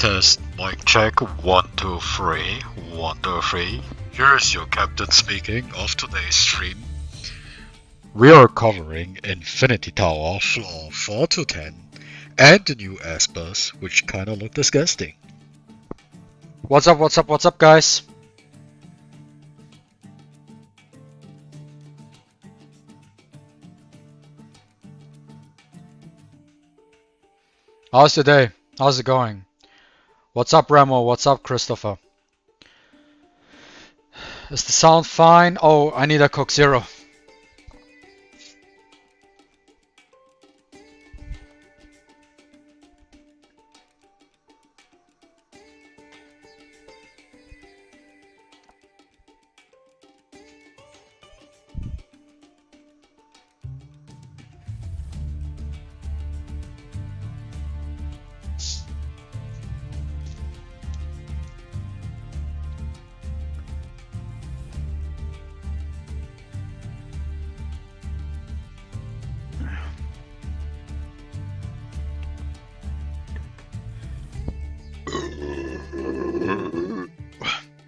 Test, mic check, 1, 2, 3, 1, 2, 3. Here's your captain speaking of today's stream. We are covering Infinity Tower floor 4 to 10 and the new S-Bus, which kinda look disgusting. What's up, guys? How's the day? How's it going? What's up, Remo? What's up, Christopher? Is the sound fine? Oh, I need a Coke Zero.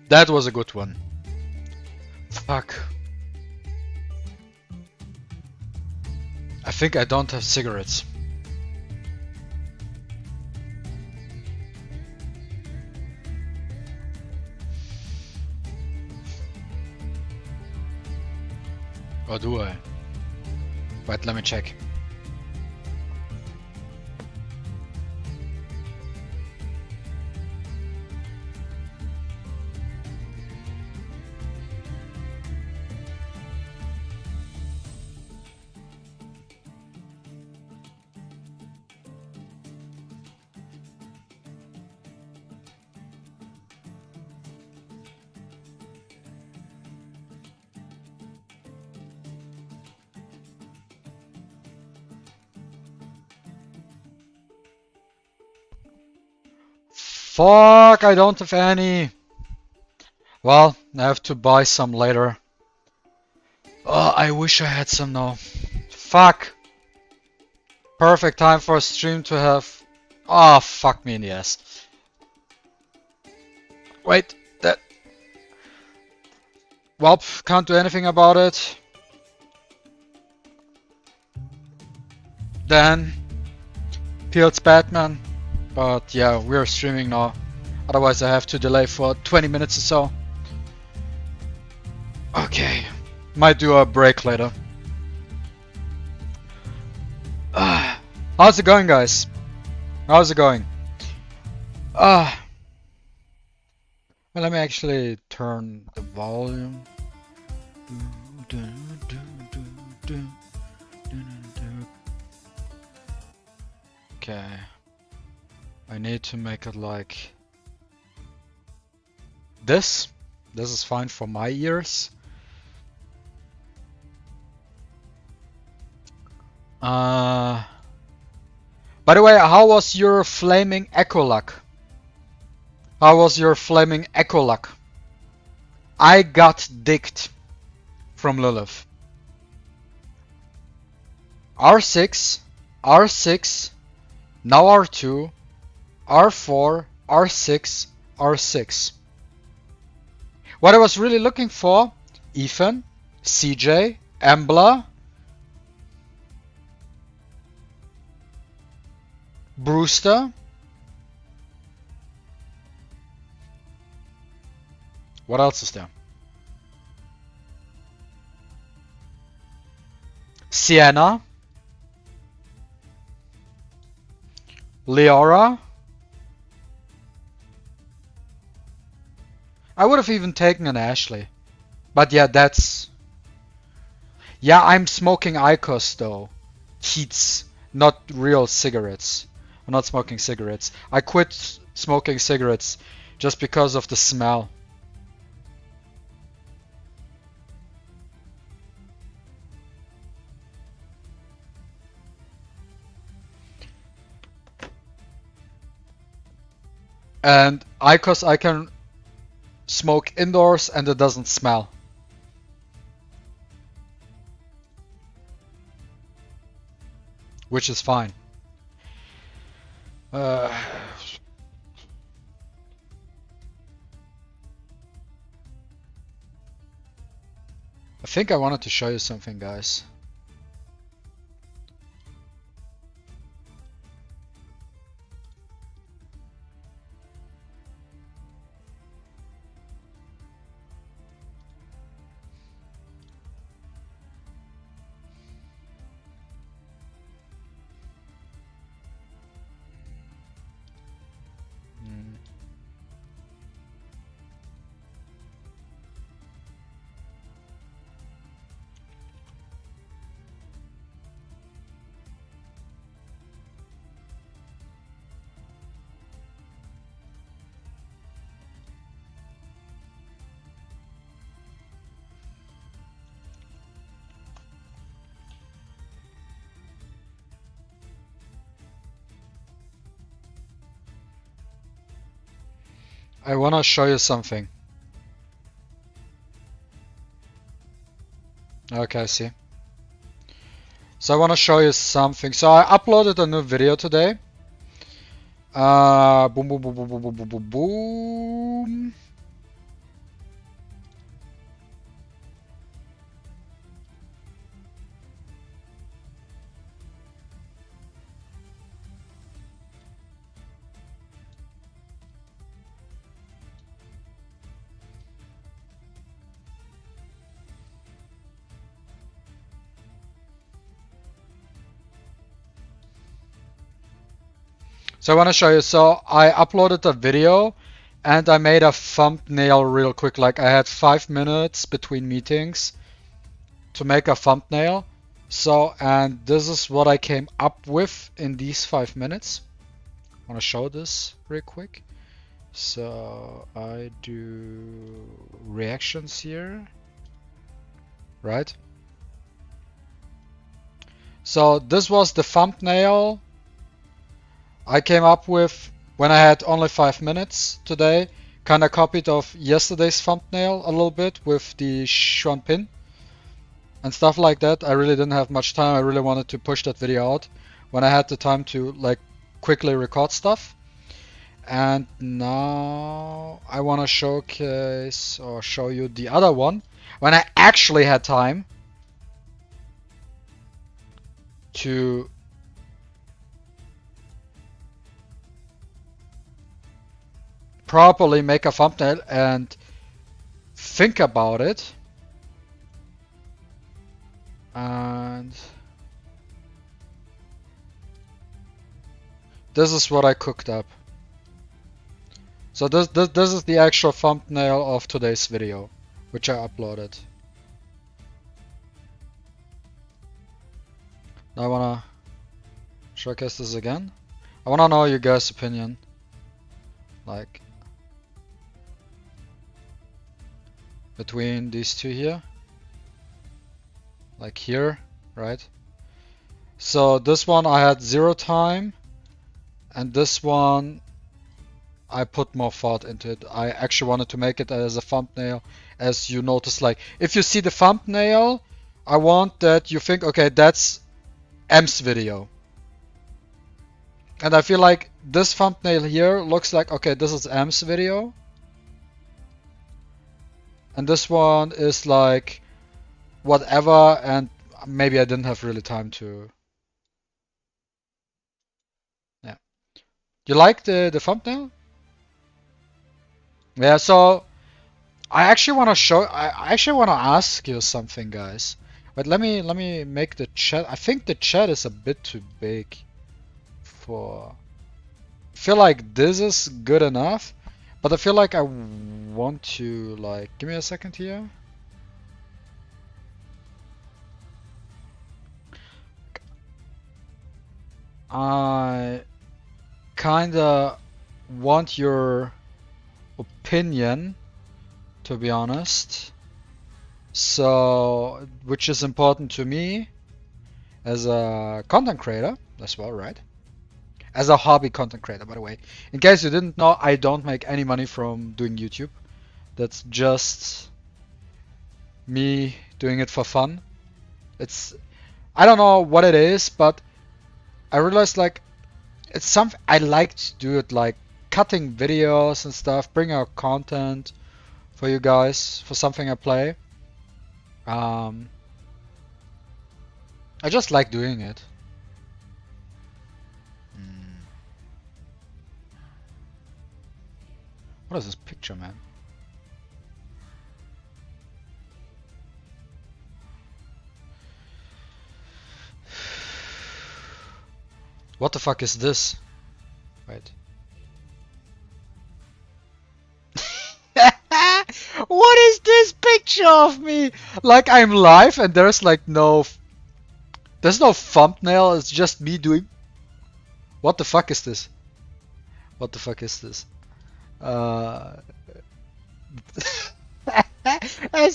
That was a good one. Fuck. I think I don't have cigarettes. Or do I? Wait, let me check. Fuck, I don't have any. Well, I have to buy some later. Oh, I wish I had some now. Fuck. Perfect time for a stream to have. Oh, fuck me in the ass. Wait, that. Well, can't do anything about it. Then, Peel's Batman. But yeah, we're streaming now. Otherwise I have to delay for 20 minutes or so. Okay. Might do a break later. How's it going, guys? How's it going? Well, let me actually turn the volume. Okay. I need to make it like this. This is fine for my ears. By the way, how was your flaming Echolock? How was your flaming Echolock? I got dicked from Lilith. R6, R6, now R2, R4, R6, R6. What I was really looking for, Ethan, CJ, Embla, Brewster. What else is there? Sienna, Leora. I would have even taken an Ashley. But yeah, that's... Yeah, I'm smoking IQOS though. Heats, not real cigarettes. I'm not smoking cigarettes. I quit smoking cigarettes just because of the smell. And IQOS I can smoke indoors and it doesn't smell. Which is fine. I think I wanted to show you something, guys. I want to show you something. Okay, I see. So I want to show you something. So I uploaded a new video today. Boom, boom, boom, boom, boom, boom, boom, boom, boom. So I want to show you. So I uploaded a video and I made a thumbnail real quick. Like I had 5 minutes between meetings to make a thumbnail. So, and this is what I came up with in these 5 minutes. I want to show this real quick. So I do reactions here, right? So this was the thumbnail I came up with when I had only 5 minutes today. Kinda copied of yesterday's thumbnail a little bit with the Xuan pin and stuff like that. I really didn't have much time. I really wanted to push that video out when I had the time to like quickly record stuff. And now I want to showcase or show you the other one when I actually had time to properly make a thumbnail and think about it. And this is what I cooked up. So this is the actual thumbnail of today's video, which I uploaded. Now I wanna showcase this again. I wanna know your guys' opinion. Like between these two here. Like here, right? So this one I had 0 time, and this one I put more thought into it. I actually wanted to make it as a thumbnail, as you notice. Like if you see the thumbnail, I want that you think, okay, that's M's video. And I feel like this thumbnail here looks like, okay, this is M's video. And this one is like whatever, and maybe I didn't have really time to. Yeah. You like the thumbnail? Yeah, so I actually want to show, I actually want to ask you something, guys. But let me make the chat. I think the chat is a bit too big for. I feel like this is good enough, but I feel like I want to like. Give me a second here. I kinda want your opinion, to be honest. So, which is important to me as a content creator as well, right? As a hobby content creator, by the way. In case you didn't know, I don't make any money from doing YouTube. That's just me doing it for fun. It's, I don't know what it is, but I realized like it's something I like to do it, like cutting videos and stuff, bring out content for you guys for something I play. I just like doing it. What is this picture, man? What the fuck is this? Wait. What is this picture of me? Like I'm live and there's like there's no thumbnail, it's just me doing. What the fuck is this? What the fuck is this? As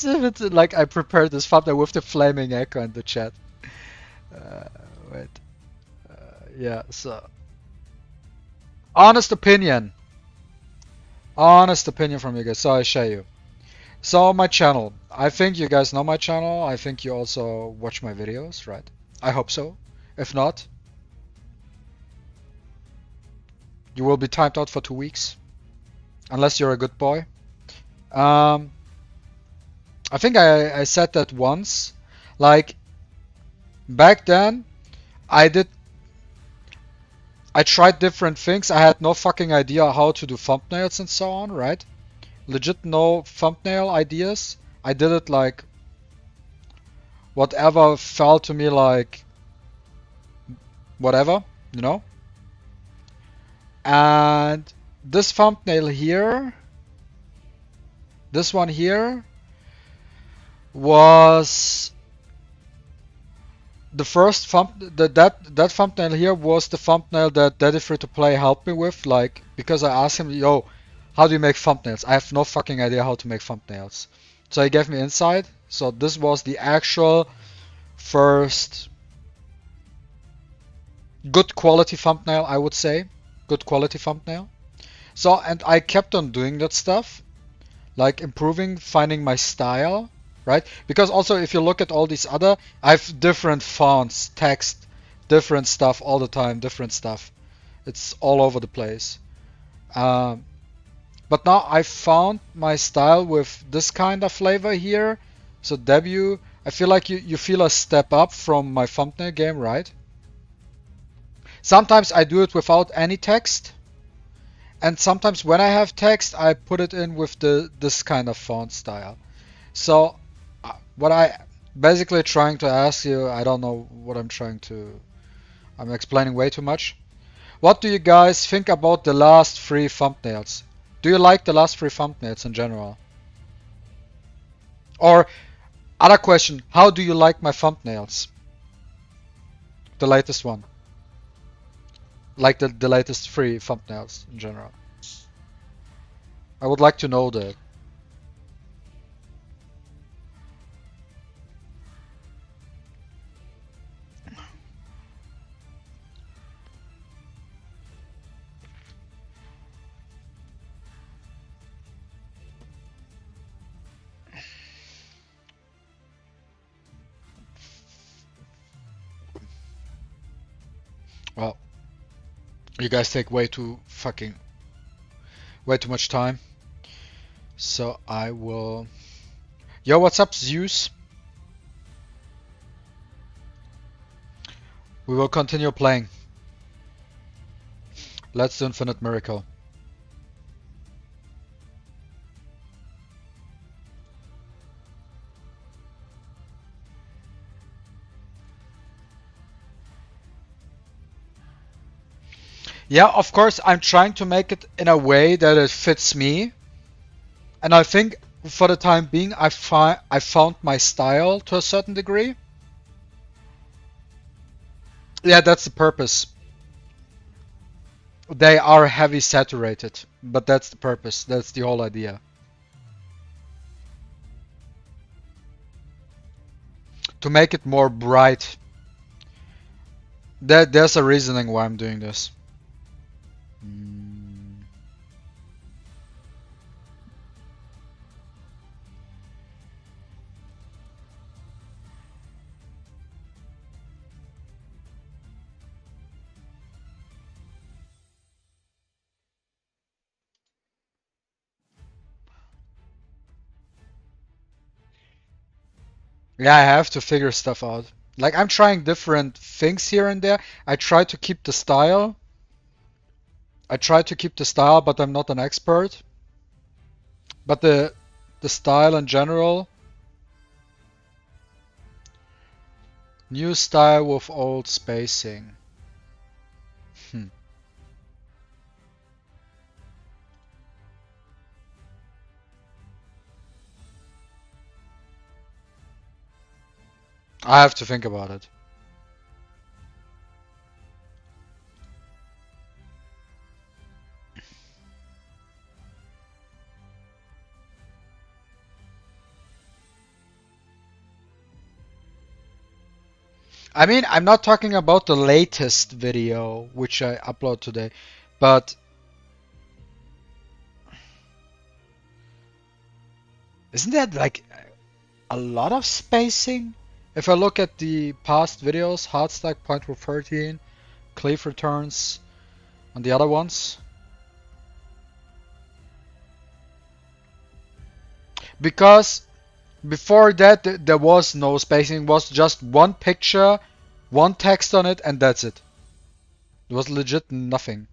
if it's like I prepared this thumbnail with the flaming echo in the chat. Wait. Yeah, so. Honest opinion. Honest opinion from you guys. So I show you. So my channel. I think you guys know my channel. I think you also watch my videos, right? I hope so. If not, you will be timed out for 2 weeks. Unless you're a good boy. I think I said that once. Like, back then, I tried different things. I had no fucking idea how to do thumbnails and so on, right? Legit no thumbnail ideas. I did it like whatever felt to me like whatever, you know? And this thumbnail here, this one here, was the first that thumbnail here was the thumbnail that Daddy Free to Play helped me with, like, because I asked him, yo, how do you make thumbnails? I have no fucking idea how to make thumbnails. So he gave me insight. So this was the actual first good quality thumbnail, I would say. Good quality thumbnail. So, and I kept on doing that stuff, like improving, finding my style, right? Because also if you look at all these other, I have different fonts, text, different stuff all the time, different stuff. It's all over the place. But now I found my style with this kind of flavor here. So debut, I feel like you feel a step up from my thumbnail game, right? Sometimes I do it without any text. And sometimes when I have text, I put it in with this kind of font style. So what I basically trying to ask you, I don't know what I'm explaining way too much. What do you guys think about the last 3 thumbnails? Do you like the last 3 thumbnails in general? Or other question, how do you like my thumbnails? The latest one. Like the latest 3 thumbnails in general. I would like to know that. Well, you guys take way too much time. So I will... Yo, what's up, Zeus? We will continue playing. Let's do Infinite Miracle. Yeah, of course, I'm trying to make it in a way that it fits me. And I think for the time being, I found my style to a certain degree. Yeah, that's the purpose. They are heavy saturated, but that's the purpose. That's the whole idea. To make it more bright. There's a reasoning why I'm doing this. Yeah, I have to figure stuff out. Like, I'm trying different things here and there. I try to keep the style. But I'm not an expert. But the style in general, new style with old spacing. I have to think about it. I mean, I'm not talking about the latest video which I upload today, but isn't that like a lot of spacing? If I look at the past videos, Hardstack, Point with 13, Cleave Returns, and the other ones. Because before that there was no spacing, it was just one picture, one text on it, and that's it. There was legit nothing.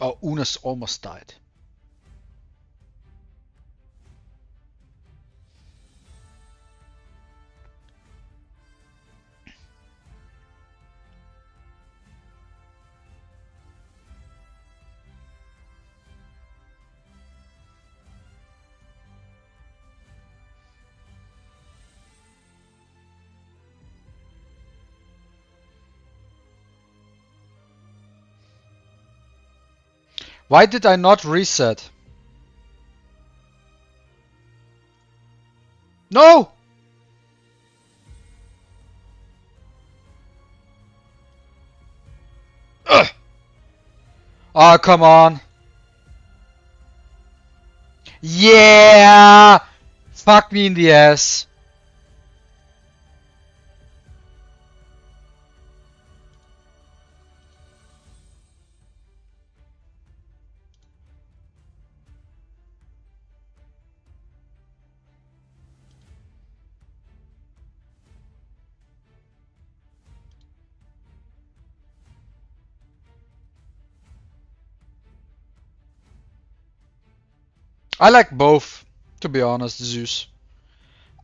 Oh, Unis almost died. Why did I not reset? No! Ugh. Oh, come on. Yeah! Fuck me in the ass. I like both, to be honest, Zeus.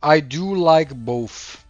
I do like both.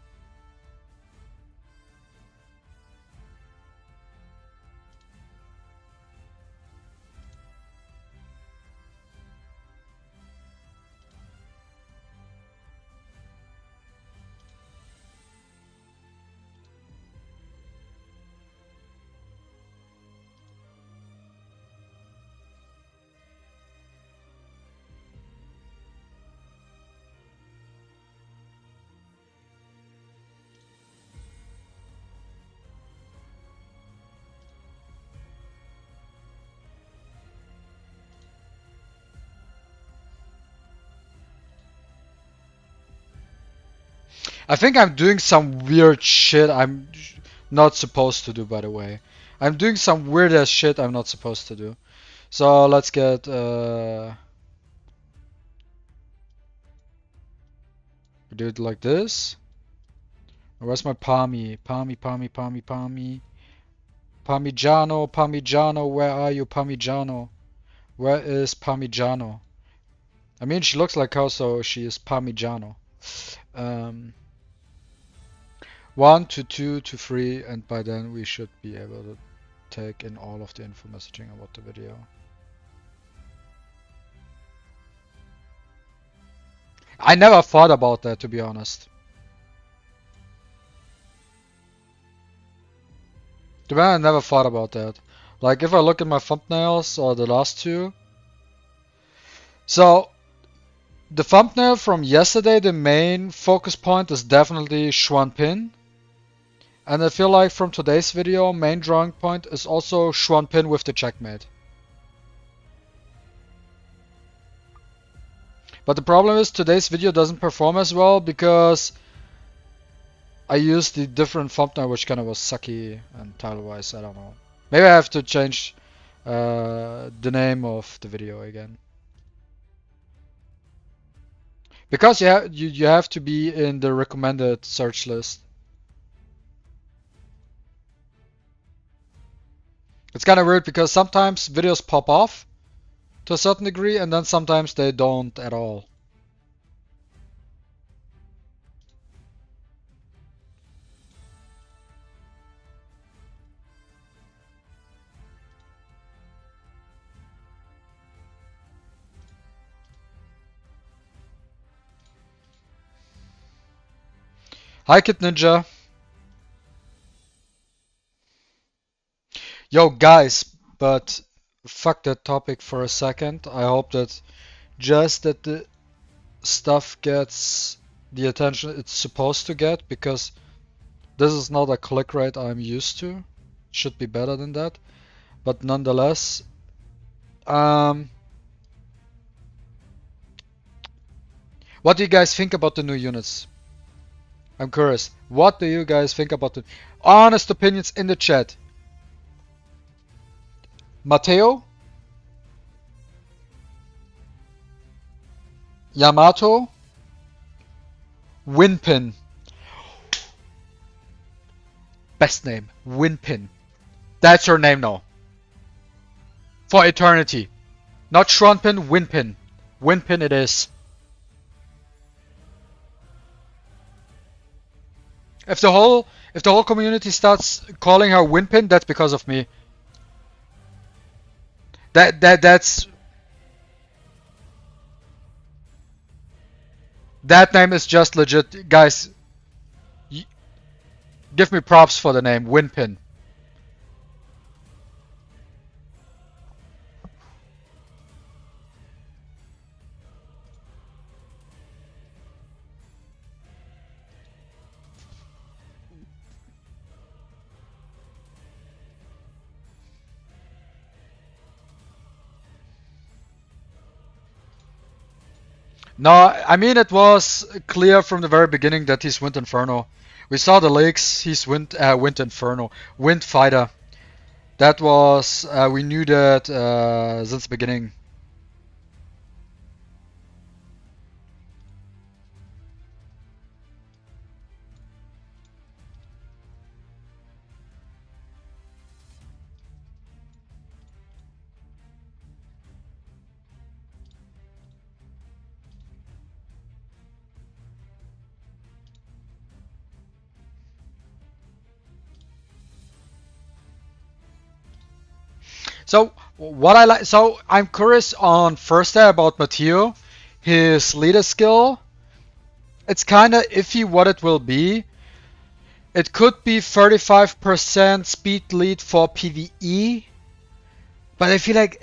I think I'm doing some weird shit I'm not supposed to do, by the way. I'm doing some weird ass shit I'm not supposed to do. So let's get we do it like this. Where's my Palmy? Palmy. Parmigiano, where are you, Parmigiano? Where is Parmigiano? I mean, she looks like her, so she is Parmigiano. 1 to 2 to 3, and by then we should be able to take in all of the info messaging about the video. I never thought about that, to be honest. To be honest, I never thought about that. Like, if I look at my thumbnails or the last two. So, the thumbnail from yesterday, the main focus point is definitely Xuan Pin. And I feel like from today's video, main drawing point is also Xuan Pin with the checkmate. But the problem is today's video doesn't perform as well because I used the different thumbnail, which kind of was sucky and title-wise. I don't know. Maybe I have to change the name of the video again. Because you have to be in the recommended search list. It's kind of weird because sometimes videos pop off to a certain degree, and then sometimes they don't at all. Hi, Kid Ninja. Yo, guys, but fuck that topic for a second. I hope that just that the stuff gets the attention it's supposed to get, because this is not a click rate I'm used to. Should be better than that. But nonetheless, what do you guys think about the new units? I'm curious. What do you guys think about the honest opinions in the chat? Mateo? Yamato? Winpin. Best name. Winpin. That's her name now. For eternity. Not Shronpin, Winpin. Winpin it is. If the whole community starts calling her Winpin, that's because of me. That name is just legit, guys. Give me props for the name Winpin. No, I mean it was clear from the very beginning that he's Wind Inferno. We saw the leaks. He's Wind Inferno, Wind Fighter. That was we knew that since the beginning. So what I like, so I'm curious on first day about MaTeIRiA, his leader skill. It's kind of iffy what it will be. It could be 35% speed lead for PvE, but I feel like,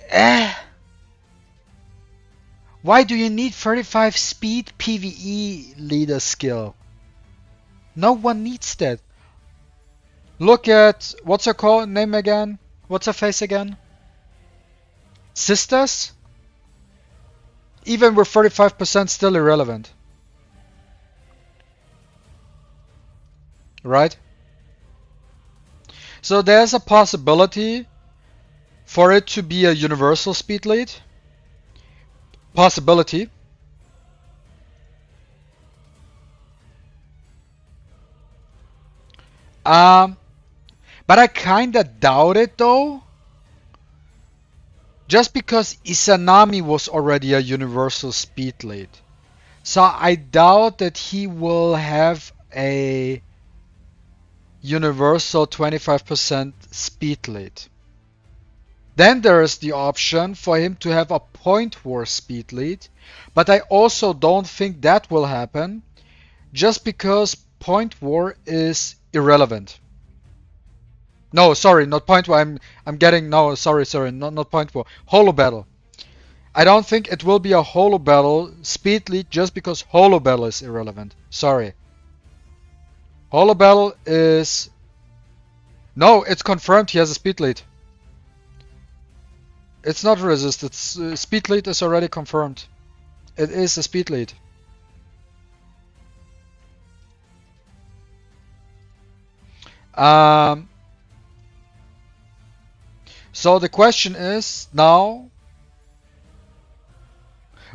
why do you need 35 speed PvE leader skill? No one needs that. Look at, what's her name again? What's her face again? Sisters? Even with 35% still irrelevant. Right? So there's a possibility for it to be a universal speed lead. Possibility. But I kinda doubt it though. Just because Izanami was already a universal speed lead. So I doubt that he will have a universal 25% speed lead. Then there is the option for him to have a point war speed lead, but I also don't think that will happen just because point war is irrelevant. No, sorry, not point war. I'm getting no. Sorry, not point war. Holo battle. I don't think it will be a holo battle speed lead just because holo battle is irrelevant. Sorry. Holo battle is no. It's confirmed. He has a speed lead. It's not resist. It's speed lead is already confirmed. It is a speed lead. So the question is now,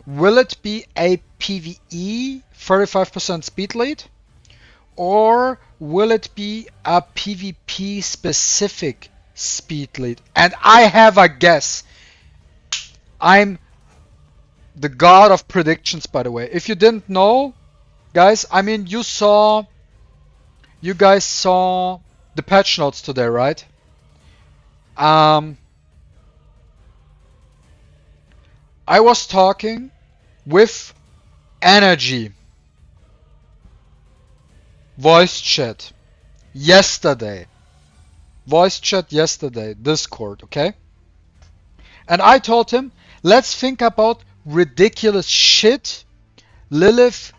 will it be a PvE 35% speed lead, or will it be a PvP specific speed lead? And I have a guess. I'm the god of predictions, by the way. If you didn't know, guys, I mean, you guys saw the patch notes today, right? I was talking with Energy voice chat yesterday. Discord, okay? And I told him, let's think about ridiculous shit Lilith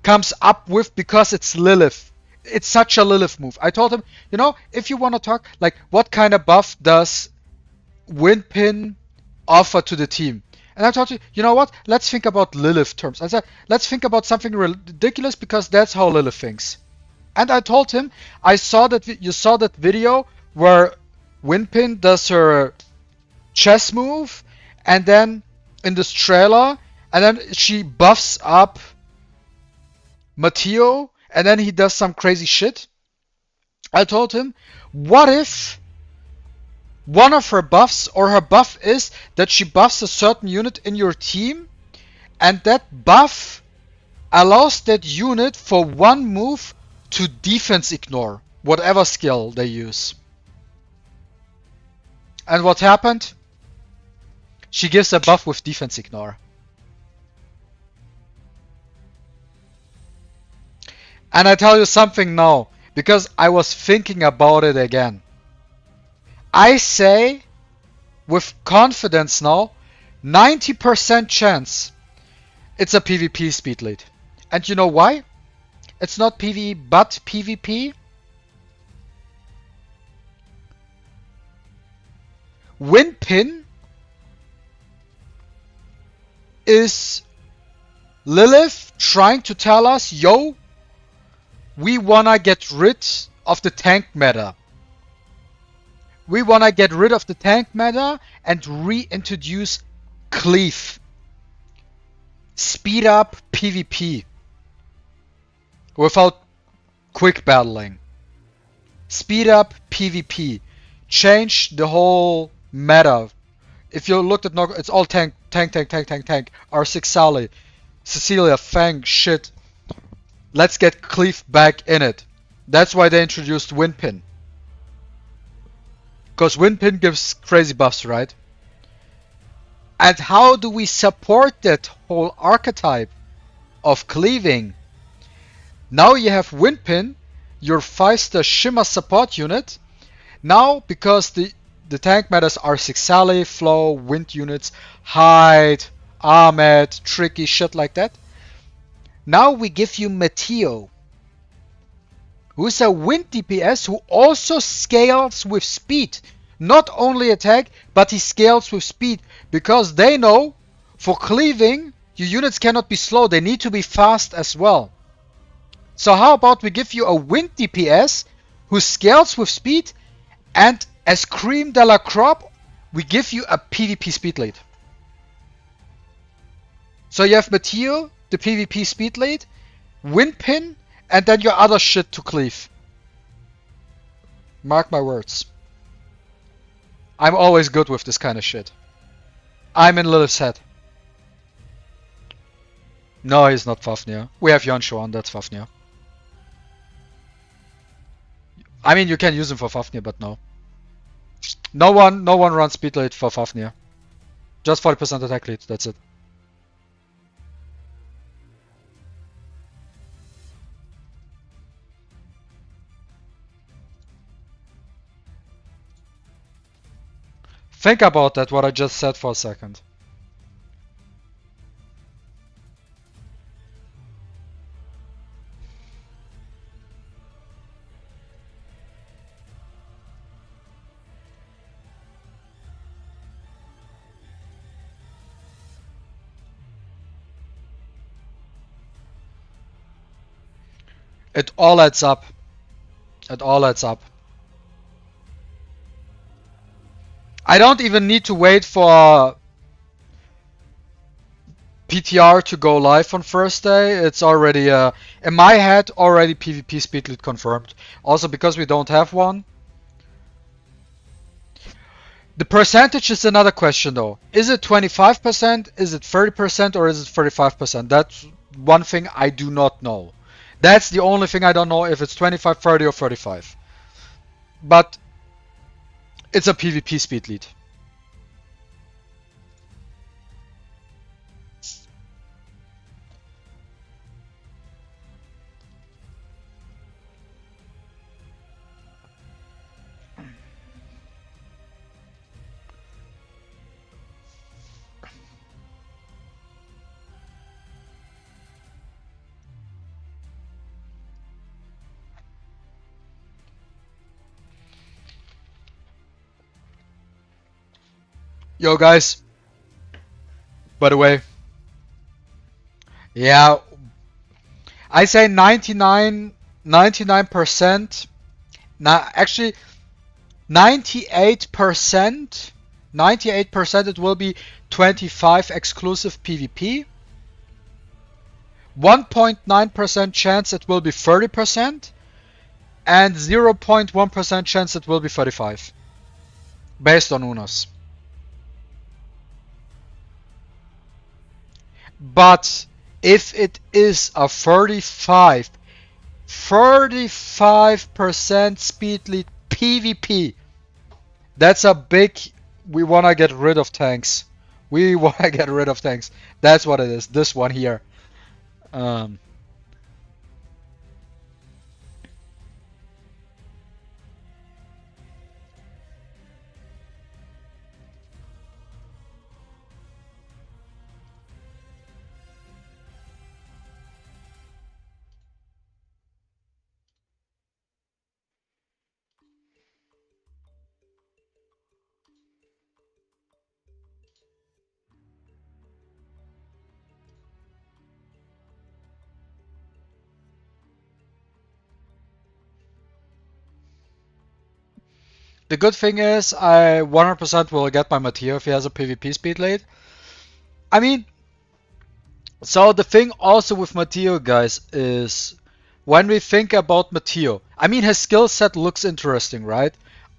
comes up with because it's Lilith. It's such a Lilith move. I told him, you know, if you want to talk, like, what kind of buff does Windpin offer to the team? And I told you, you know what? Let's think about Lilith terms. I said, let's think about something ridiculous because that's how Lilith thinks. And I told him, I saw that you saw that video where Windpin does her chess move, and then in this trailer, and then she buffs up MaTeIRiA, and then he does some crazy shit. I told him, what if one of her buffs, or her buff is that she buffs a certain unit in your team, and that buff allows that unit for one move to defense ignore whatever skill they use. And what happened? She gives a buff with defense ignore. And I tell you something now, because I was thinking about it again. I say with confidence now, 90% chance it's a PvP speed lead. And you know why? It's not PvE but PvP. Windpin is Lilith trying to tell us, yo, we wanna get rid of the tank meta. We wanna get rid of the tank meta and reintroduce cleave. Speed up PvP without quick battling. Speed up PvP. Change the whole meta. If you looked at it's all tank. R6 Sally, Cecilia, Fang, shit. Let's get cleave back in it. That's why they introduced Windpin. Because Windpin gives crazy buffs, right? And how do we support that whole archetype of cleaving? Now you have Windpin, your 5-star Shimmer support unit. Now, because the tank metas are R6 Sally, Flow, Wind units, Hide, Ahmed, Tricky, shit like that. Now we give you MaTeIRiA, who's a Wind DPS who also scales with speed. Not only attack, but he scales with speed. Because they know, for cleaving, your units cannot be slow, they need to be fast as well. So how about we give you a Wind DPS who scales with speed, and as cream de la crop, we give you a PvP speed lead. So you have MaTeIRiA, the PvP speed lead, Windpin, and then your other shit to cleave. Mark my words. I'm always good with this kind of shit. I'm in Lilith's head. No, he's not Fafnir. We have Yonshuan, that's Fafnir. I mean, you can use him for Fafnir, but no. No one runs speed lead for Fafnir. Just 40% attack lead, that's it. Think about that, what I just said for a second. It all adds up. It all adds up. I don't even need to wait for PTR to go live on first day. It's already, in my head, already PvP speed lead confirmed. Also because we don't have one. The percentage is another question though. Is it 25%, is it 30%, or is it 35%? That's one thing I do not know. That's the only thing I don't know, if it's 25, 30 or 35. But it's a PvP speed lead. Yo guys, by the way, yeah, I say 99%, actually 98%, 98% it will be 25 exclusive PvP, 1.9% chance it will be 30%, and 0.1% chance it will be 35, based on Unos. But if it is a 35% speed lead PvP, that's a big, we wanna get rid of tanks. We wanna get rid of tanks. That's what it is, this one here. The good thing is I 100% will get my MaTeIRiA if he has a PvP speed lead. I mean, so the thing also with MaTeIRiA, guys, is when we think about MaTeIRiA, I mean, his skill set looks interesting, right?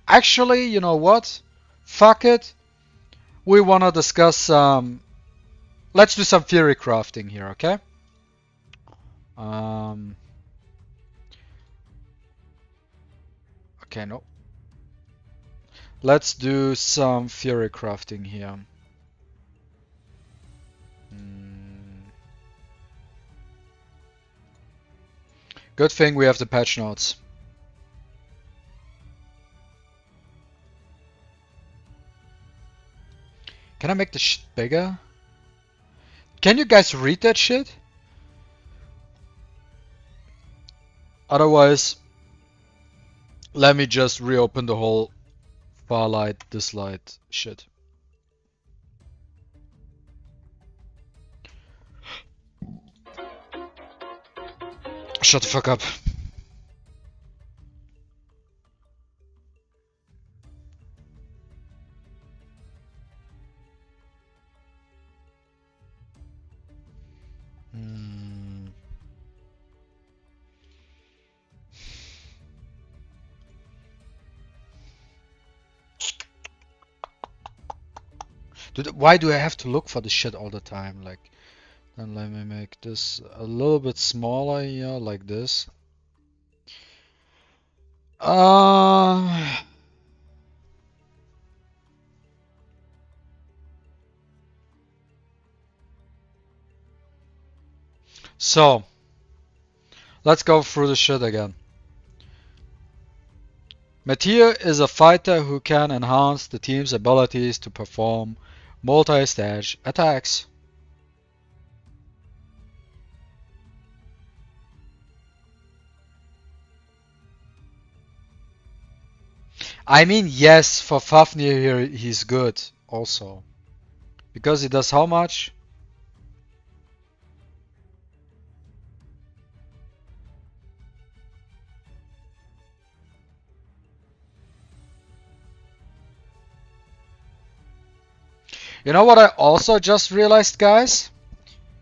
Actually, you know what? Fuck it. We want to discuss, let's do some theory crafting here, okay? Okay, no. Let's do some theory crafting here. Good thing we have the patch notes. Can I make the shit bigger? Can you guys read that shit? Otherwise, let me just reopen the whole Farlight, DISLYTE shit. Shut the fuck up. Dude, why do I have to look for this shit all the time? Like, then let me make this a little bit smaller here, like this. So, let's go through the shit again. MaTeIRiA is a fighter who can enhance the team's abilities to perform multi-stage attacks. I mean, yes, for Fafnir here, he's good also. Because he does how much? You know what I also just realized, guys?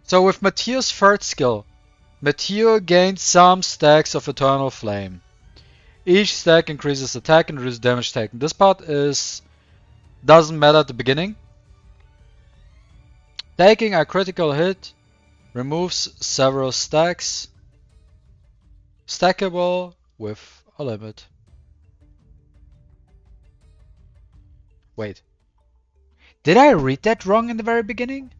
So with MaTeIRia's third skill, MaTeIRiA gains some stacks of Eternal Flame. Each stack increases attack and reduces damage taken. This part doesn't matter at the beginning. Taking a critical hit removes several stacks. Stackable with a limit. Wait. Did I read that wrong in the very beginning?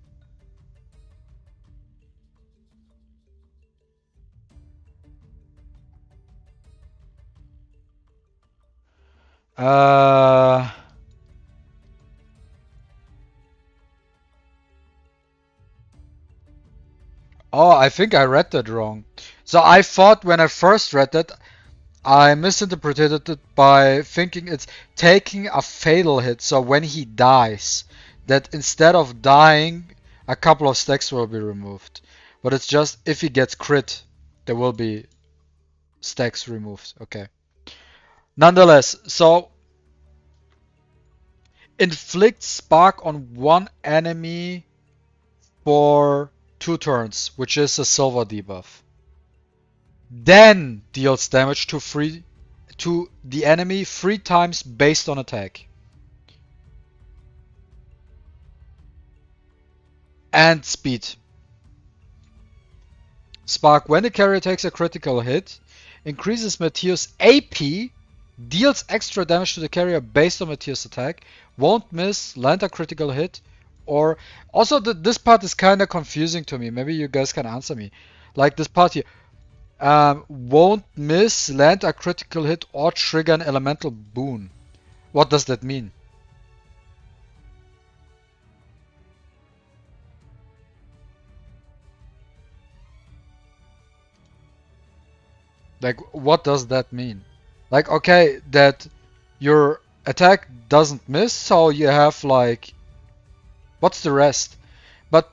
Oh, I think I read that wrong. So I thought when I first read that, I misinterpreted it by thinking it's taking a fatal hit. So when he dies, that instead of dying, a couple of stacks will be removed. But it's just if he gets crit, there will be stacks removed. Okay. Nonetheless, so inflict spark on one enemy for 2 turns, which is a silver debuff. Then deals damage to the enemy 3 times based on attack. And speed. Spark, when the carrier takes a critical hit, increases MaTeIRia's AP, deals extra damage to the carrier based on MaTeIRia's attack, won't miss, land a critical hit, or... Also, this part is kind of confusing to me. Maybe you guys can answer me. Like this part here. Won't miss, land a critical hit, or trigger an elemental boon. What does that mean? Like, what does that mean? Like, okay, that your attack doesn't miss, so you have like... What's the rest? But...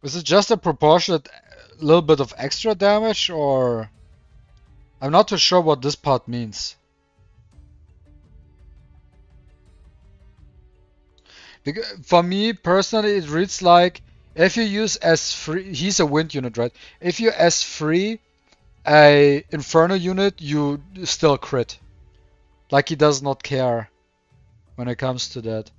Is it just a proportionate little bit of extra damage, or... I'm not too sure what this part means. Because for me personally, it reads like if you use S3, he's a wind unit, right? If you S3 a Inferno unit, you still crit. Like he does not care when it comes to that.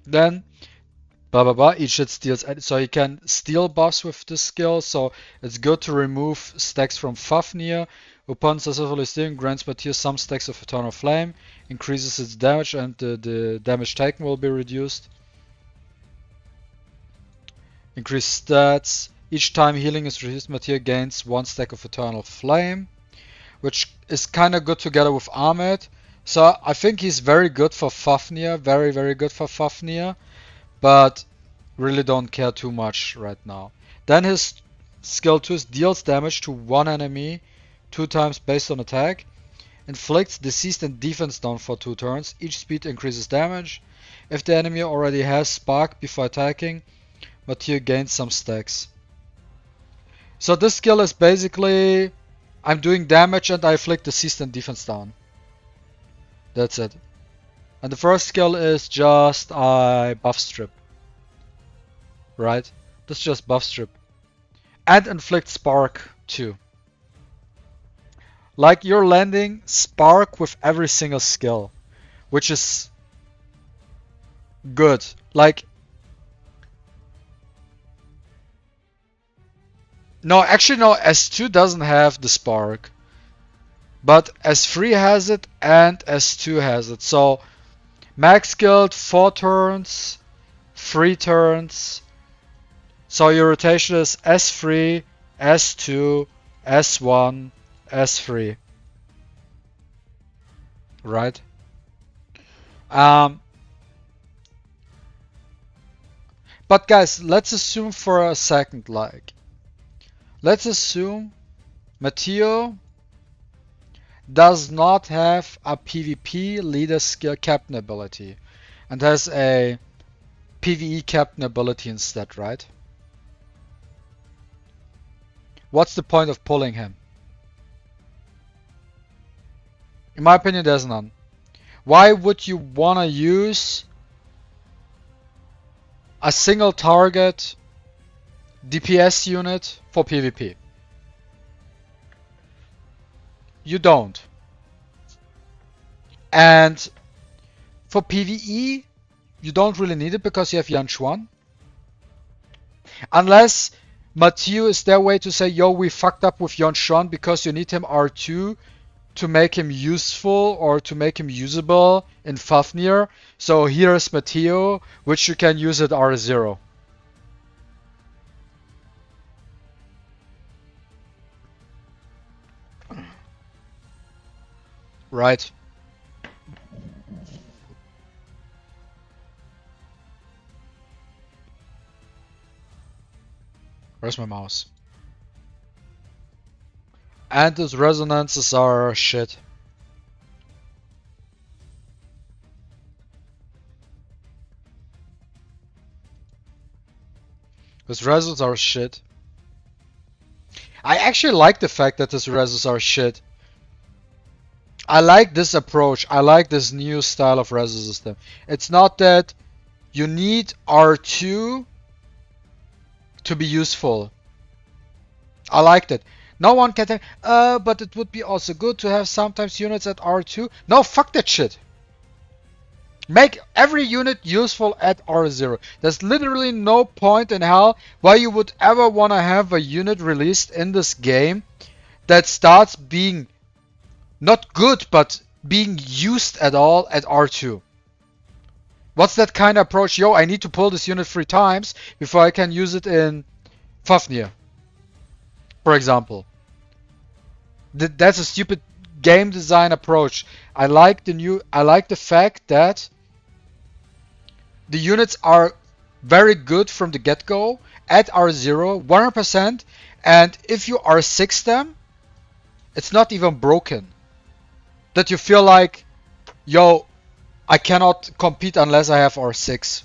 Then blah blah blah, each hit steals, so you can steal buffs with this skill, so it's good to remove stacks from Fafnir. Upon successfully stealing, grants MaTeIRIA some stacks of Eternal Flame, increases its damage, and the damage taken will be reduced. Increased stats. Each time healing is reduced, MaTeIRIA gains 1 stack of Eternal Flame, which is kind of good together with Ahmed. So I think he's very good for Fafnir, very very good for Fafnir, but really don't care too much right now. Then his skill 2 deals damage to one enemy 2 times based on attack, inflicts deceased and defense down for 2 turns, each speed increases damage. If the enemy already has spark before attacking, MaTeIRIA gains some stacks. So this skill is basically, I'm doing damage and I inflict deceased and defense down. That's it. And the first skill is just a buff strip. Right? That's just buff strip. And inflict spark too. Like you're landing spark with every single skill, which is good. Like, no, actually no, S2 doesn't have the spark. But S3 has it and S2 has it. So max skilled 4 turns, 3 turns. So your rotation is S3, S2, S1, S3. Right? But guys, let's assume for a second, like, Let's assume MaTeIRiA does not have a PvP leader skill captain ability and has a PvE captain ability instead, right? What's the point of pulling him? In my opinion, there's none. Why would you wanna use a single target DPS unit for PvP? You don't. And for PvE, you don't really need it because you have Yanchuan. Unless MaTeIRiA is their way to say, yo, we fucked up with Yanchuan because you need him R2 to make him useful or to make him usable in Fafnir. So here's MaTeIRiA, which you can use at R0. Right. Where's my mouse? And those resonances are shit. Those resonances are shit. I actually like the fact that these resonances are shit. I like this approach. I like this new style of reso system. It's not that you need R2 to be useful. I liked it. No one can think, but it would be also good to have sometimes units at R2. No, fuck that shit. Make every unit useful at R0. There's literally no point in hell why you would ever want to have a unit released in this game that starts being not good, but being used at all at R2. What's that kind of approach? Yo, I need to pull this unit 3 times before I can use it in Fafnir, for example. That's a stupid game design approach. I like the fact that the units are very good from the get-go at R0, 100%, and if you R6 them, it's not even broken. That you feel like, yo, I cannot compete unless I have R6.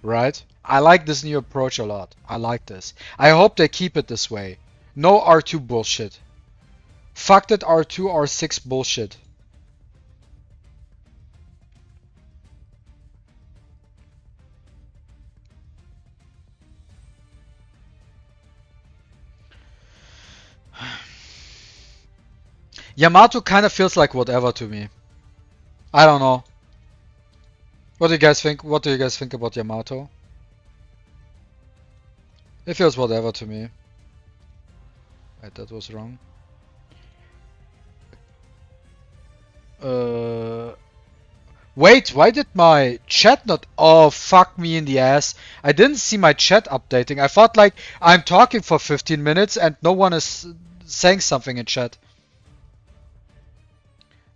Right? I like this new approach a lot. I like this. I hope they keep it this way. No R2 bullshit. Fuck that R2, R6 bullshit. Yamato kind of feels like whatever to me. I don't know. What do you guys think? What do you guys think about Yamato? It feels whatever to me. Wait, that was wrong. Wait, why did my chat not... Oh, fuck me in the ass. I didn't see my chat updating. I thought like I'm talking for 15 minutes and no one is saying something in chat.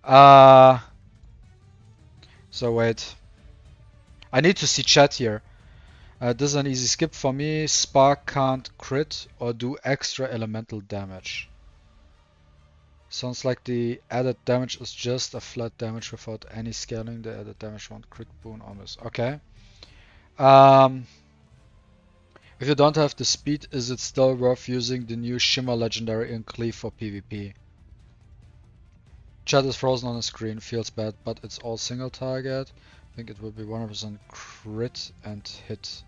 So wait. I need to see chat here. This is an easy skip for me. Spark can't crit or do extra elemental damage. Sounds like the added damage is just a flat damage without any scaling. The added damage won't crit, boon, or miss. Okay. If you don't have the speed, is it still worth using the new Shimmer legendary in Cleave for PvP? Chat is frozen on the screen. Feels bad, but it's all single target. I think it will be 100% crit and hit.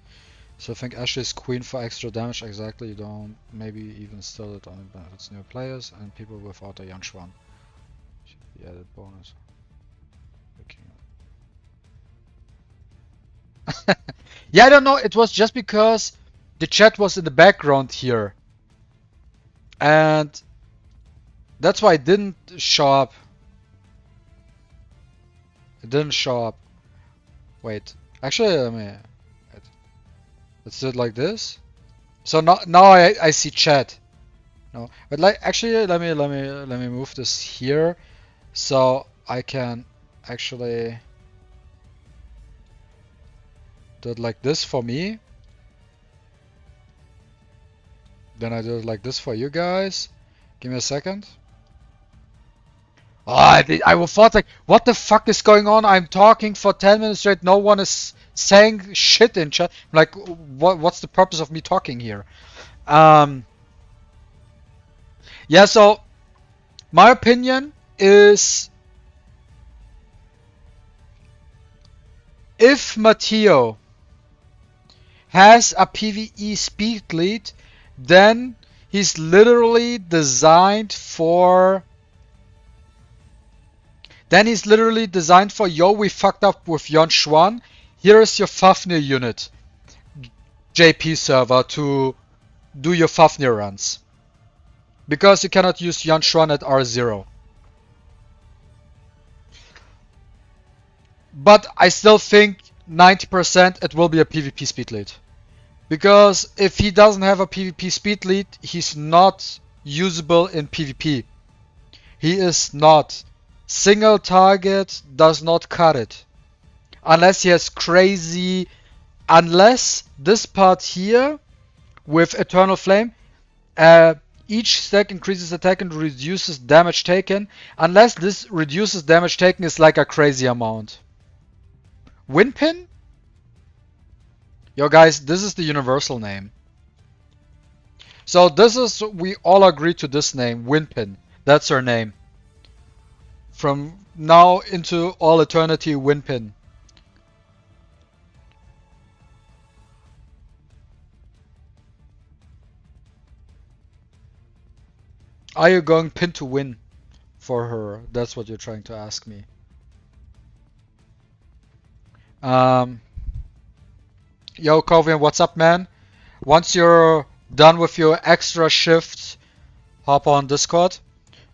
So I think Ashley's queen for extra damage. Exactly, you don't maybe even still it only benefits new players and people without a Yanchuan. The added bonus. Yeah, I don't know. It was just because the chat was in the background here, and that's why it didn't show up. It didn't show up. Wait, actually, let me. Let's do it like this. So now I see chat. No, but like actually let me move this here, so I can actually do it like this for me. Then I do it like this for you guys. Give me a second. Oh, I thought like, what the fuck is going on? I'm talking for 10 minutes straight. No one is saying shit in chat. Like, what's the purpose of me talking here? Yeah, so my opinion is if Matteo has a PvE speed lead, then he's literally designed for... yo, we fucked up with Yon Xuan. Here is your Fafnir unit, JP server, to do your Fafnir runs. Because you cannot use Yon Xuan at R0. But I still think 90% it will be a PvP speed lead. Because if he doesn't have a PvP speed lead, he's not usable in PvP. He is not. Single target does not cut it. Unless he has crazy... Unless this part here with Eternal Flame, each stack increases attack and reduces damage taken. Unless this reduces damage taken is like a crazy amount. Windpin? Yo guys, this is the universal name. So this is, we all agree to this name, Windpin. That's her name. From now into all eternity, Windpin. Are you going pin to win for her? That's what you're trying to ask me. Yo, Kovian, what's up, man? Once you're done with your extra shifts, hop on Discord.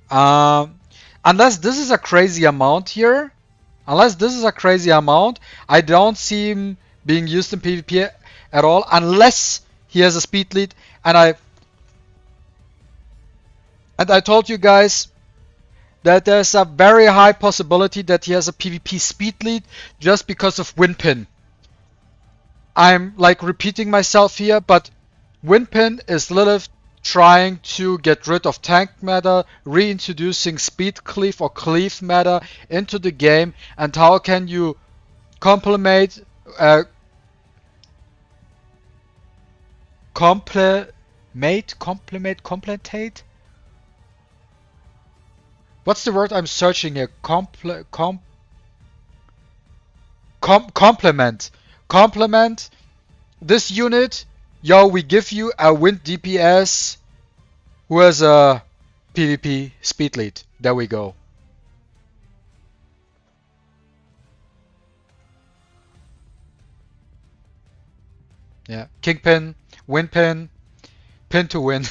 Unless this is a crazy amount here, I don't see him being used in PvP at all, unless he has a speed lead. And I told you guys that there's a very high possibility that he has a PvP speed lead just because of Windpin. I'm like repeating myself here, but Windpin is Lilith trying to get rid of tank meta, reintroducing speed cleave or cleave meta into the game, and how can you complementate? What's the word I'm searching here? Complement this unit. Yo, we give you a wind DPS who has a PvP speed lead. There we go. Yeah, Kingpin, Windpin, pin to win.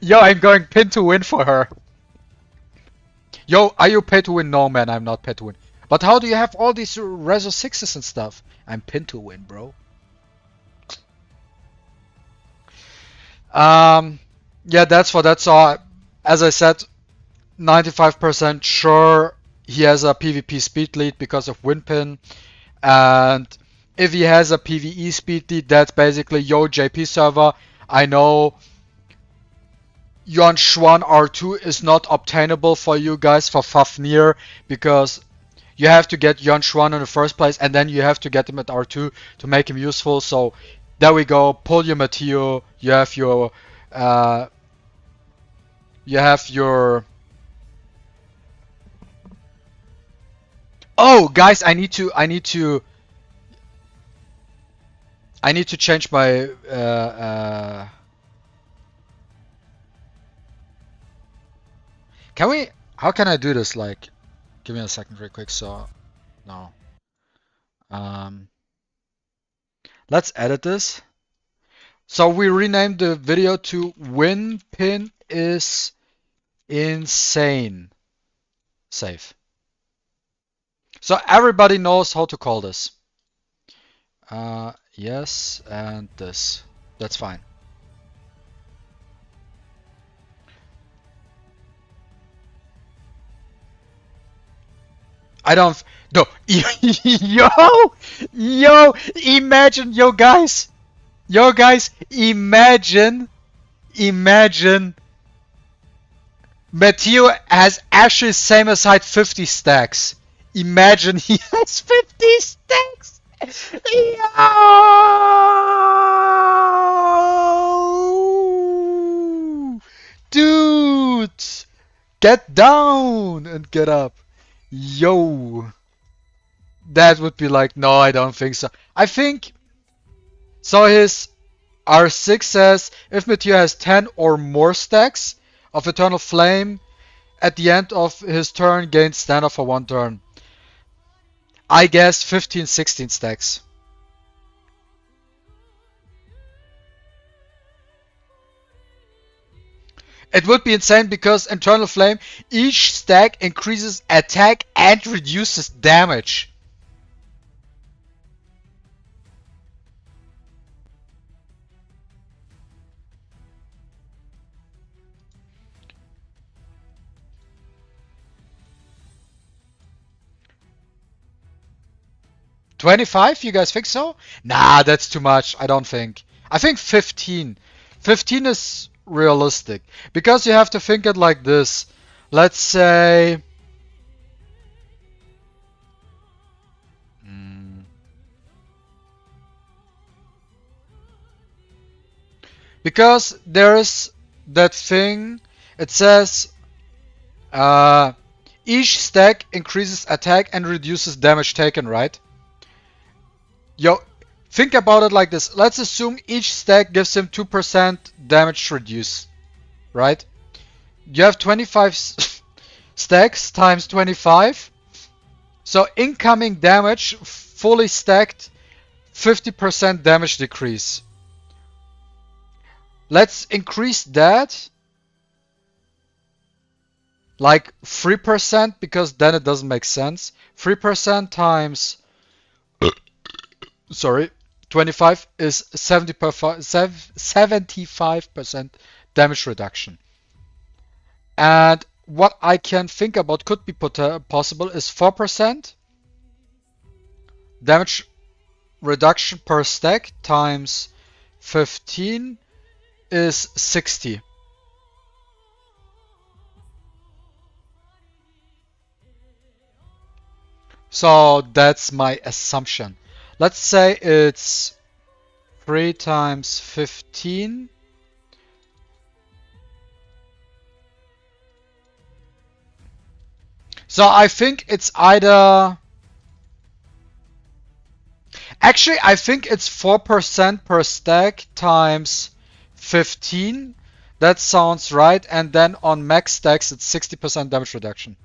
Yo, I'm going pin to win for her. Yo, are you pay to win? No, man, I'm not pay to win. But how do you have all these Rezo 6s and stuff? I'm pin to win, bro. Yeah, that's all. As I said, 95% sure he has a PvP speed lead because of Windpin. And if he has a PvE speed lead, that's basically yo JP server. I know Yuan Xuan R2 is not obtainable for you guys for Fafnir because you have to get Yuan Xuan in the first place and then you have to get him at R2 to make him useful. So there we go. Pull your Matteo. You have your Oh, guys, I need to change my how can I do this? Like, give me a second real quick. So, no. Let's edit this. So we renamed the video to Windpin is insane. Save. So everybody knows how to call this. Yes, and this. That's fine. I don't. No. Yo, imagine, yo, guys. Yo, guys, imagine MaTeIRiA has actually same as height 50 stacks. Imagine he has 50 stacks. Yo! Dude, get down and get up. Yo. That would be like, no, I don't think so. I think, so his R6 says, if MaTeIRiA has 10 or more stacks of Eternal Flame, at the end of his turn, gains standard for 1 turn. I guess 15, 16 stacks. It would be insane because Eternal Flame, each stack increases attack and reduces damage. $25? You guys think so? Nah, that's too much. I don't think. I think 15. 15 is realistic because you have to think it like this. Let's say because there is that thing, it says each stack increases attack and reduces damage taken, right? Yo, think about it like this. Let's assume each stack gives him 2% damage reduce, right? You have 25 stacks times 25. So incoming damage, fully stacked, 50% damage decrease. Let's increase that like 3% because then it doesn't make sense. 3% times 25 is 75% damage reduction. And what I can think about could be possible is 4% damage reduction per stack times 15 is 60. So that's my assumption. Let's say it's 3 times 15. So I think it's either... Actually, I think it's 4% per stack times 15. That sounds right. And then on max stacks, it's 60% damage reduction.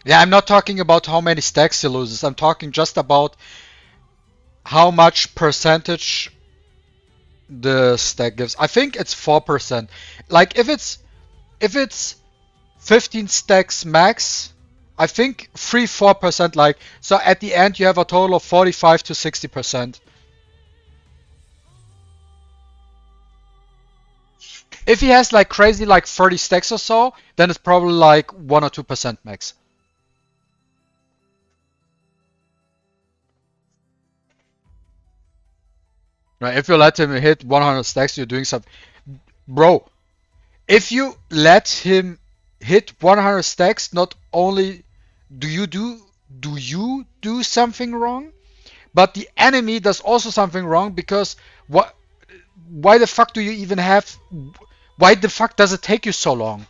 Yeah, I'm not talking about how many stacks he loses. I'm talking just about how much percentage the stack gives. I think it's 4%. Like if it's 15 stacks max, I think 3-4%. Like so, at the end you have a total of 45 to 60%. If he has like crazy like 30 stacks or so, then it's probably like 1 or 2% max. Right, if you let him hit 100 stacks, you're doing something. Bro, if you let him hit 100 stacks, not only do you do something wrong, but the enemy does also something wrong because why the fuck do you even have... Why the fuck does it take you so long?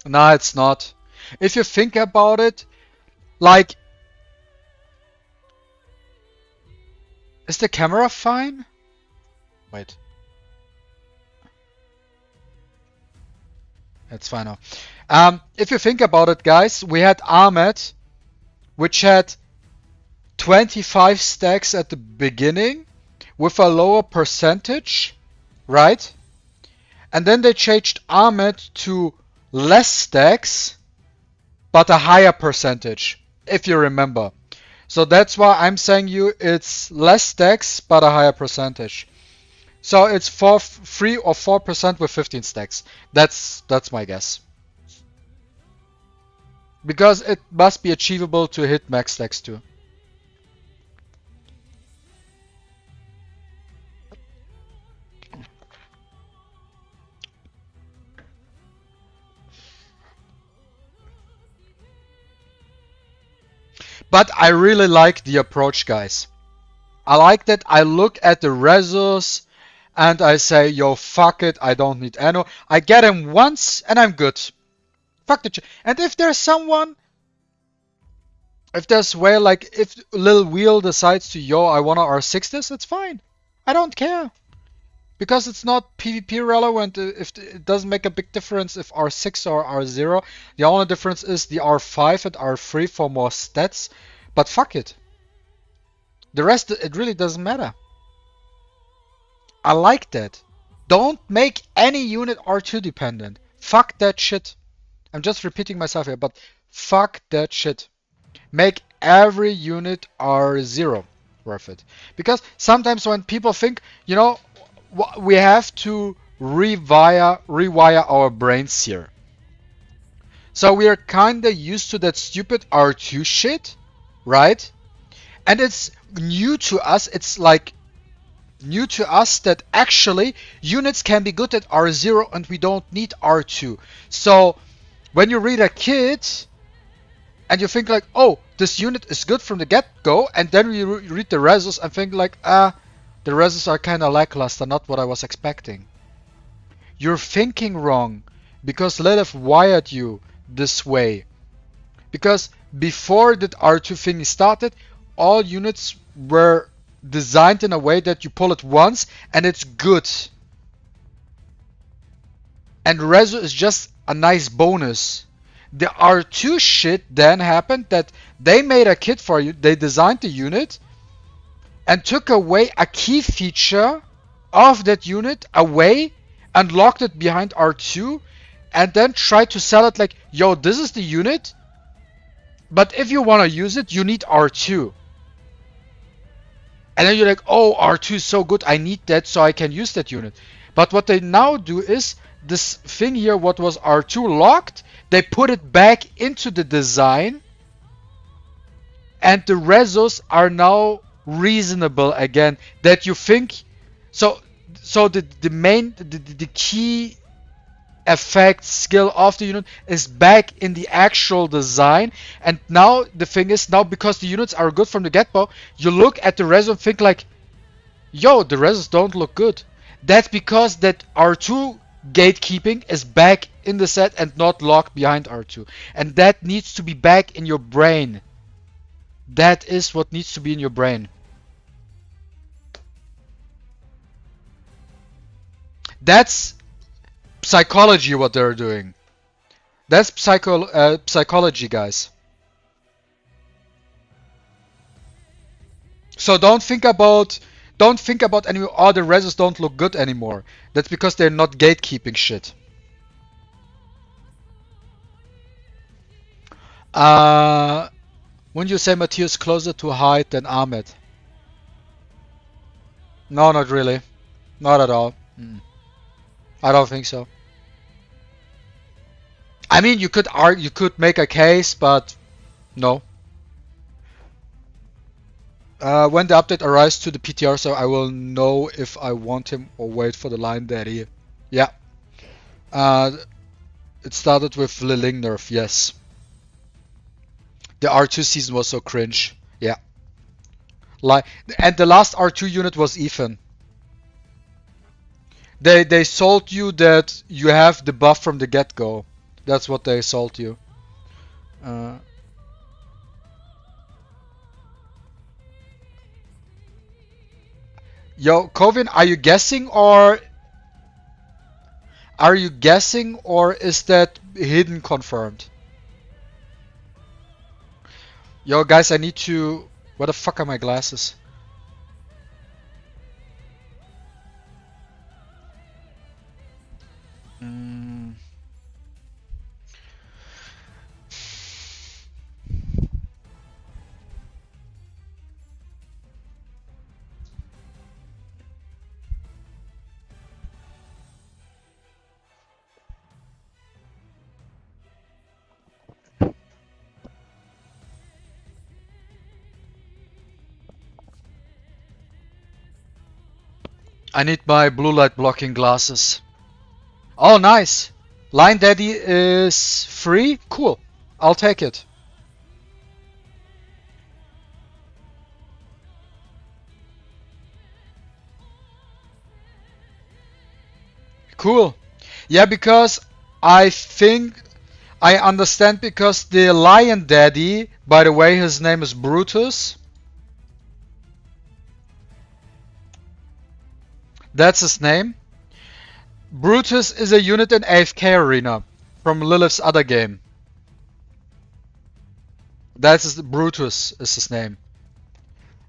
Nah, it's not. If you think about it, like... Is the camera fine? Wait. It's fine now. If you think about it, guys, we had Ahmed, which had 25 stacks at the beginning with a lower percentage, right? And then they changed Ahmed to less stacks, but a higher percentage, if you remember. So that's why I'm saying you it's less stacks but a higher percentage. So it's 3 or 4% with 15 stacks. That's my guess. Because it must be achievable to hit max stacks too. But I really like the approach, guys. I like that I look at the resos and I say, yo, fuck it, I don't need ammo. I get him once and I'm good. Fuck the and if there's someone, if there's way like, if Lil Wheel decides to, yo, I wanna R6 this, it's fine. I don't care. Because it's not PvP relevant, if it doesn't make a big difference if R6 or R0. The only difference is the R5 and R3 for more stats. But fuck it. The rest, it really doesn't matter. I like that. Don't make any unit R2 dependent. Fuck that shit. I'm just repeating myself here, but fuck that shit. Make every unit R0 worth it. Because sometimes when people think, you know, we have to rewire our brains here. So we are kinda used to that stupid R2 shit, right? And it's new to us. It's like new to us that actually units can be good at R0 and we don't need R2. So when you read a kit and you think like, oh, this unit is good from the get-go, and then you read the resos and think like, the resos are kind of lackluster, not what I was expecting. You're thinking wrong, because Lilith wired you this way. Because before that R2 thing started, all units were designed in a way that you pull it once and it's good. And reso is just a nice bonus. The R2 shit then happened that they made a kit for you, they designed the unit, and took away a key feature of that unit away and locked it behind R2 and then tried to sell it like, yo, this is the unit, but if you want to use it, you need R2. And then you're like, oh, R2 is so good, I need that so I can use that unit. But what they now do is, this thing here, what was R2 locked, they put it back into the design, and the resos are now reasonable again, that you think so the key effect skill of the unit is back in the actual design. And now the thing is, now because the units are good from the get-go, you look at the resos and think like, yo, the resos don't look good. That's because that R2 gatekeeping is back in the set and not locked behind R2, and that needs to be back in your brain. That is what needs to be in your brain. That's psychology, what they're doing. That's psychology, guys. So don't think about any other resos don't look good anymore. That's because they're not gatekeeping shit. Wouldn't you say Matthias closer to height than Ahmed? No, not really. Not at all. I don't think so. I mean, you could make a case, but no. When the update arrives to the PTR, so I will know if I want him or wait for the line daddy. Yeah. It started with Liling nerf, yes. The R2 season was so cringe. Yeah. And the last R2 unit was Ethan. They sold you that you have the buff from the get-go. That's what they sold you. Yo, Kovin, are you guessing or is that hidden confirmed? Yo, guys, I need to... Where the fuck are my glasses? I need my blue light blocking glasses. Oh, nice. Line Daddy is free? Cool. I'll take it. Cool. Yeah, because I think I understand, because the Lion Daddy, by the way, his name is Brutus. That's his name. Brutus is a unit in AFK Arena from Lilith's other game. Brutus is his name.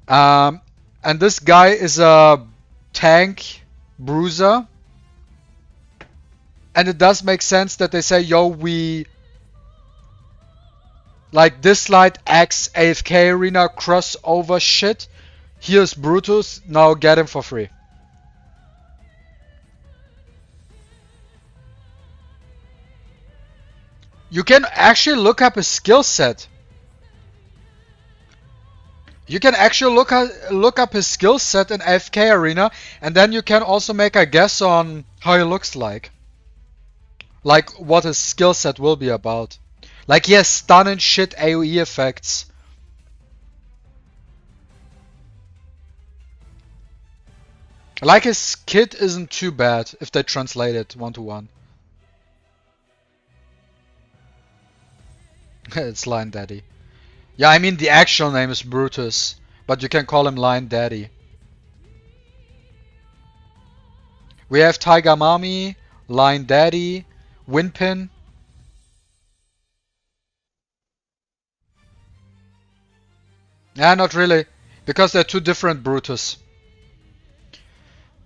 And this guy is a tank bruiser. And it does make sense that they say, yo, we like DISLYTE X AFK Arena crossover shit. Here's Brutus, now get him for free. You can actually look up his skill set. You can actually look up his skill set in AFK Arena, and then you can also make a guess on how he looks like. Like what his skill set will be about. Like he has stun and shit AoE effects. Like his kit isn't too bad if they translate it 1-to-1. It's Lion Daddy. Yeah, I mean the actual name is Brutus, but you can call him Lion Daddy. We have Tiger Mommy, Lion Daddy, Winpin. Yeah, not really, because they're two different Brutus.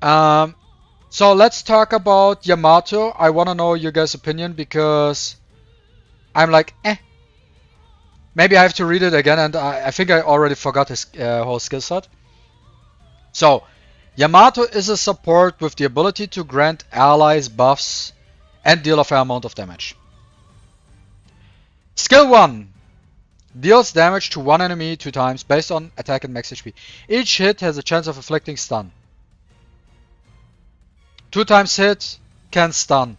So let's talk about Yamato. I want to know your guys' opinion, because I'm like, eh. Maybe I have to read it again, and I think I already forgot his whole skill set. So, Yamato is a support with the ability to grant allies buffs and deal a fair amount of damage. Skill 1. Deals damage to one enemy 2 times based on attack and max HP. Each hit has a chance of inflicting stun. 2 times hit can stun.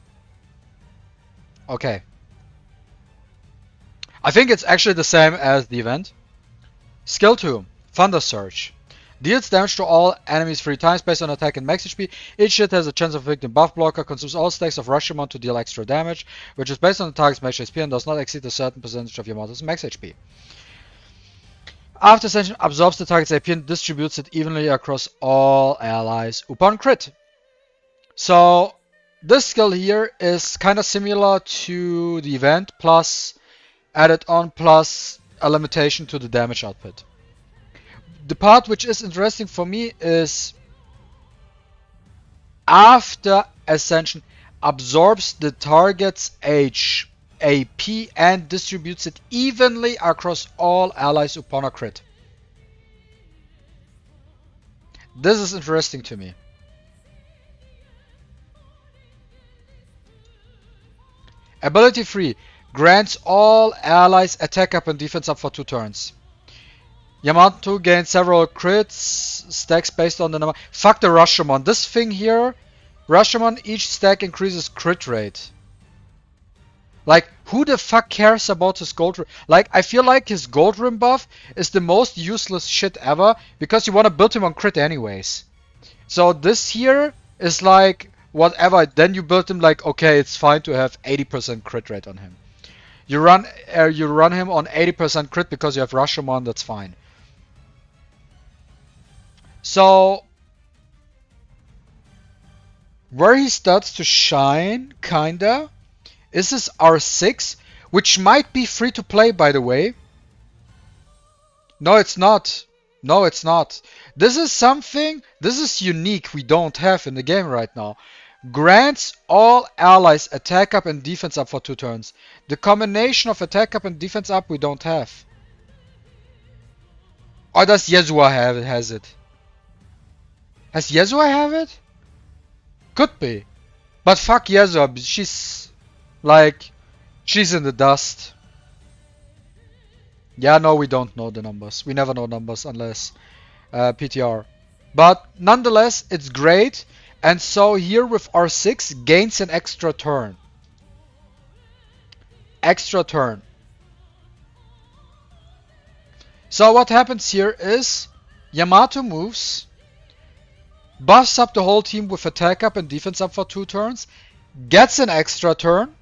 Okay. I think it's actually the same as the event. Skill 2. Thunder Surge. Deals damage to all enemies 3 times based on attack and max HP. Each hit has a chance of inflicting buff blocker. Consumes all stacks of Rashomon to deal extra damage, which is based on the target's max HP and does not exceed a certain percentage of Yamato's max HP. After Ascension, absorbs the target's AP and distributes it evenly across all allies upon crit. So this skill here is kind of similar to the event, plus added on, plus a limitation to the damage output. The part which is interesting for me is after Ascension, absorbs the target's AP and distributes it evenly across all allies upon a crit. This is interesting to me. Ability 3. Grants all allies attack up and defense up for 2 turns. Yamato gains several crits, stacks based on the number. Fuck the Rashomon. This thing here, Rashomon, each stack increases crit rate. Like, who the fuck cares about his gold rim? Like, I feel like his gold rim buff is the most useless shit ever, because you want to build him on crit anyways. So this here is like, whatever, then you build him like, okay, it's fine to have 80% crit rate on him. You run him on 80% crit because you have Rashomon, that's fine. So, where he starts to shine, kinda, is this R6, which might be free to play, by the way. No, it's not. No, it's not. This is something, this is unique we don't have in the game right now. Grants all allies attack up and defense up for 2 turns. The combination of attack up and defense up we don't have. Or does Yezua has it? Has Yezua have it? Could be. But fuck Yezua, she's like, she's in the dust. Yeah, no, we don't know the numbers. We never know numbers unless PTR. But nonetheless, it's great And so here with R6 gains an extra turn. Extra turn. So what happens here is Yamato moves, buffs up the whole team with attack up and defense up for 2 turns, gets an extra turn,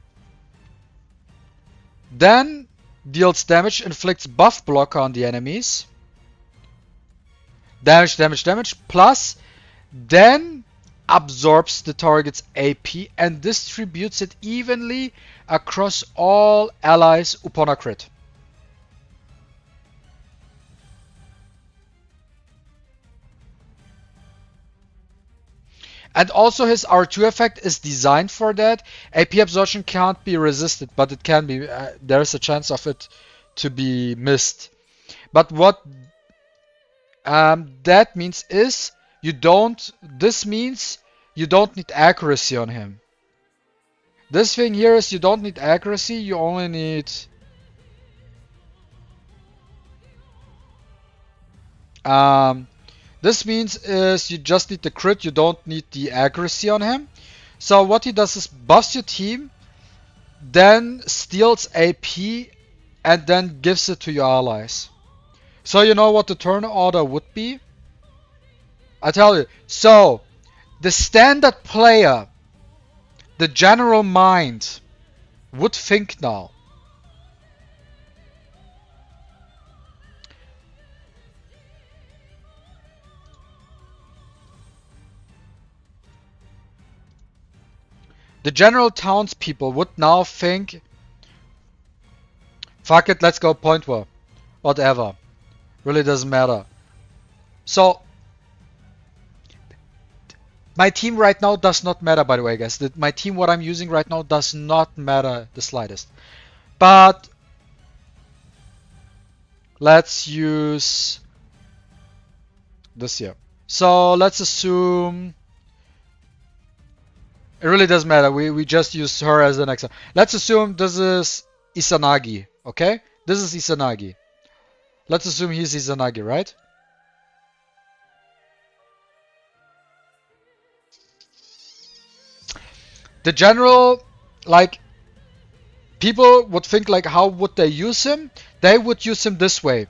then deals damage, inflicts buff blocker on the enemies. Damage, damage, damage, plus then absorbs the target's AP and distributes it evenly across all allies upon a crit. And also his R2 effect is designed for that. AP absorption can't be resisted, but it can be. There's a chance of it to be missed. But what that means is this means you don't need accuracy on him. This thing here is you don't need accuracy, you only need this means is you just need the crit, you don't need the accuracy on him. So what he does is buffs your team, then steals AP, and then gives it to your allies. So you know what the turn order would be? I tell you. So the standard player, the general mind, would think now. The general townspeople would now think, fuck it, let's go point war. Whatever. Really doesn't matter. So, my team right now does not matter, by the way, guys. My team, what I'm using right now, does not matter the slightest. But, let's use this here. So, let's assume it really doesn't matter. We just use her as an example. Let's assume this is Izanagi, okay? This is Izanagi. Let's assume he's Izanagi, right? The general, like, people would think, like, how would they use him? They would use him this way.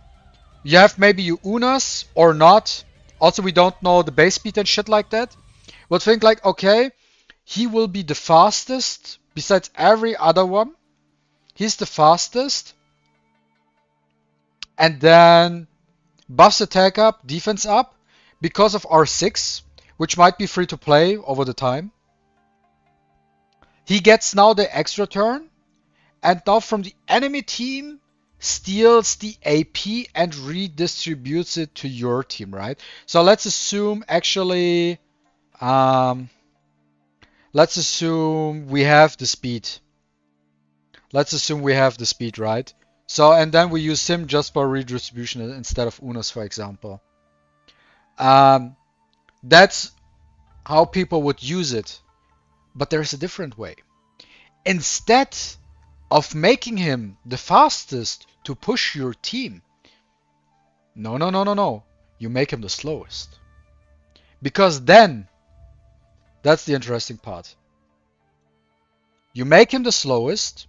You have maybe you Unas or not. Also, we don't know the base speed and shit like that. Would think, like, okay, he will be the fastest besides every other one. He's the fastest. And then buffs attack up, defense up because of R6, which might be free to play over the time. He gets now the extra turn, and now from the enemy team steals the AP and redistributes it to your team, right? So let's assume actually, let's assume we have the speed. Let's assume we have the speed, right? So, and then we use him just for redistribution instead of Unas, for example. That's how people would use it. But there's a different way. Instead of making him the fastest to push your team, no. You make him the slowest. Because then, that's the interesting part. You make him the slowest,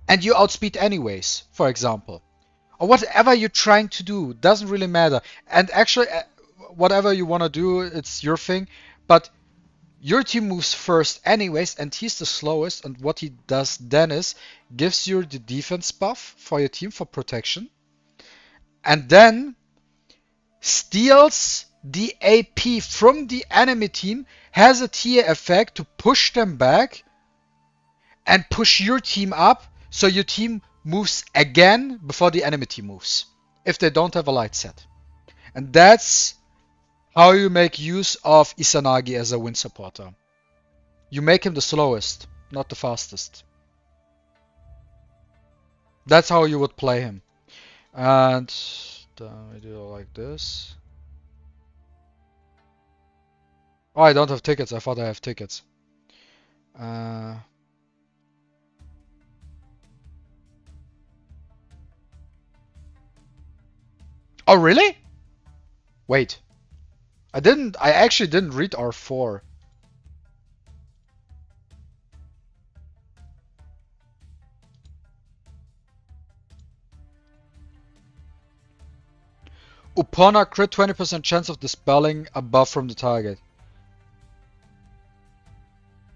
and you outspeed anyways, for example. Or whatever you're trying to do, doesn't really matter. And actually, whatever you want to do, it's your thing. But your team moves first anyways, and he's the slowest, and what he does then is gives you the defense buff for your team for protection, and then steals the AP from the enemy team, has a tier effect to push them back and push your team up, so your team moves again before the enemy team moves, if they don't have a light set. And that's how you make use of Izanagi as a win supporter. You make him the slowest, not the fastest. That's how you would play him. And then we do it like this. Oh, I don't have tickets. I thought I have tickets. Oh, really? Wait. I actually didn't read R4. Upon a crit, 20% chance of dispelling a buff from the target.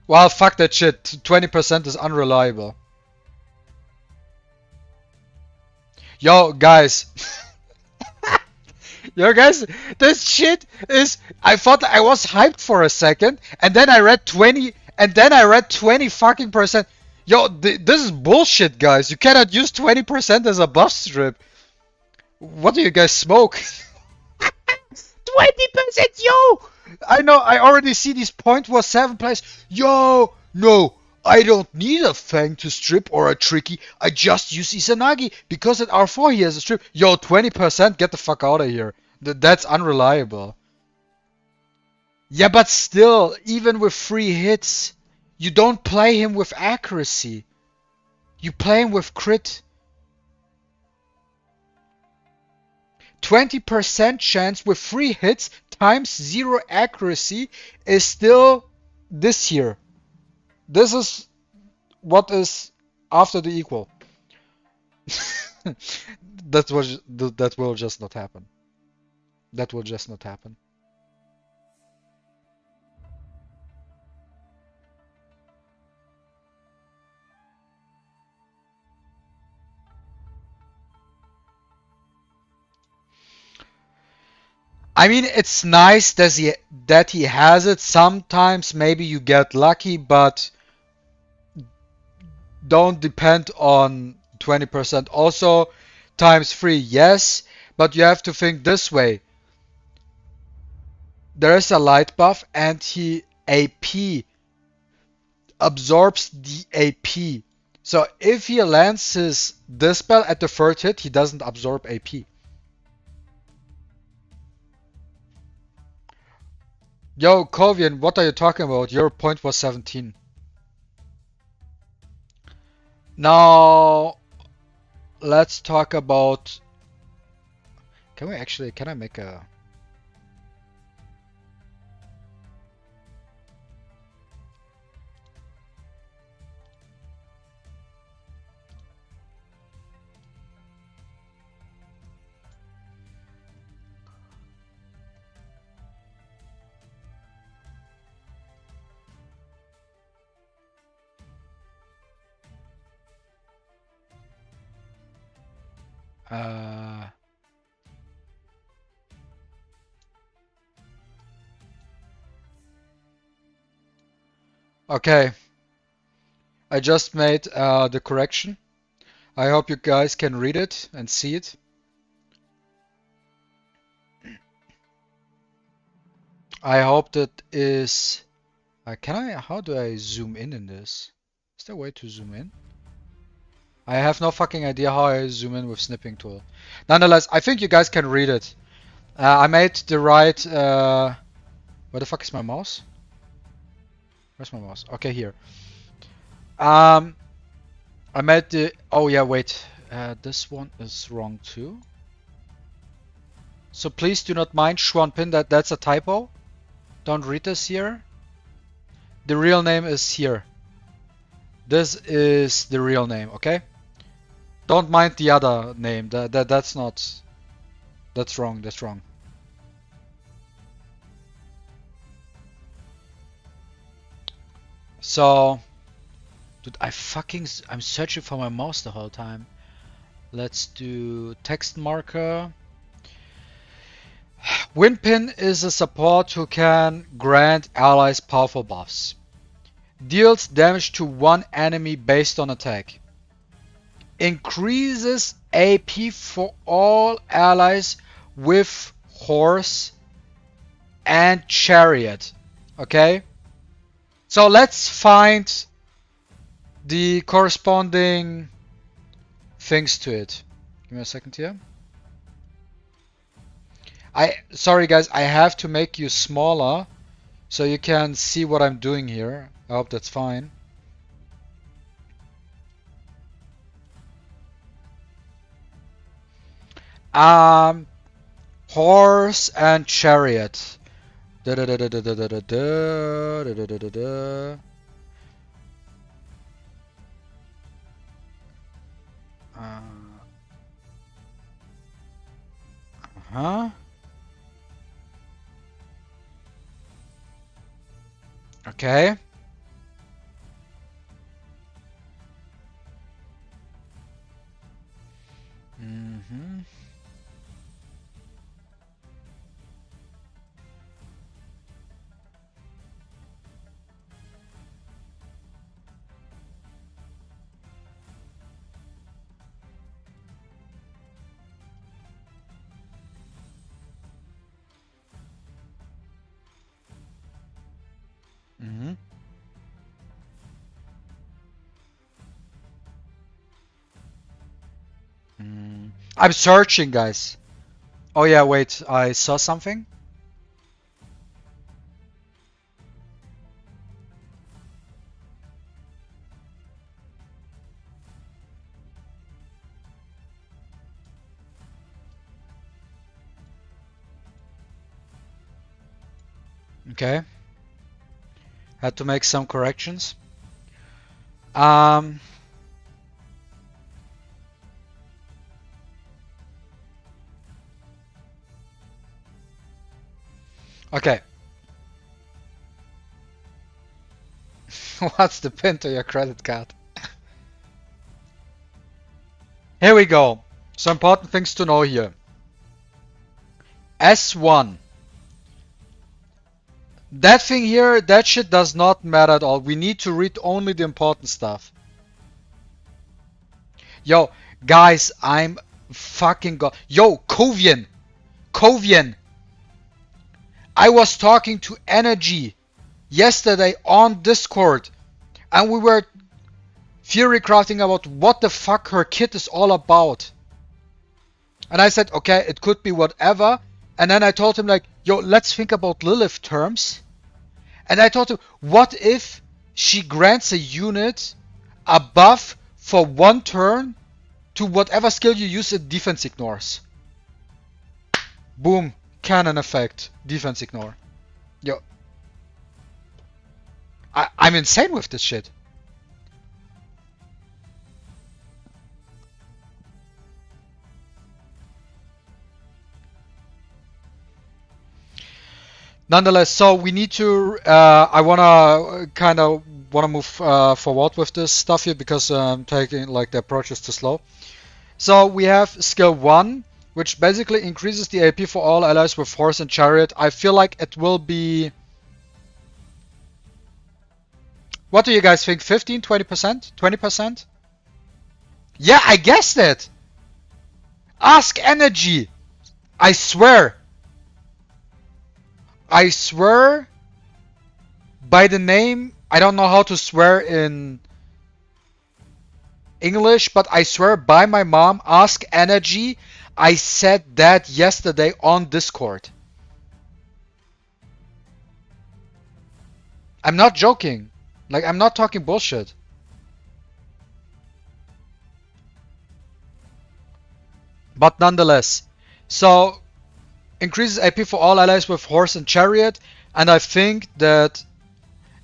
Well, fuck that shit. 20% is unreliable. Yo, guys. Yo, guys, this shit is... I thought I was hyped for a second, and then I read 20... And then I read 20 fucking percent. Yo, this is bullshit, guys. You cannot use 20% as a buff strip. What do you guys smoke? 20%, yo! I know, I already see these 0.17 plays. Yo, no, I don't need a Fang to strip or a Tricky. I just use Izanagi because at R4 he has a strip. Yo, 20%, get the fuck out of here. That's unreliable. Yeah, but still, even with free hits, you don't play him with accuracy. You play him with crit. 20% chance with 3 hits times 0 accuracy is still this here. This is what is after the equal. That will just not happen. That will just not happen. I mean, it's nice that he has it. Sometimes maybe you get lucky, but don't depend on 20%. Also, times 3, yes, but you have to think this way. There is a light buff and he AP absorbs the AP. So if he lands his Dispel at the third hit, he doesn't absorb AP. Yo, Kovian, what are you talking about? Your point was 17. Now, let's talk about... Can I make a... Okay, I just made the correction. I hope you guys can read it and see it. I hope that is... how do I zoom in this? Is there a way to zoom in? I have no fucking idea how I zoom in with snipping tool. Nonetheless, I think you guys can read it. I made the right... where the fuck is my mouse? Where's my mouse? Okay, here. I made the... Oh yeah, wait. This one is wrong too. So please do not mind Schwanpin, that's a typo. Don't read this here. The real name is here. This is the real name, okay? Don't mind the other name. That's not... That's wrong, that's wrong. So... Dude, I'm searching for my mouse the whole time. Let's do text marker. Winpin is a support who can grant allies powerful buffs. Deals damage to one enemy based on attack. Increases AP for all allies with horse and chariot. Okay? So let's find the corresponding things to it. Give me a second here. Sorry guys, I have to make you smaller so you can see what I'm doing here. I hope that's fine. Horse and chariot. Okay. I'm searching, guys. Oh yeah, wait, I saw something. Okay. Had to make some corrections. Okay. What's the pin to your credit card? Here we go. Some important things to know here. S1. That thing here, that shit does not matter at all. We need to read only the important stuff. Yo, guys, I'm fucking Yo, Kovian! Kovian! I was talking to Energy yesterday on Discord, and we were theory crafting about what the fuck her kit is all about. And I said, okay, it could be whatever. And then I told him, like, yo, let's think about Lilith terms. And I told him, what if she grants a unit a buff for 1 turn to whatever skill you use it defense ignores? Boom. Cannon effect. Defense ignore. Yo. I'm insane with this shit. Nonetheless, so we need to, I wanna move forward with this stuff here because I'm taking, like, the approach is too slow. So we have skill 1, which basically increases the AP for all allies with horse and chariot. I feel like it will be... What do you guys think? 15, 20%? 20%? Yeah, I guessed it! Ask Energy! I swear! I swear by the name, I don't know how to swear in English, but I swear by my mom, Ask Energy, I said that yesterday on Discord. I'm not joking. Like, I'm not talking bullshit. But nonetheless, so increases AP for all allies with horse and chariot, and I think that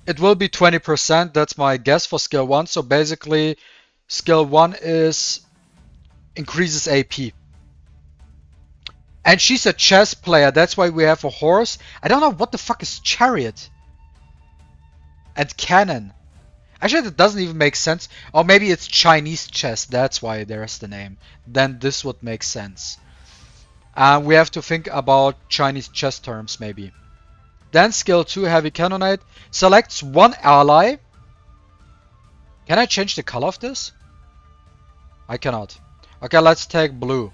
it will be 20%. That's my guess for skill 1. So basically, skill 1 is increases AP. And she's a chess player, that's why we have a horse. I don't know what the fuck is chariot. And cannon. Actually, that doesn't even make sense. Or maybe it's Chinese chess, that's why there's the name. Then this would make sense. We have to think about Chinese chess terms, maybe. Then skill 2, heavy cannonade. Selects 1 ally. Can I change the color of this? I cannot. Okay, let's take blue.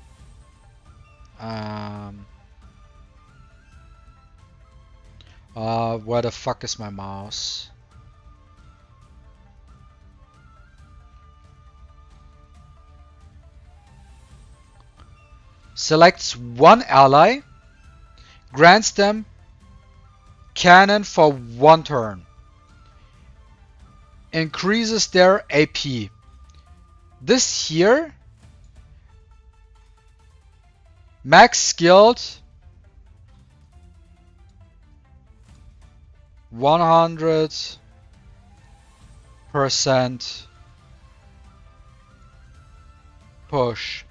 Where the fuck is my mouse? Selects 1 ally, grants them cannon for 1 turn, increases their AP. This here, max skilled, 100% push.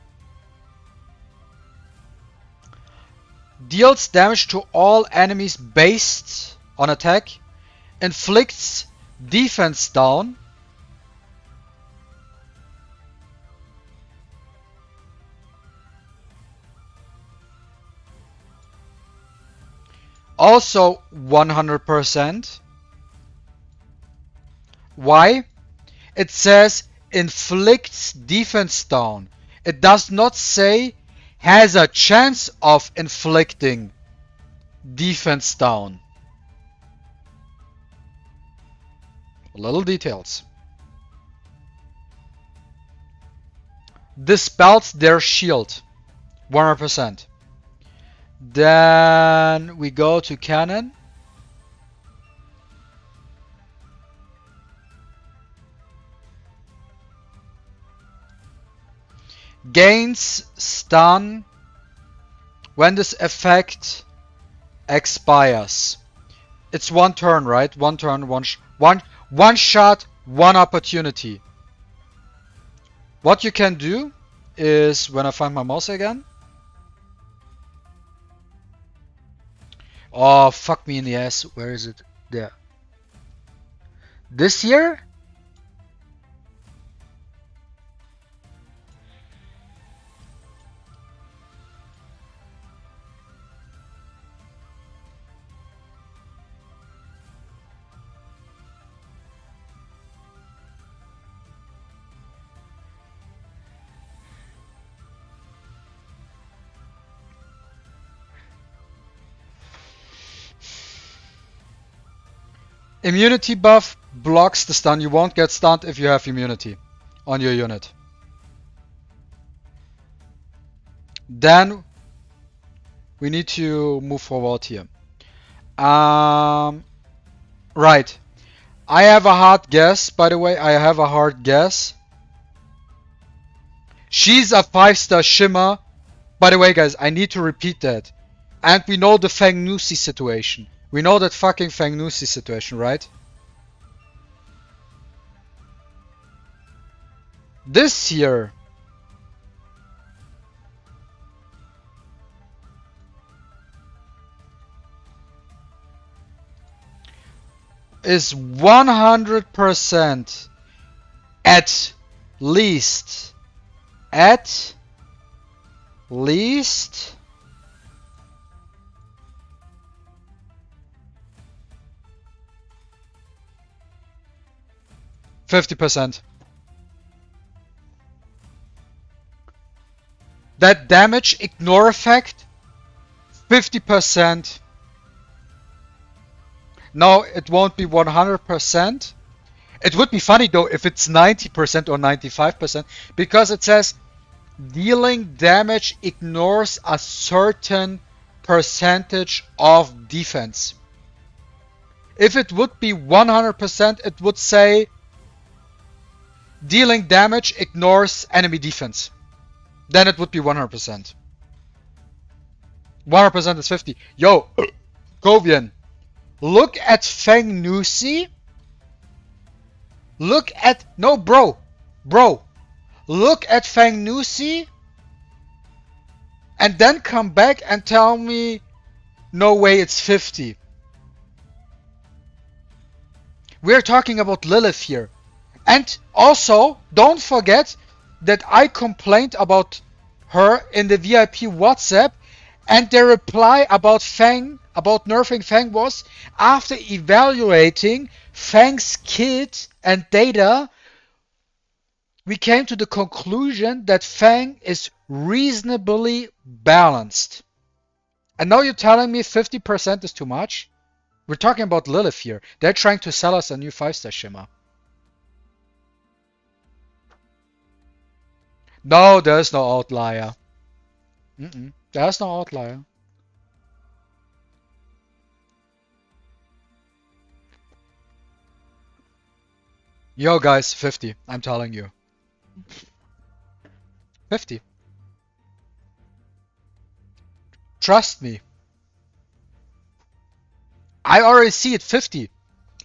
deals damage to all enemies based on attack, inflicts defense down, also 100%. Why? It says inflicts defense down. It does not say has a chance of inflicting defense down. Little details. Dispels their shield. 100%. Then we go to cannon. Gains stun when this effect expires. It's one turn, right? One turn, one shot, one opportunity. What you can do is, when I find my mouse again. Oh, fuck me in the ass. Where is it? There. This here? Immunity buff blocks the stun. You won't get stunned if you have immunity on your unit. Then we need to move forward here. Right. I have a hard guess, by the way. I have a hard guess. She's a 5-star Shimmer. By the way, guys, I need to repeat that. And we know the Feng Nusi situation. We know that fucking Feng Nusi situation, right? This here is 100% at least 50%. That damage ignore effect, 50%. No, it won't be 100%. It would be funny though if it's 90% or 95%, because it says dealing damage ignores a certain percentage of defense. If it would be 100%, it would say dealing damage ignores enemy defense. Then it would be 100%. 100% is 50. Yo, Kovian, look at Feng Nusi. Look at... No, bro. Look at Feng Nusi. And then come back and tell me, no way, it's 50. We're talking about Lilith here. And also, don't forget that I complained about her in the VIP WhatsApp, and their reply about Feng, about nerfing Feng, was after evaluating Feng's kit and data, we came to the conclusion that Feng is reasonably balanced. And now you're telling me 50% is too much? We're talking about Lilith here. They're trying to sell us a new 5-star Shimmer. No, there's no outlier. There's no outlier. Yo guys, 50. I'm telling you. 50. Trust me. I already see it 50.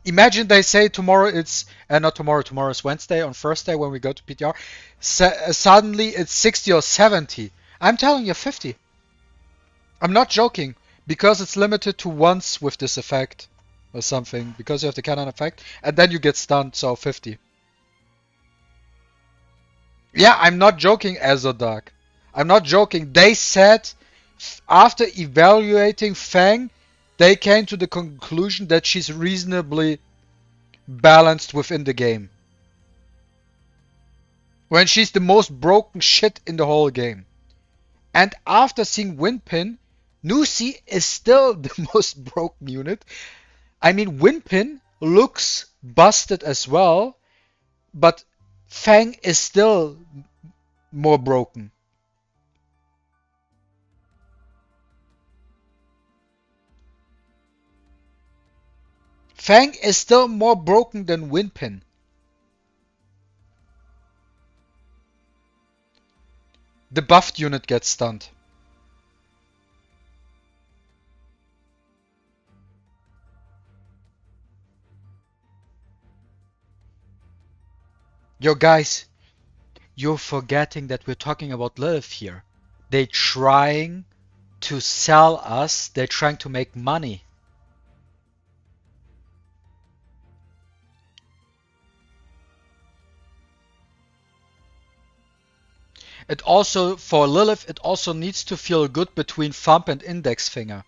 Imagine they say tomorrow it's, not tomorrow, tomorrow is Wednesday, on Thursday when we go to PTR, suddenly it's 60 or 70. I'm telling you 50. I'm not joking, because it's limited to once with this effect or something, because you have the cannon effect, and then you get stunned, so 50. Yeah, I'm not joking, Azodog. I'm not joking. They said, after evaluating Fang, they came to the conclusion that she's reasonably balanced within the game. When she's the most broken shit in the whole game. And after seeing Windpin, Nusi is still the most broken unit. I mean, Windpin looks busted as well, but Fang is still more broken. Fang is still more broken than Windpin. The buffed unit gets stunned. Yo guys, you're forgetting that we're talking about Lilith here. They're trying to sell us, they're trying to make money. It also, for Lilith, it also needs to feel good between thumb and index finger.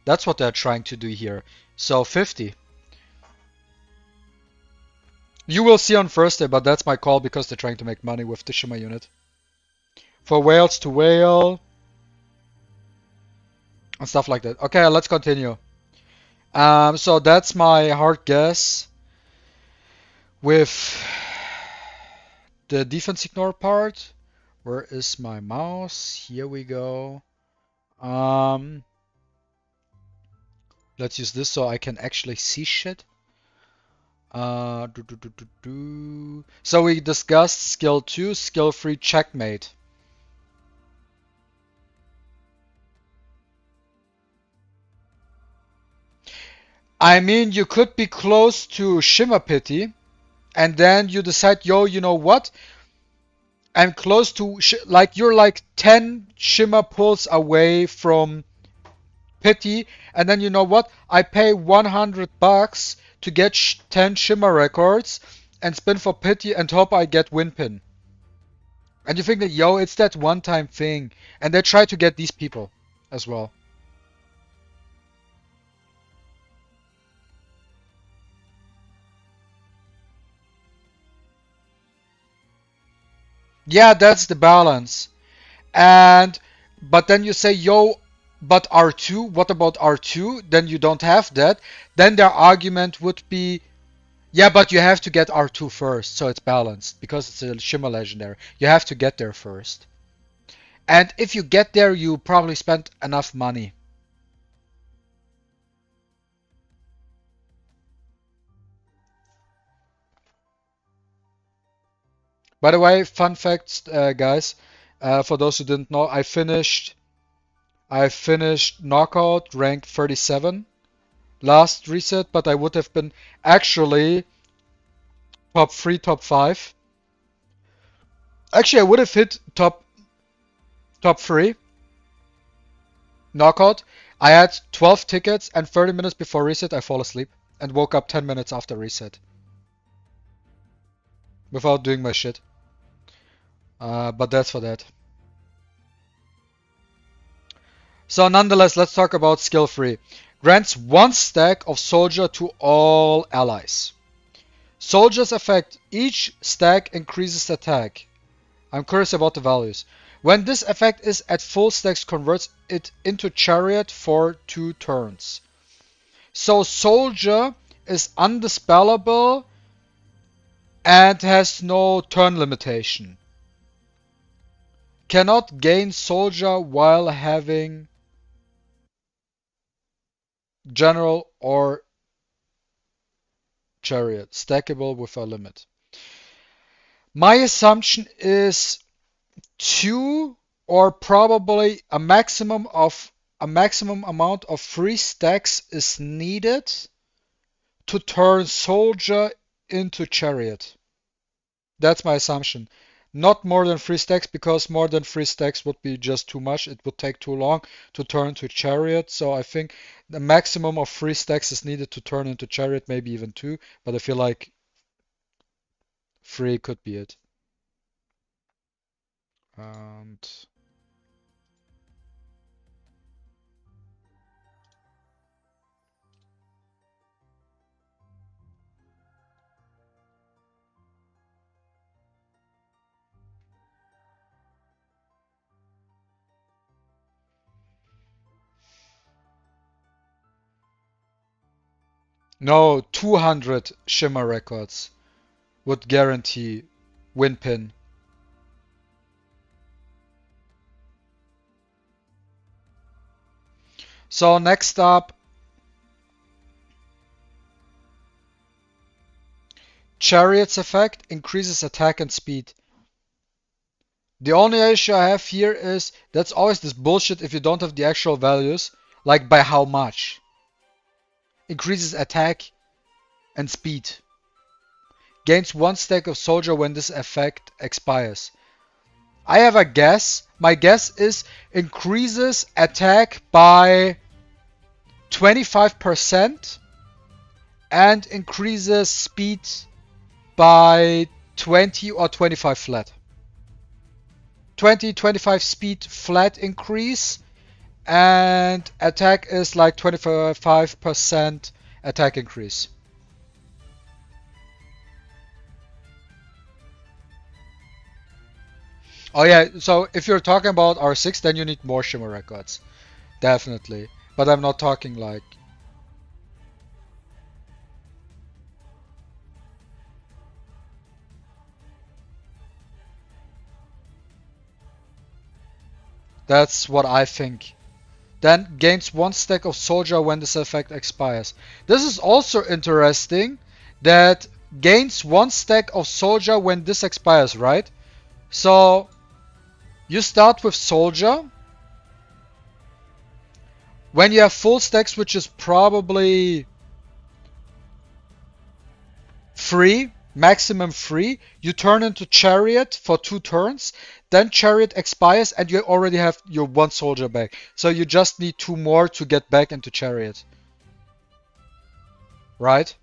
That's what they're trying to do here. So 50. You will see on Thursday, but that's my call because they're trying to make money with the Shimmer unit. For whales to whale. And stuff like that. Okay, let's continue. So that's my hard guess with the defense ignore part. Where is my mouse? Here we go. Let's use this so I can actually see shit. So we discussed skill 2, skill 3, checkmate. I mean, you could be close to Shimmer Pity, and then you decide, yo, you know what? I'm close to, like, you're like 10 Shimmer pulls away from Pity, and then you know what? I pay $100 to get 10 Shimmer records and spin for Pity and hope I get Windpin. And you think that, yo, it's that one-time thing. And they try to get these people as well. Yeah, that's the balance. But then you say, yo, but R2, what about R2? Then you don't have that. Then their argument would be, yeah, but you have to get R2 first, so it's balanced, because it's a Shimmer Legendary. You have to get there first. And if you get there, you probably spent enough money. By the way, fun facts, guys, for those who didn't know, I finished Knockout ranked 37 last reset, but I would have been actually top 3, top 5. Actually, I would have hit top 3 Knockout. I had 12 tickets, and 30 minutes before reset, I fall asleep and woke up 10 minutes after reset without doing my shit. But that's for that. So nonetheless, let's talk about skill 3. Grants 1 stack of soldier to all allies. Soldier's effect. Each stack increases attack. I'm curious about the values. When this effect is at full stacks, converts it into chariot for 2 turns. So soldier is undispellable and has no turn limitation. Cannot gain soldier while having general or chariot. Stackable with a limit. My assumption is 2 or probably a maximum amount of 3 stacks is needed to turn soldier into chariot. That's my assumption. Not more than 3 stacks, because more than 3 stacks would be just too much. It would take too long to turn into chariot. So I think the maximum of 3 stacks is needed to turn into chariot, maybe even 2. But I feel like 3 could be it. And no, 200 Shimmer records would guarantee win pin. So next up, Chariot's effect increases attack and speed. The only issue I have here is that's always this bullshit if you don't have the actual values, like by how much. Increases attack and speed. Gains 1 stack of soldier when this effect expires. I have a guess. My guess is increases attack by 25% and increases speed by 20 or 25 flat. 20, 25 speed flat increase, and attack is like 25% attack increase. Oh yeah, so if you're talking about R6, then you need more Shimmer records. Definitely. But I'm not talking like... That's what I think. Then gains 1 stack of soldier when this effect expires. This is also interesting, that gains 1 stack of soldier when this expires, right? So you start with soldier. When you have full stacks, which is probably 3, maximum 3, you turn into chariot for 2 turns. Then chariot expires and you already have your 1 soldier back. So you just need 2 more to get back into chariot. Right?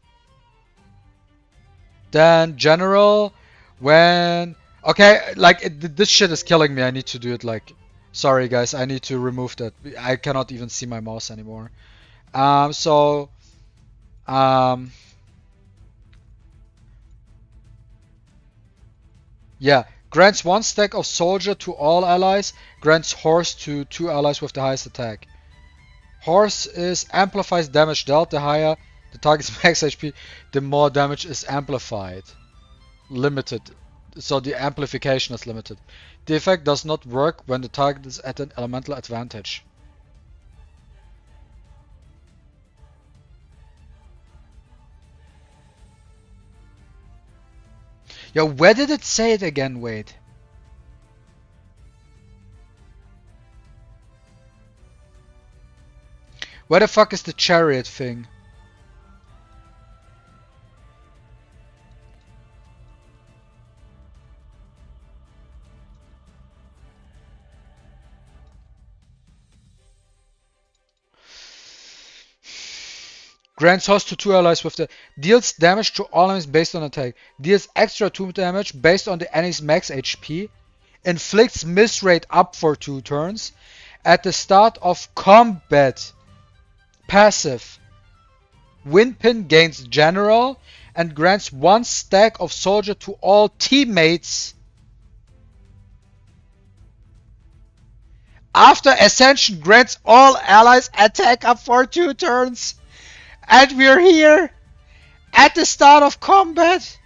Then general, when... Okay, like this shit is killing me. I need to do it like... Sorry guys, I need to remove that. I cannot even see my mouse anymore. Yeah. Grants 1 stack of soldier to all allies. Grants horse to 2 allies with the highest attack. Horse is amplifies damage dealt. The higher the target's max HP, the more damage is amplified. Limited. So the amplification is limited. The effect does not work when the target is at an elemental advantage. Yo, where did it say it again? Wait. Where the fuck is the chariot thing? Grants host to 2 allies with the... Deals damage to all enemies based on attack. Deals extra 2 damage based on the enemy's max HP. Inflicts miss rate up for 2 turns. At the start of combat. Passive. Win pin gains general. And grants 1 stack of soldier to all teammates. After ascension grants all allies attack up for 2 turns. And we're here at the start of combat.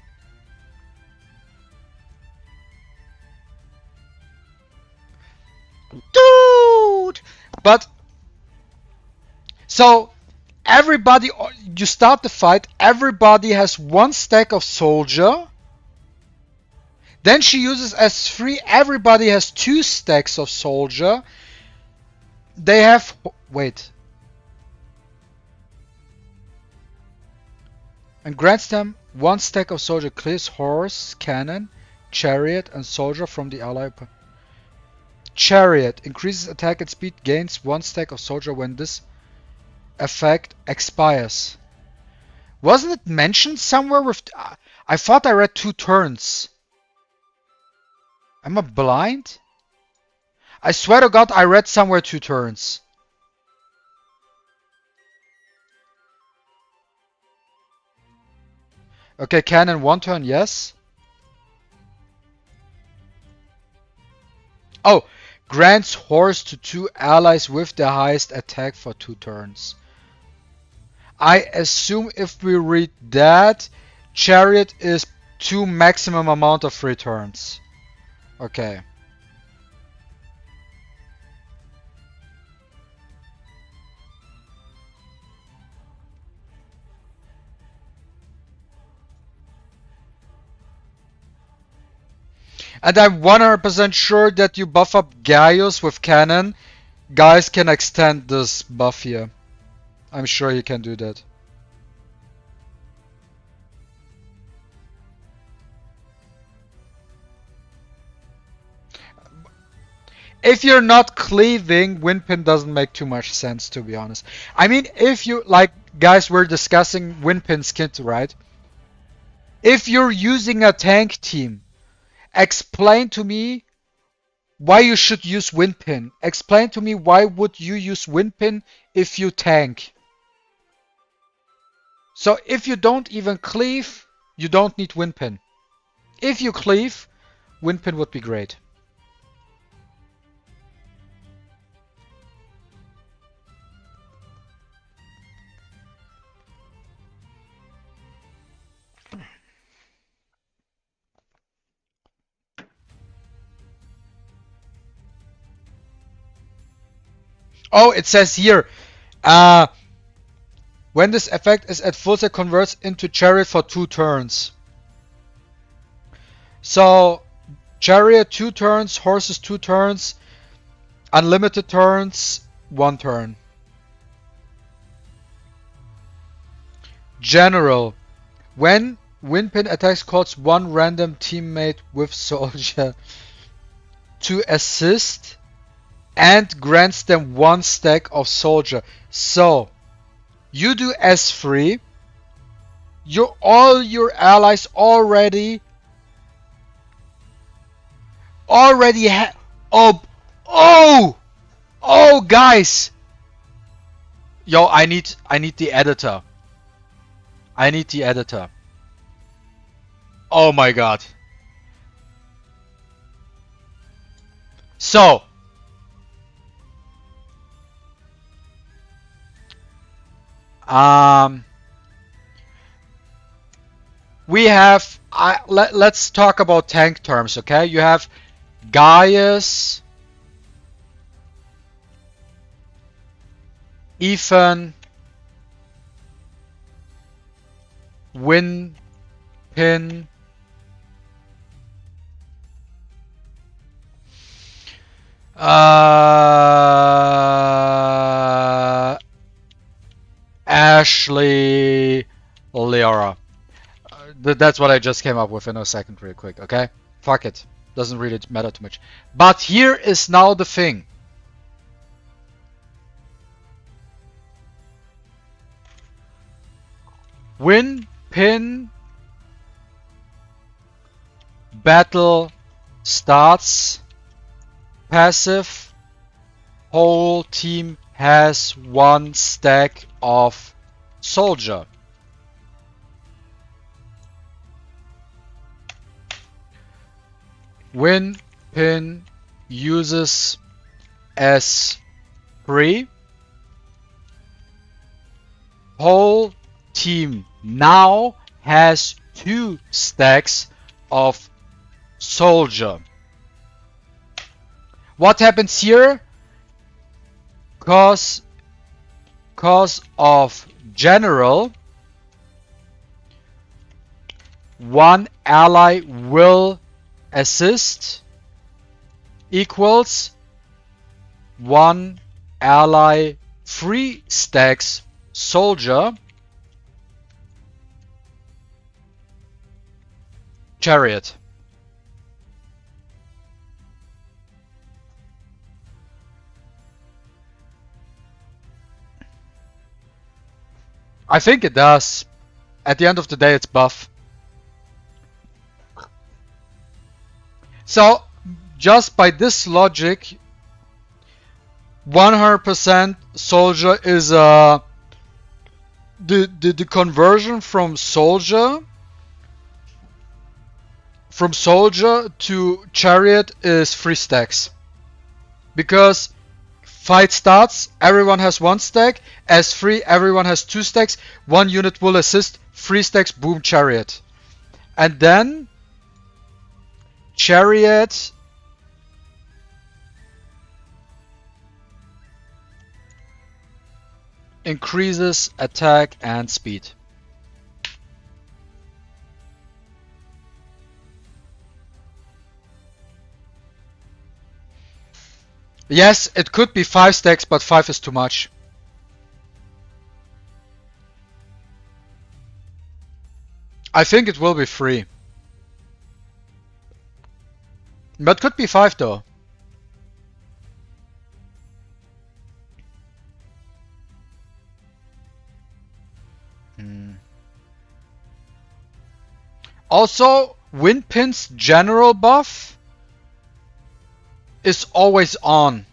Dude! But, so, everybody, you start the fight, everybody has 1 stack of soldier. Then she uses S3, everybody has 2 stacks of soldier. They have, wait. And grants them 1 stack of soldier, clears horse, cannon, chariot and soldier from the ally. Chariot increases attack and speed, gains 1 stack of soldier when this effect expires. Wasn't it mentioned somewhere with... I thought I read 2 turns. Am I blind? I swear to God I read somewhere 2 turns. Okay, cannon 1 turn, yes. Oh, grants horse to 2 allies with the highest attack for 2 turns. I assume if we read that, chariot is 2 maximum amount of 3 turns. Okay. And I'm 100% sure that you buff up Gaius with cannon. Guys can extend this buff here. I'm sure you can do that. If you're not cleaving, Windpin doesn't make too much sense, to be honest. I mean, if you, like, guys, we're discussing Windpin's kit, right? If you're using a tank team, explain to me why you should use Windpin. Explain to me why would you use Windpin if you tank. So if you don't even cleave, you don't need Windpin. If you cleave, Windpin would be great. Oh, it says here, when this effect is at full set, converts into chariot for 2 turns. So, chariot 2 turns, horses 2 turns, unlimited turns, 1 turn. General, when Windpin attacks, calls 1 random teammate with soldier to assist and grants them 1 stack of soldier. So, you do S3. All your allies already have. Oh, guys. Yo, I need the editor. I need the editor. Oh my God. So. We have, let's talk about tank terms, okay? You have Gaius, Ethan, Windpin, Ashley, Lyra. That's what I just came up with in a second real quick, okay? Fuck it. Doesn't really matter too much. But here is now the thing. Windpin battle starts. Passive. Whole team has 1 stack of soldier. Windpin uses S3. Whole team now has 2 stacks of soldier. What happens here? Cause of general, 1 ally will assist equals 1 ally 3 stacks soldier chariot. I think it does. At the end of the day, it's buff. So, just by this logic, 100% soldier is the conversion from soldier to chariot is 3 stacks. Because fight starts, everyone has 1 stack. As 3, everyone has 2 stacks. 1 unit will assist, 3 stacks, boom, chariot. And then chariot increases attack and speed. Yes, it could be 5 stacks, but 5 is too much. I think it will be 3. But could be 5 though. Also, Windpin's general buff is always on.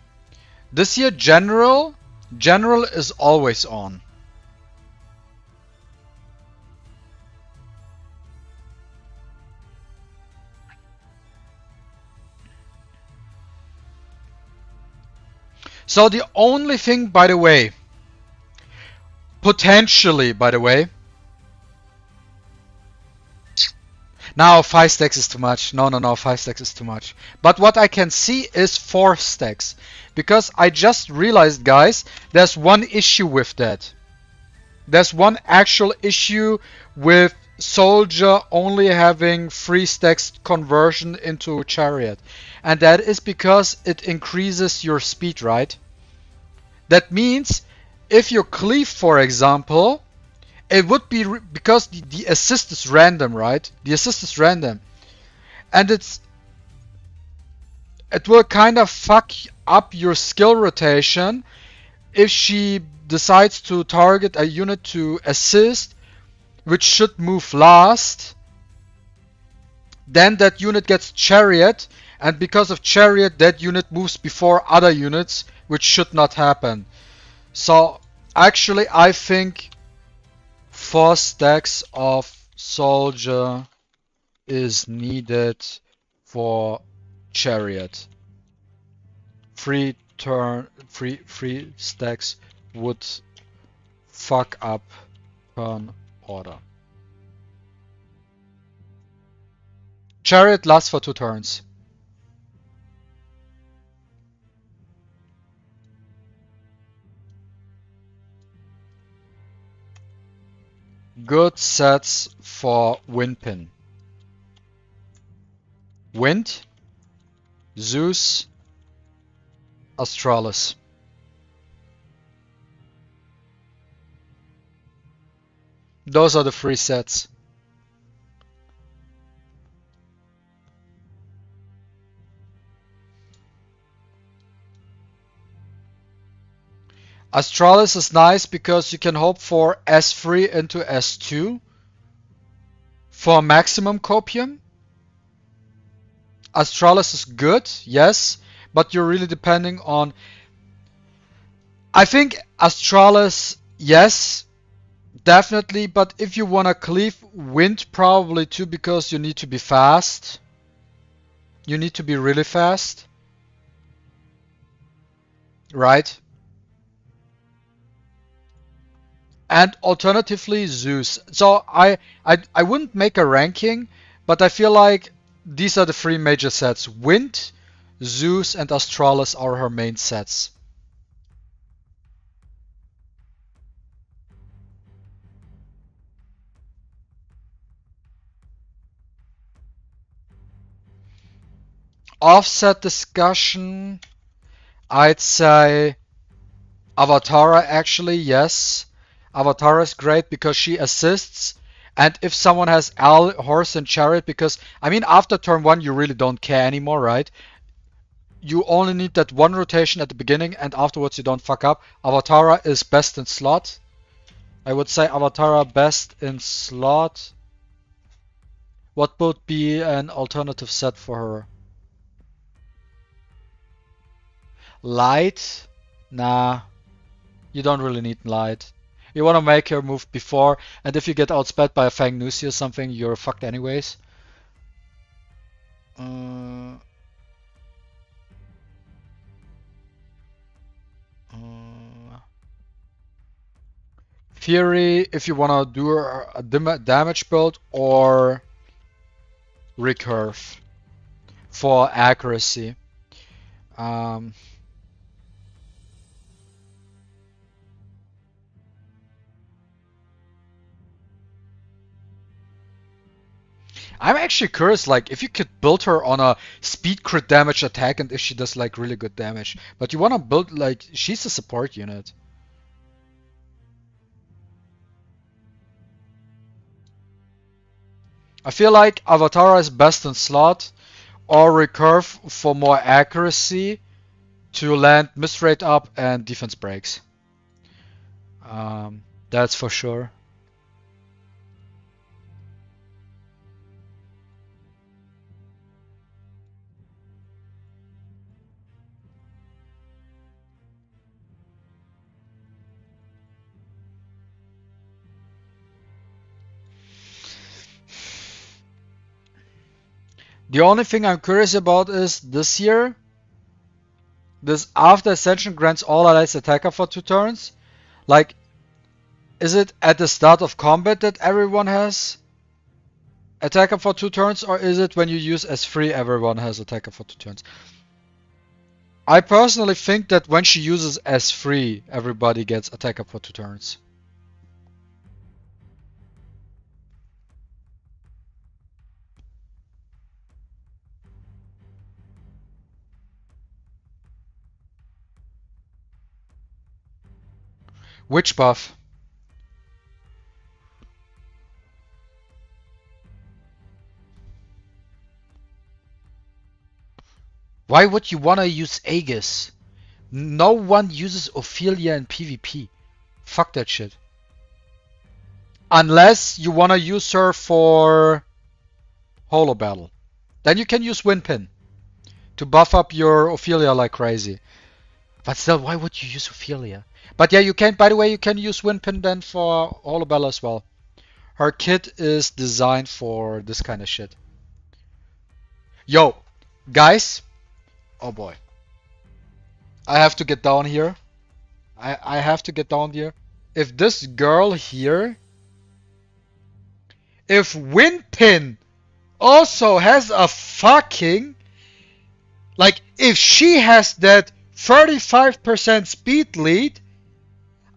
This year general is always on. So the only thing, by the way, potentially, by the way, now 5 stacks is too much. No, 5 stacks is too much. But what I can see is 4 stacks. Because I just realized, guys, there's one issue with that. There's one actual issue with soldier only having 3 stacks conversion into chariot. And that is because it increases your speed, right? That means if you cleave, for example, it would be because the assist is random, right? The assist is random. And it will kind of fuck up your skill rotation if she decides to target a unit to assist, which should move last. Then that unit gets chariot, and because of chariot, that unit moves before other units, which should not happen. So actually, I think 4 stacks of soldier is needed for chariot. 3 stacks would fuck up turn order. Chariot lasts for 2 turns. Good sets for Windpin. Wind, Zeus, Astralis. Those are the 3 sets. Astralis is nice because you can hope for S3 into S2 for maximum copium. Astralis is good, yes, but you're really depending on... I think Astralis, yes, definitely, but if you want to cleave, Wind probably too, because you need to be fast. You need to be really fast. Right? And alternatively, Zeus. So I wouldn't make a ranking, but I feel like these are the 3 major sets. Wind, Zeus, and Astralis are her main sets. Offset discussion, I'd say Avatara actually, yes. Avatara is great because she assists, and if someone has horse and chariot, because I mean after turn 1 you really don't care anymore, right? You only need that 1 rotation at the beginning, and afterwards you don't fuck up. Avatara is best in slot. I would say MaTeIRiA best in slot. What would be an alternative set for her? Light? Nah. You don't really need light. You want to make her move before, and if you get outsped by a Fang Nusi or something, you're fucked anyways. Fury, if you want to do a damage build, or recurve for accuracy. I'm actually curious, like, if you could build her on a speed crit damage attack and if she does, like, really good damage. But you want to build, like, she's a support unit. I feel like MaTeIRiA is best in slot, or recurve for more accuracy to land miss rate up and defense breaks. That's for sure. The only thing I'm curious about is this year, this after Ascension grants all allies attacker for 2 turns. Like, is it at the start of combat that everyone has attacker for 2 turns, or is it when you use S3 everyone has attacker for 2 turns? I personally think that when she uses S3, everybody gets attacker for 2 turns. Which buff? Why would you wanna use Aegis? No one uses Ophelia in PvP. Fuck that shit. Unless you wanna use her for Holo Battle. Then you can use Windpin to buff up your Ophelia like crazy. But still, why would you use Ophelia? But yeah, you can, by the way, you can use Windpin then for Holo Battle as well. Her kit is designed for this kind of shit. Yo, guys. Oh boy. I have to get down here. I have to get down here. If this girl here, if Windpin also has a fucking, like, if she has that 35% speed lead,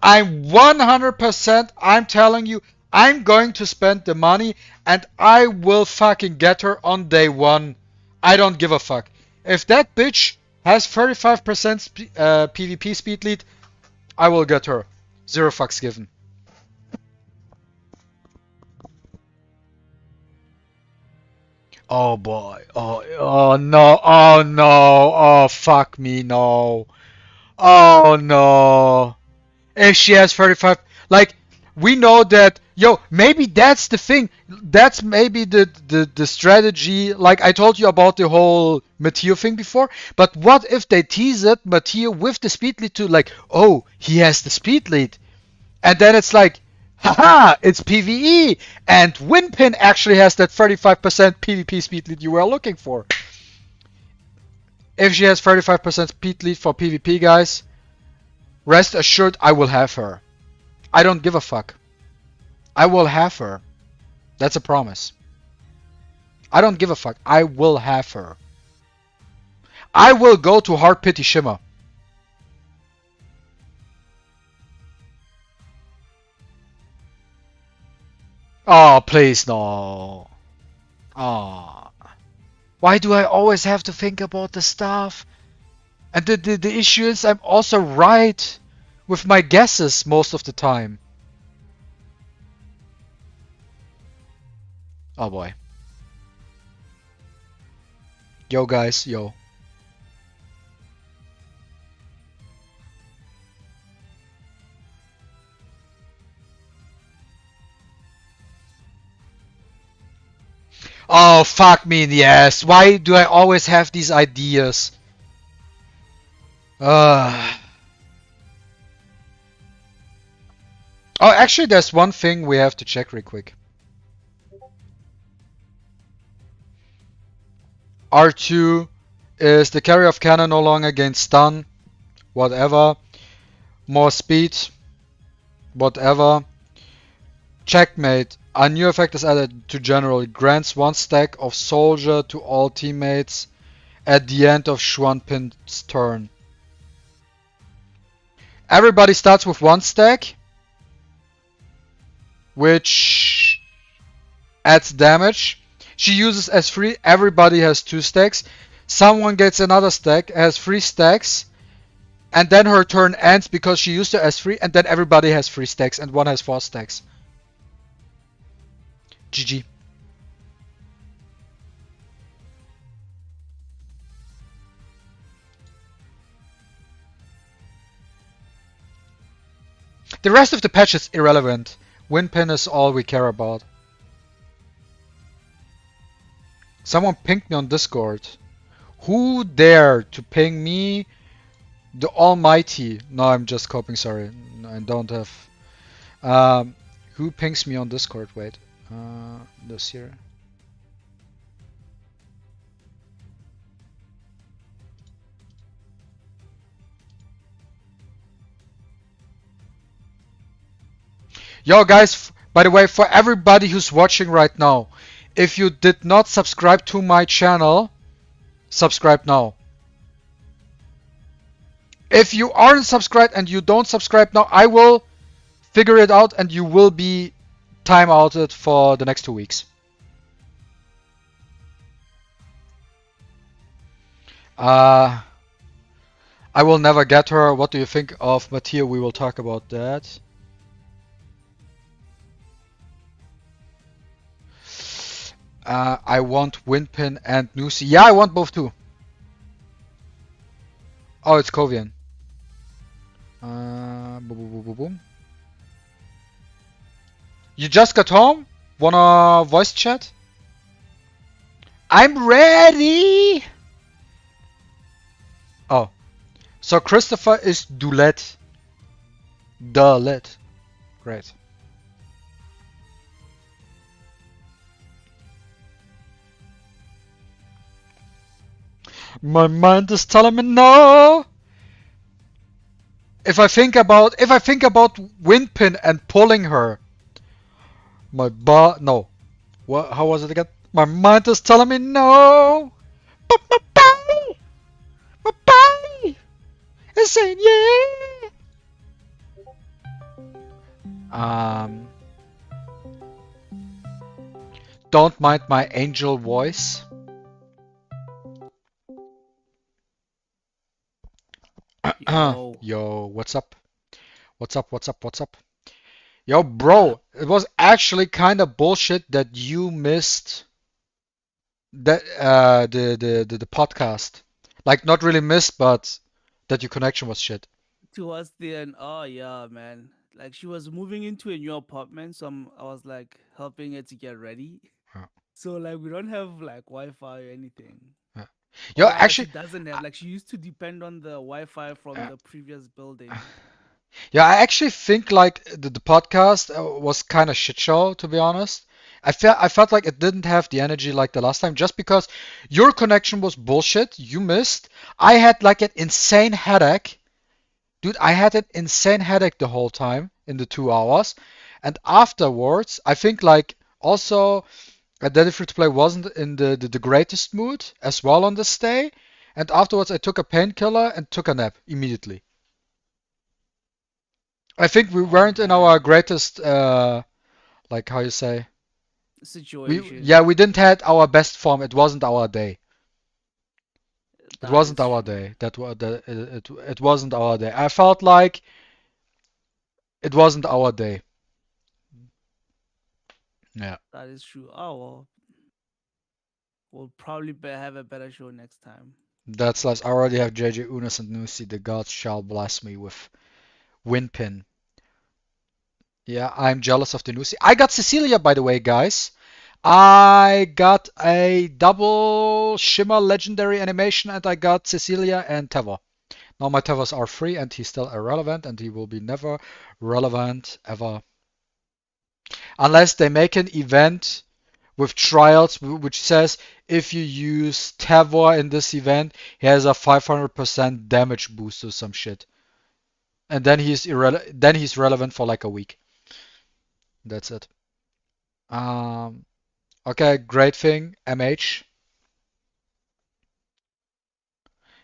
I'm 100%, I'm telling you, I'm going to spend the money and I will fucking get her on day 1. I don't give a fuck. If that bitch has 35% PvP speed lead, I will get her. 0 fucks given. Oh boy. Oh no. Oh no. Oh fuck me. No. Oh no. If she has 35, like, we know that, yo, maybe that's the thing. That's maybe the strategy. Like I told you about the whole MaTeIRiA thing before. But what if they tease it, MaTeIRiA with the speed lead to, like, oh, he has the speed lead. And then it's like, haha, it's PvE. And Windpin actually has that 35% PvP speed lead you were looking for. If she has 35% speed lead for PvP, guys, rest assured I will have her. I don't give a fuck. I will have her. That's a promise. I don't give a fuck. I will have her. I will go to Hard Pity Shimmer. Oh, please no. Oh. Why do I always have to think about the stuff? And the issue is I'm also right with my guesses most of the time. Oh boy. Yo guys, yo. Oh, fuck me in the ass. Why do I always have these ideas? Oh, actually, there's one thing we have to check real quick. R2, is the carry of cannon no longer gains stun? Whatever. More speed? Whatever. Checkmate. A new effect is added to general. It grants 1 stack of soldier to all teammates at the end of Xuanpin's turn. Everybody starts with 1 stack, which adds damage. She uses S3, everybody has 2 stacks. Someone gets another stack, has 3 stacks, and then her turn ends because she used her S3, and then everybody has 3 stacks and one has 4 stacks. GG. The rest of the patch is irrelevant. Win pin is all we care about. Someone pinged me on Discord. Who dared to ping me? The Almighty. No, I'm just coping, sorry. No, I don't have... who pings me on Discord? Wait. This here. Yo guys, by the way, for everybody who's watching right now, if you did not subscribe to my channel, subscribe now. If you aren't subscribed and you don't subscribe now, I will figure it out and you will be time outed for the next 2 weeks. I will never get her. What do you think of MaTeIRiA? We will talk about that. I want Windpin and Nusi. Yeah, I want both too. Oh, it's Kovian. Boom, boom, boom, boom. You just got home? Wanna voice chat? I'm ready! Oh. So Christopher is DISLYTE. DISLYTE. Great. My mind is telling me no. If I think about Windpin and pulling her, no. What? How was it again? My mind is telling me no. But my body is saying yeah. Don't mind my angel voice. Yo, what's up? What's up? Yo, bro, it was actually kind of bullshit that you missed that the podcast. Like, not really missed, but that your connection was shit. Towards the end, oh yeah, man. Like she was moving into a new apartment, so I was like helping her to get ready. Yeah. So like we don't have like Wi-Fi or anything. Yeah. Yo, Or actually, she doesn't have, like she used to depend on the Wi-Fi from the previous building. yeah, I actually think like the podcast was kind of shit show, to be honest. I felt like it didn't have the energy like the last time, just because your connection was bullshit. You missed. I had like an insane headache. Dude, I had an insane headache the whole time in the 2 hours. And afterwards, I think like also Daddy Free to Play wasn't in the greatest mood as well on this day. And afterwards, I took a painkiller and took a nap immediately. I think we weren't in our greatest, like how you say, Situation. we didn't had our best form. It wasn't our day. It wasn't our day. It wasn't our day. I felt like it wasn't our day. Yeah. That is true. Oh well. We'll probably have a better show next time. That's less. I already have JJ Unas and Nusi. The gods shall bless me with Windpin. Yeah, I'm jealous of the Nusi. I got Cecilia, by the way, guys. I got a double Shimmer legendary animation and I got Cecilia and Tevor. Now my Tevors are free and he's still irrelevant and he will be never relevant ever. Unless they make an event with trials which says if you use Tevor in this event, he has a 500% damage boost or some shit. And then he's relevant for like a week. That's it. Okay, great thing, MH.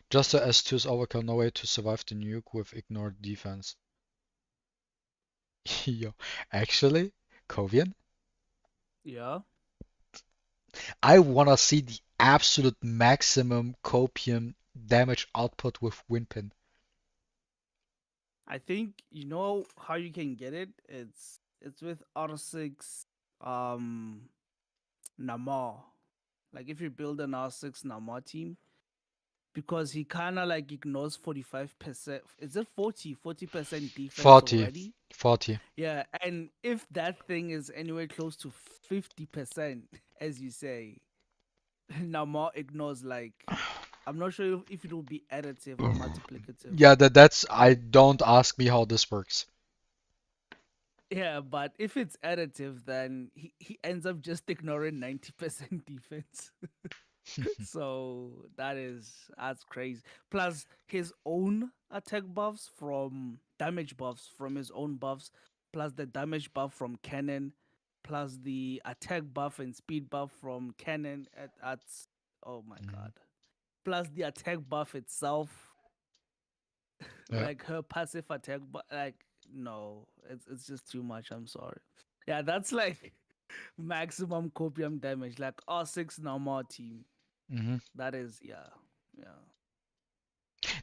Just a S2's overkill, no way to survive the nuke with ignored defense. Yo, actually, Kovian, Yeah. I wanna see the absolute maximum copium damage output with Windpin. I think you know how you can get it. It's with R6 Namor. Like if you build an R6 Namor team, because he kind of like ignores 45%. Is it 40% defense 40, already? 40. Yeah, and if that thing is anywhere close to 50%, as you say, Namor ignores like I'm not sure if it will be additive or multiplicative. Yeah, that's I don't ask me how this works. Yeah, but if it's additive, then he ends up just ignoring 90% defense. So that's crazy. Plus his own attack buffs from damage buffs from his own buffs, plus the damage buff from cannon, plus the attack buff and speed buff from cannon at oh my god. Plus the attack buff itself. Yeah. Like her passive attack, but like no, it's just too much. I'm sorry. Yeah, that's like maximum copium damage. Like R6 normal team. Mhm. That is yeah.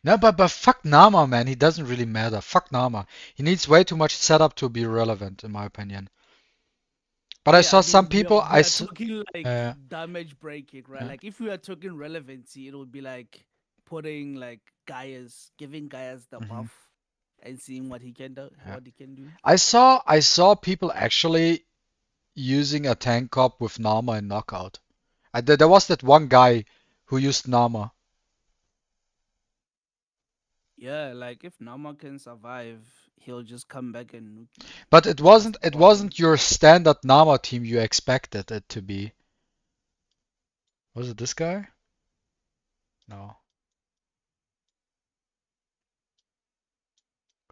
No, but fuck Nama, man. He doesn't really matter. Fuck Nama. He needs way too much setup to be relevant, in my opinion. But I Yeah, saw some we people. are talking like uh, damage breaking, right? yeah. Like if we are talking relevancy, it would be like putting like giving Gaius the Mhm. buff and seeing what he can do. Yeah. What he can do. I saw people actually using a tank cop with Nama and Knockout. There was that one guy who used Nama. Yeah, like if Nama can survive, he'll just come back and nuke you. But it wasn't the it problem. wasn't your standard Nama team you expected it to be. Was it this guy? No.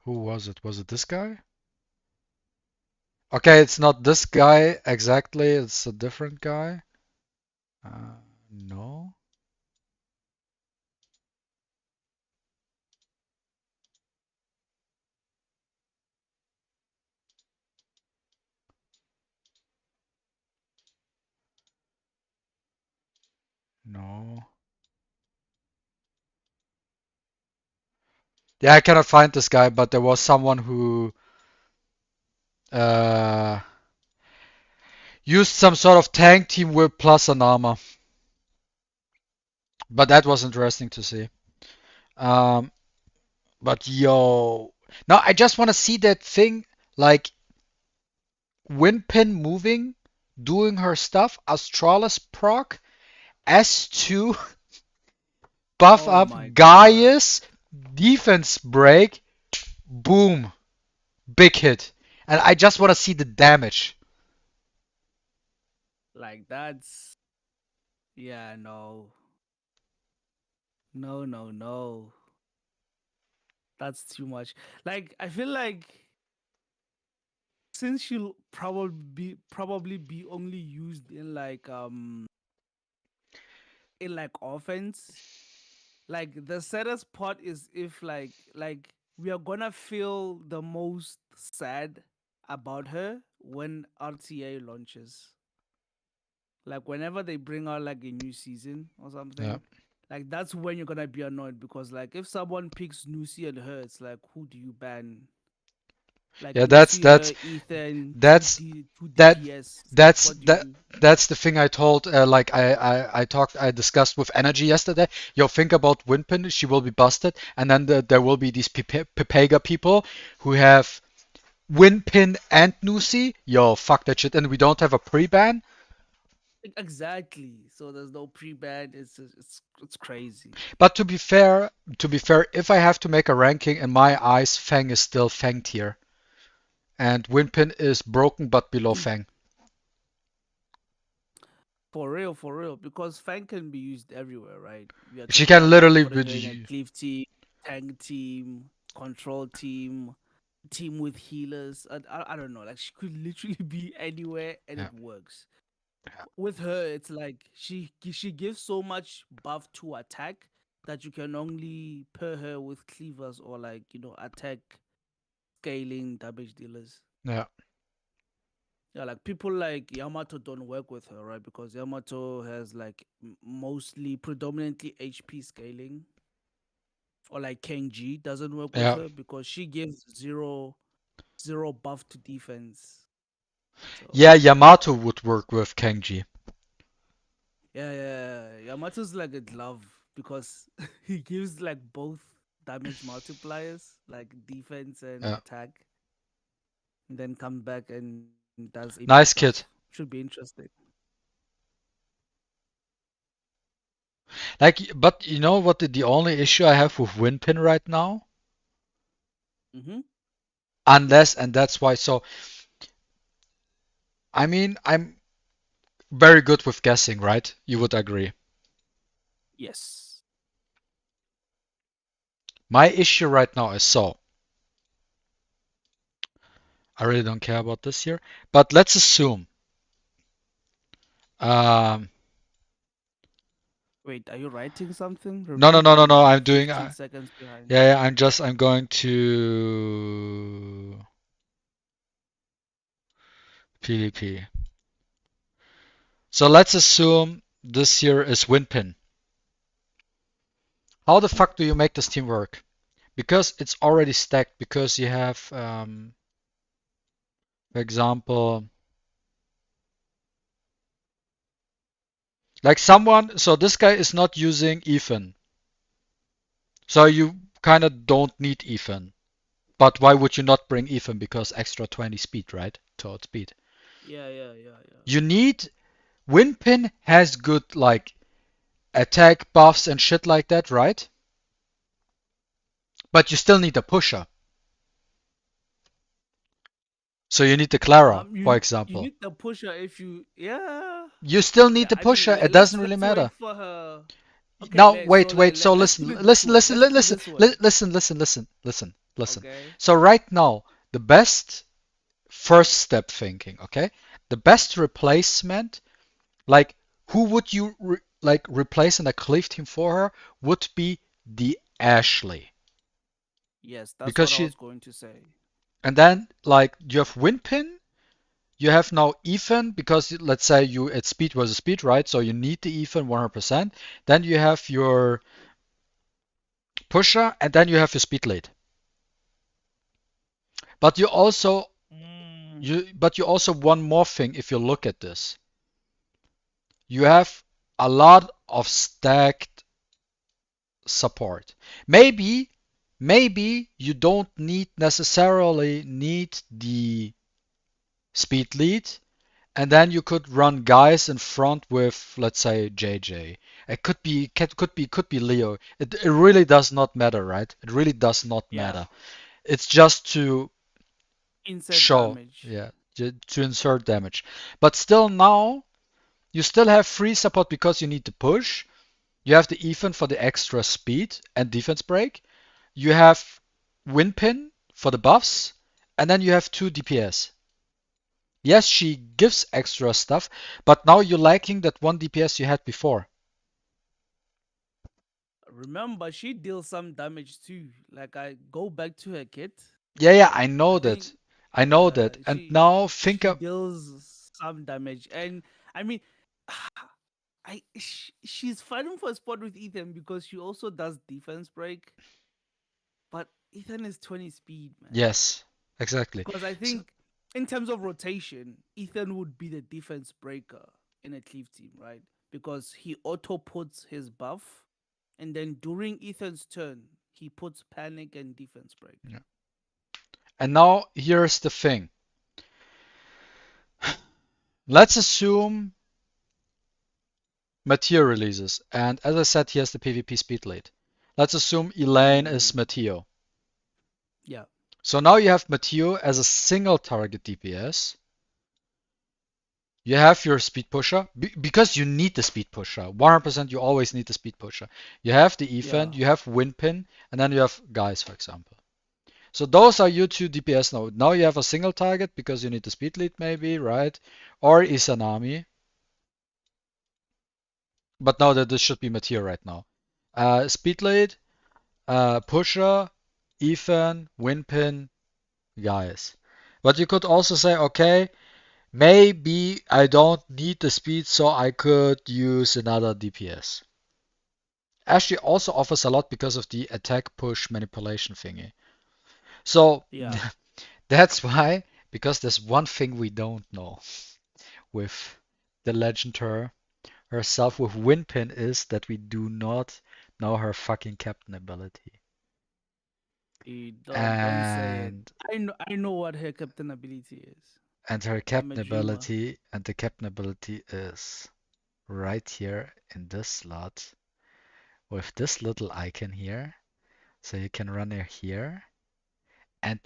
Who was it? Was it this guy? Okay, it's not this guy exactly. It's a different guy. No. No. Yeah, I cannot find this guy, but there was someone who used some sort of tank team with plus an armor. But that was interesting to see. But yo, now I just want to see that thing like Windpin moving, doing her stuff, Astralis proc, S2 buff Oh up, my god. Gaius, defense break, boom, big hit. And I just want to see the damage. Like that's yeah, no. No. That's too much. Like I feel like since she'll probably be only used in like offense. Like the saddest part is if like we are gonna feel the most sad about her when RTA launches. Like whenever they bring out like a new season or something, Yeah. like that's when you're gonna be annoyed because like if someone picks Nusi and her, it's like who do you ban? Like Yeah, Nusi, her, Ethan, that's 2 that DPS. that's What do you that do? that's the thing I told like I discussed with Energy yesterday. Yo, think about Windpin, she will be busted, and then there will be these Pepega people who have Windpin and Nusi. Yo, fuck that shit, and we don't have a pre-ban. Exactly. So there's no pre-ban. It's crazy. But to be fair, if I have to make a ranking, in my eyes, Fang is still Fang tier, and Winpin is broken but below Fang. For real, because Fang can be used everywhere, right? We are She talking can about literally putting her in a be. cleave team, tank team, control team, team with healers. I don't know. Like she could literally be anywhere and Yeah. it works. With her, it's like she gives so much buff to attack that you can only pair her with cleavers or like attack scaling damage dealers. Yeah. Yeah, like people like Yamato don't work with her, right? Because Yamato has like mostly predominantly HP scaling, or like Kenji doesn't work with Yeah. her because she gives zero buff to defense. So Yeah, Yamato would work with Kenji. yeah. Yamato's like a glove because he gives like both damage multipliers, like defense and Yeah. attack, and then come back and does AP Nice stuff. kid. Should be interesting. Like, but you know what the only issue I have with Winpin right now? Mm-hmm. Unless, and that's why. So, I mean, I'm very good with guessing, right? You would agree. Yes. My issue right now is so. I really don't care about this here, but let's assume. Um, Wait, are you writing something? no, no, Remind no, me, no, no. I'm I'm doing. 15 seconds behind. Yeah, yeah. I'm going to PvP. So let's assume this here is Winpin. How the fuck do you make this team work? Because it's already stacked. Because you have, for example, like someone. So this guy is not using Ethan. So you kind of don't need Ethan. But why would you not bring Ethan? Because extra 20 speed, right? Towards speed. Yeah. You need Winpin has good like attack buffs and shit like that, right? But you still need a pusher. So you need the Clara, for You example. need the pusher if you yeah You still need yeah. the I mean, pusher. It let's doesn't really wait matter. for her. Okay, Now wait, wait. So let's listen, put it this listen, way. listen, Let's put it listen, this way. listen. Okay. So right now, the best first step thinking, okay? The best replacement, like who would you like replace in a cleave team for her would be the Ashley. Yes, that's Because what I she was going to say. and then like you have Winpin, you have now Ethan because let's say you it's speed versus speed, right? So you need the Ethan 100%. Then you have your pusher and then you have your speed lead. But you also Mm. you also one more thing if you look at this. You have a lot of stacked support. Maybe you don't necessarily need the speed lead, and then you could run guys in front with, let's say, JJ. It could be Leo. It really does not matter, right? It really does not Yeah, matter. It's just to insert show, damage. yeah, to insert damage. But still now you still have free support because you need to push. You have the Ethan for the extra speed and defense break. You have Winpin for the buffs, and then you have two DPS. Yes, she gives extra stuff, but now you're lacking that one DPS you had before. Remember, she deals some damage too. Like I go back to her kit. Yeah, yeah, I I know think that. I know that. And now think she of deals some damage, and I mean, she's fighting for a spot with Ethan because she also does defense break, but Ethan is 20 speed, man. yes, exactly. Because I So, think in terms of rotation, Ethan would be the defense breaker in a cleave team, right? Because he auto puts his buff, and then during Ethan's turn, he puts panic and defense break. yeah. And now here's the thing. Let's assume MaTeIRiA releases, and as I said, he has the PvP speed lead. Let's assume Elaine is MaTeIRiA. Yeah. So now you have MaTeIRiA as a single target DPS. You have your speed pusher, because you need the speed pusher. 100% you always need the speed pusher. You have the Ethan, you have Windpin, and then you have Guys, for example. So those are your two DPS now. Now you have a single target because you need the speed lead maybe, right? Or Izanami. But now that this should be MaTeIRiA right now. Speed lead, pusher, Ethan, Windpin, Guys. But you could also say, okay, maybe I don't need the speed, so I could use another DPS. Ashley also offers a lot because of the attack push manipulation thingy. So Yeah. that's why, because there's one thing we don't know with the legend herself with Windpin is that we do not know her fucking captain ability. Don't say it. And I know what her captain ability is. and her I'm a captain dreamer. ability and the captain ability is right here in this slot with this little icon here. So you can run her here. And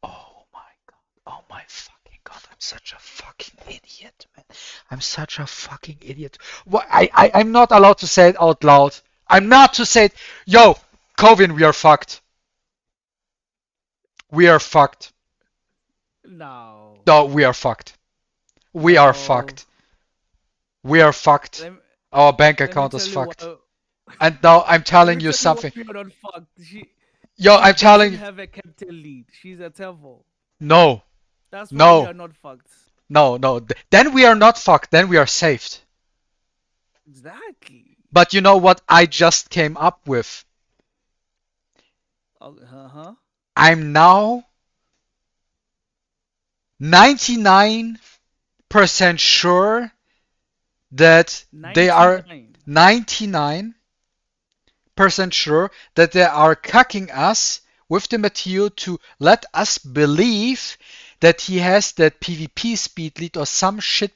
oh my god, oh my fucking god, I'm such a fucking idiot, man. I'm such a fucking idiot. What I'm not allowed to say it out loud. I'm not to say it. Yo, Covin, we are fucked. We are fucked. No. No, we are fucked. We are fucked. We are fucked. Our bank account is fucked. And now I'm telling you something. We are not fucked. Yo, I'm telling you. She doesn't have a captain lead. She's a devil. No. That's why No. we are not fucked. No, no. Then we are not fucked. Then we are saved. Exactly. But you know what I just came up with? I'm now 99% sure that they are 99% sure that they are cucking us with the material to let us believe that he has that PvP speed lead or some shit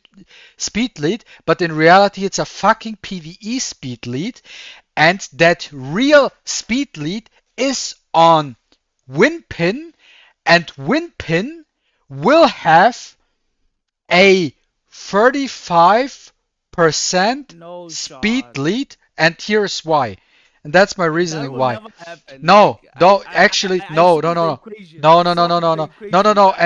speed lead, but in reality it's a fucking PvE speed lead, and that real speed lead is on Windpin, and Windpin will have a 35% speed lead, and here's why. And that's my reasoning why. No, no, actually, no. And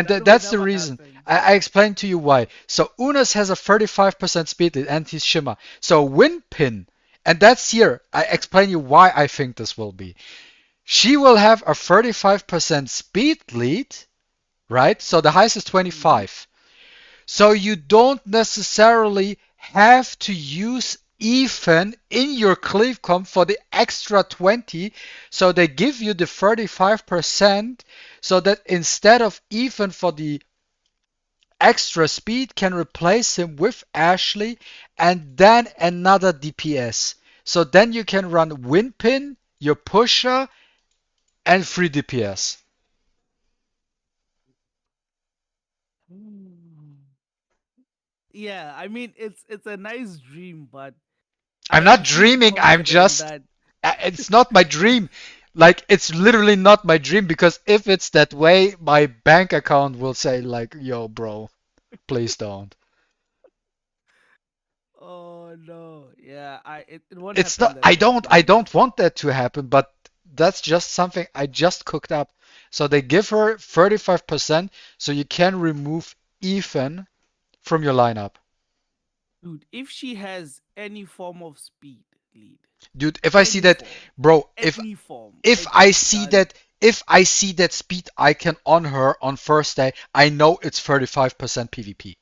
that's the reason. I explained to you why. So Unas has a 35% speed lead and he's Shimmer. So Windpin, and that's here. I explain you why I think this will be. She will have a 35% speed lead, right? So the highest is 25. So you don't necessarily have to use Ethan in your cleave comp for the extra 20. So they give you the 35% so that instead of Ethan for the extra speed can replace him with Ashley and then another DPS. So then you can run Windpin, your pusher, and 3 DPS. Yeah, I mean it's a nice dream, but I'm not dreaming. I'm just. It's not my dream. Like it's literally not my dream because if it's that way, my bank account will say like, "Yo, bro, please don't." Oh no, yeah, it won't It's happen not. I don't want that to happen, but that's just something I just cooked up. So they give her 35%, so you can remove Ethan from your lineup. Dude, if she has any form of speed lead. Dude, if I see that, bro, if I see that speed icon on her on first day, I know it's 35% PvP.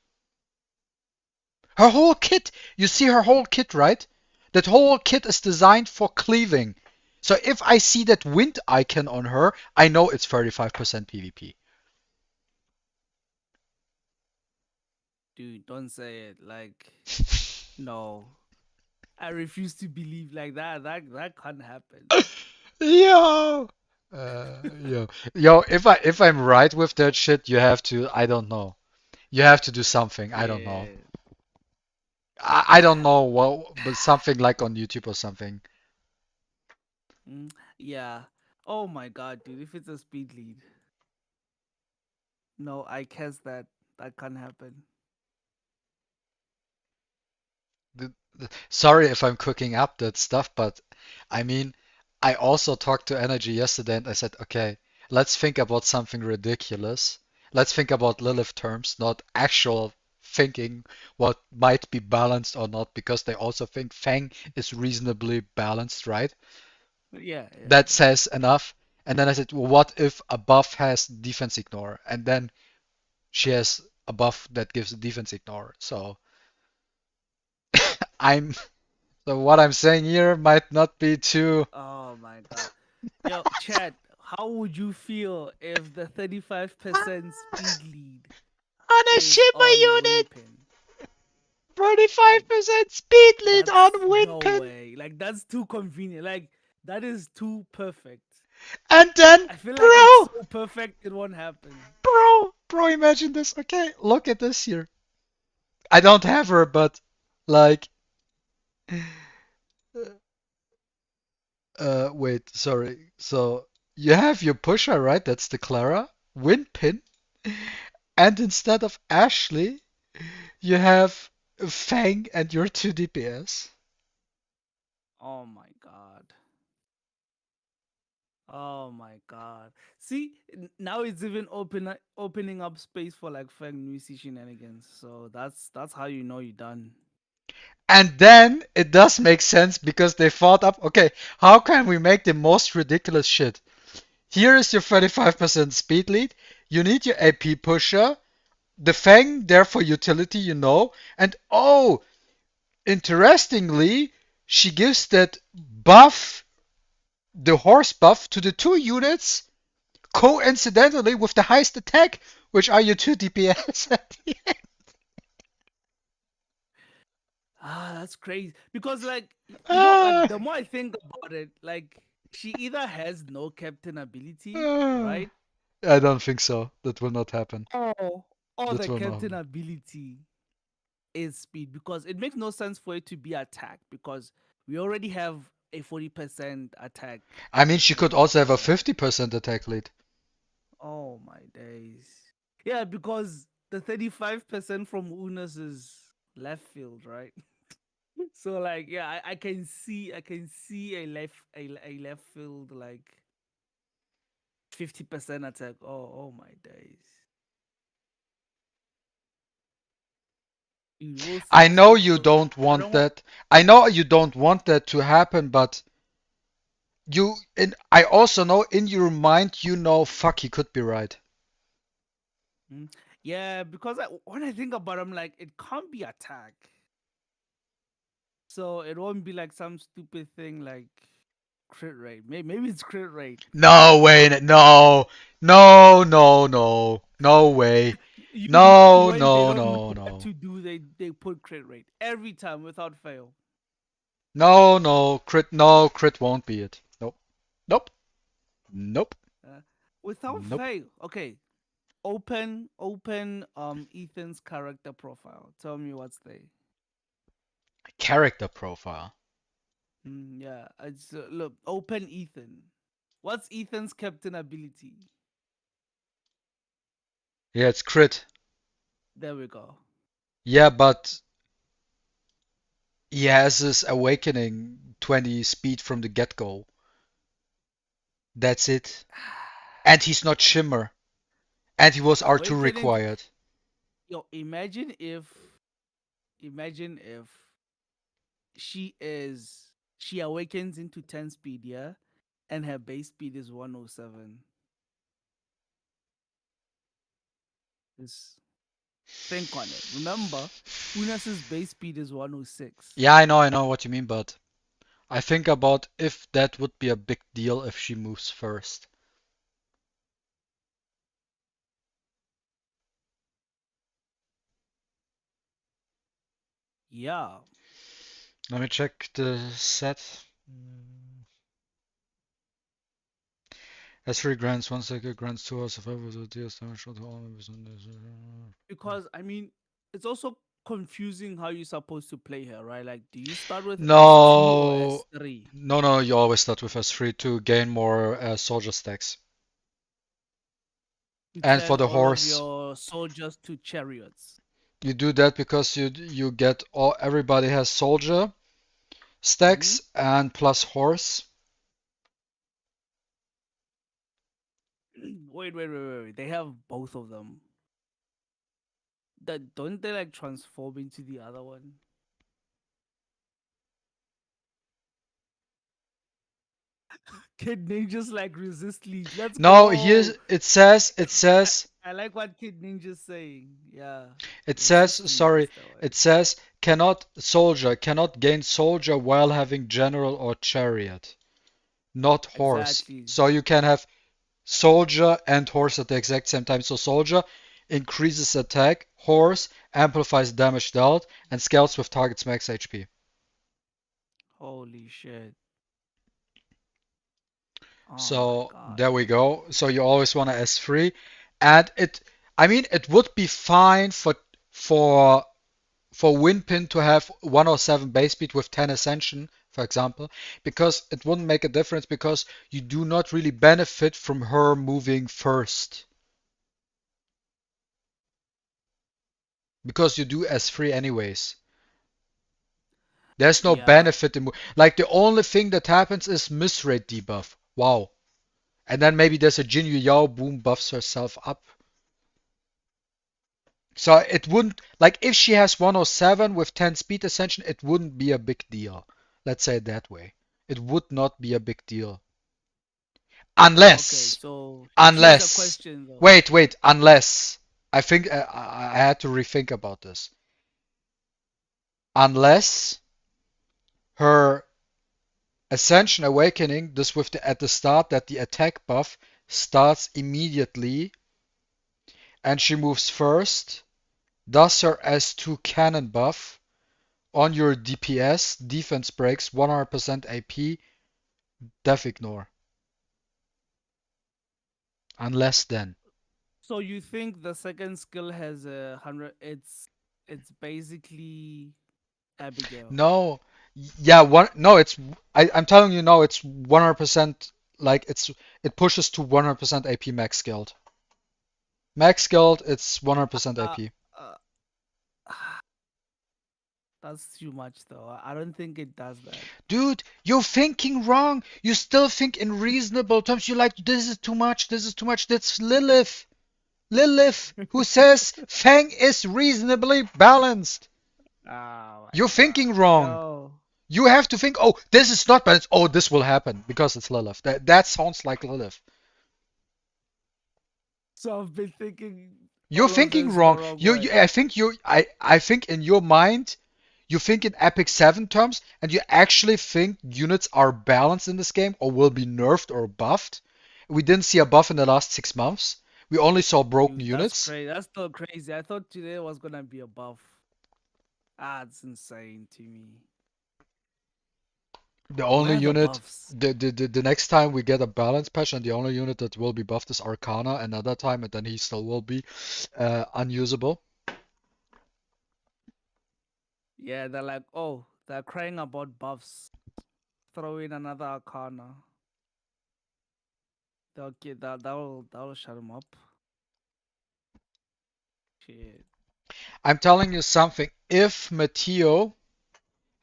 Her whole kit, you see her whole kit, right? That whole kit is designed for cleaving. So if I see that wind icon on her, I know it's 35% PvP. Dude, don't say it. Like, no. I refuse to believe like that. That can't happen. Yo, if I'm right with that shit, you have to. I don't know. You have to do something. I don't know. I don't know what, but something like on YouTube or something. Yeah. Oh my god, dude! If it's a speed lead, no, I guess that can't happen. Sorry if I'm cooking up that stuff, but I mean, I also talked to Energy yesterday and I said, okay, let's think about something ridiculous. Let's think about Lilith terms, not actual thinking what might be balanced or not, because they also think Fang is reasonably balanced, right? Yeah, yeah. That says enough. And then I said, well, what if a buff has defense ignore? And then she has a buff that gives a defense ignore. So I'm so what I'm saying here might not be too. Oh my god. Yo, Chad, how would you feel if the 35% speed lead On a is shipper on unit, Winpin? Like 45% speed lead on that's no Winpin, way. Like that's too convenient. Like that is too perfect. and then, I feel like it's bro, so perfect it won't happen. bro, imagine this. Okay, look at this here. I don't have her, but like, wait, sorry. So you have your pusher, right? That's the Clara, Winpin, and instead of Ashley, you have Fang and your 2 DPS. Oh my god. Oh my god. See, now it's even opening up space for like Feng Nuisi shenanigans. So that's how you know you're done. And then it does make sense because they thought up, okay, how can we make the most ridiculous shit? Here is your 35% speed lead. You need your AP pusher. The Fang, there for utility, you know. And oh, interestingly, she gives that buff, the horse buff, to the 2 units coincidentally with the highest attack, which are your 2 DPS at the end. Ah, that's crazy. Because like like Ah, the more I think about it, like she either has no captain ability, ah. right? I don't think so. That will not happen. Or or That the will not captain happen. ability is speed because it makes no sense for it to be attack because we already have a 40% attack I mean, she captain could ability. also have a So 50% attack lead. oh my days. Yeah, because the 35% from Unas is left field, right? So like yeah, I can see a left field like 50% attack. Oh my days. We'll I see. know So you so don't I want don't want that. I know you don't want that to happen, but you and I also know in your mind you know fuck he could be right. mm, yeah, because when I think about it, I'm like, it can't be attack. So it won't be like some stupid thing like crit rate. Maybe it's crit rate. No way, no. No, no, no. No way. Usually No, when they no, don't know no, what no. to do, they put crit rate every time without fail. No, no, crit won't be it. Nope. Nope. Nope. Uh, without Nope. fail. Okay. Open Ethan's character profile. Tell me what's there. Character profile. Yeah, it's look, open Ethan. What's Ethan's captain ability? Yeah, it's crit. There we go. Yeah, but he has his awakening 20 speed from the get-go. That's it. And he's not Shimmer. And he was R2 Awakening. required. Yo, imagine if she awakens into 10 speed, yeah, and her base speed is 107. Just think on it. Remember, Unas's base speed is 106. Yeah, I know what you mean, but I think about if that would be a big deal if she moves first. Yeah, Let me check the set. Has 3 grants, 1 second, grants 2 hours of survival with DS damage to all members. because I mean, it's also confusing how you're supposed to play her, right? Like, do you start with S2 or No, S3 no, you always start with S3 to gain more soldier stacks. to And for turn the all of horse, your soldiers to chariots? you do that because you get everybody has soldier Hmm. stacks and plus horse. Wait. They have both of them. That don't they like transform into the other one? Kid Ninja's like resist lead. Let's No, here's go. I, I like what Kid Ninja's saying. Yeah. Resist lead is sorry, the one. it says cannot gain soldier while having general or chariot, not horse. Exactly. So you can have soldier and horse at the exact same time. So soldier increases attack, horse amplifies damage dealt, and scales with target's max HP. Holy shit. Oh my So god. there we go. So you always want to S3, and I mean, it would be fine for for Winpin to have 107 base speed with 10 ascension, for example, because it wouldn't make a difference because you do not really benefit from her moving first. Because you do S3 anyways. There's no Yeah. benefit in like the only thing that happens is miss rate debuff. Wow. And then maybe there's a Jinyu Yao boom buffs herself up. So it wouldn't like if she has 107 with 10 speed ascension, it wouldn't be a big deal. Let's say it that way. It would not be a big deal. Okay, Unless, so here's a unless, question though. unless, I think I had to rethink about this. Unless her Ascension Awakening, this with at the start that the attack buff starts immediately and she moves first, does her S2 cannon buff on your DPS, defense breaks, 100% AP, def ignore. Unless then. So you think the second skill has 100? It's basically Abigail. No, yeah, no, I'm telling you no, it's 100% like it pushes to 100% AP max skilled. Max skilled, it's 100% Uh, AP. uh, that's too much though. I don't think it does that. Dude, you're thinking wrong. You still think in reasonable terms. You're like, this is too much, this is too much. That's Lilith. Lilith, who says Fang is reasonably balanced. Oh my You're thinking god. wrong. Yo. You have to think, oh, this is not balanced. Oh, this will happen because it's Lilith. That sounds like Lilith. So I've been thinking You're all of thinking this the wrong. wrong way. I think in your mind, you think in Epic 7 terms, and you actually think units are balanced in this game or will be nerfed or buffed. We didn't see a buff in the last 6 months. We only saw broken Dude, that's units. crazy. That's still crazy. I thought today was gonna be a buff. Ah, it's insane to me. The only Where are the unit, buffs? the next time we get a balance patch, and the only unit that will be buffed is Arcana another time, and then he still will be unusable. Yeah, they're like, oh, they're crying about buffs. Throw in another Arcana. They'll get that'll shut them up. Shit. I'm telling you something. If Mateo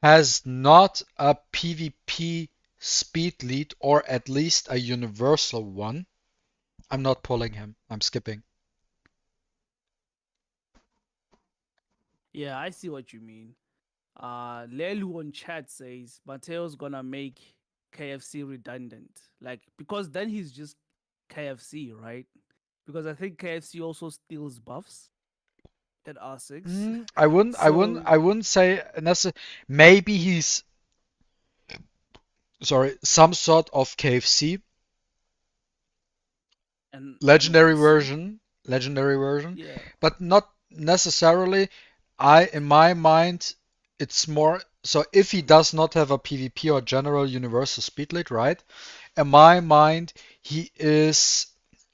has not a PvP speed lead or at least a universal one, I'm not pulling him. I'm skipping. Yeah, I see what you mean. Lelu on chat says Mateo's gonna make KFC redundant. Like because then he's just KFC, right? Because I think KFC also steals buffs at R6. So I wouldn't say necessarily. Maybe he's sorry, some sort of KFC and legendary NYC. version, legendary version, Yeah. but not necessarily. In my mind, it's more so if he does not have a PvP or general universal speed lead, right? In my mind, he is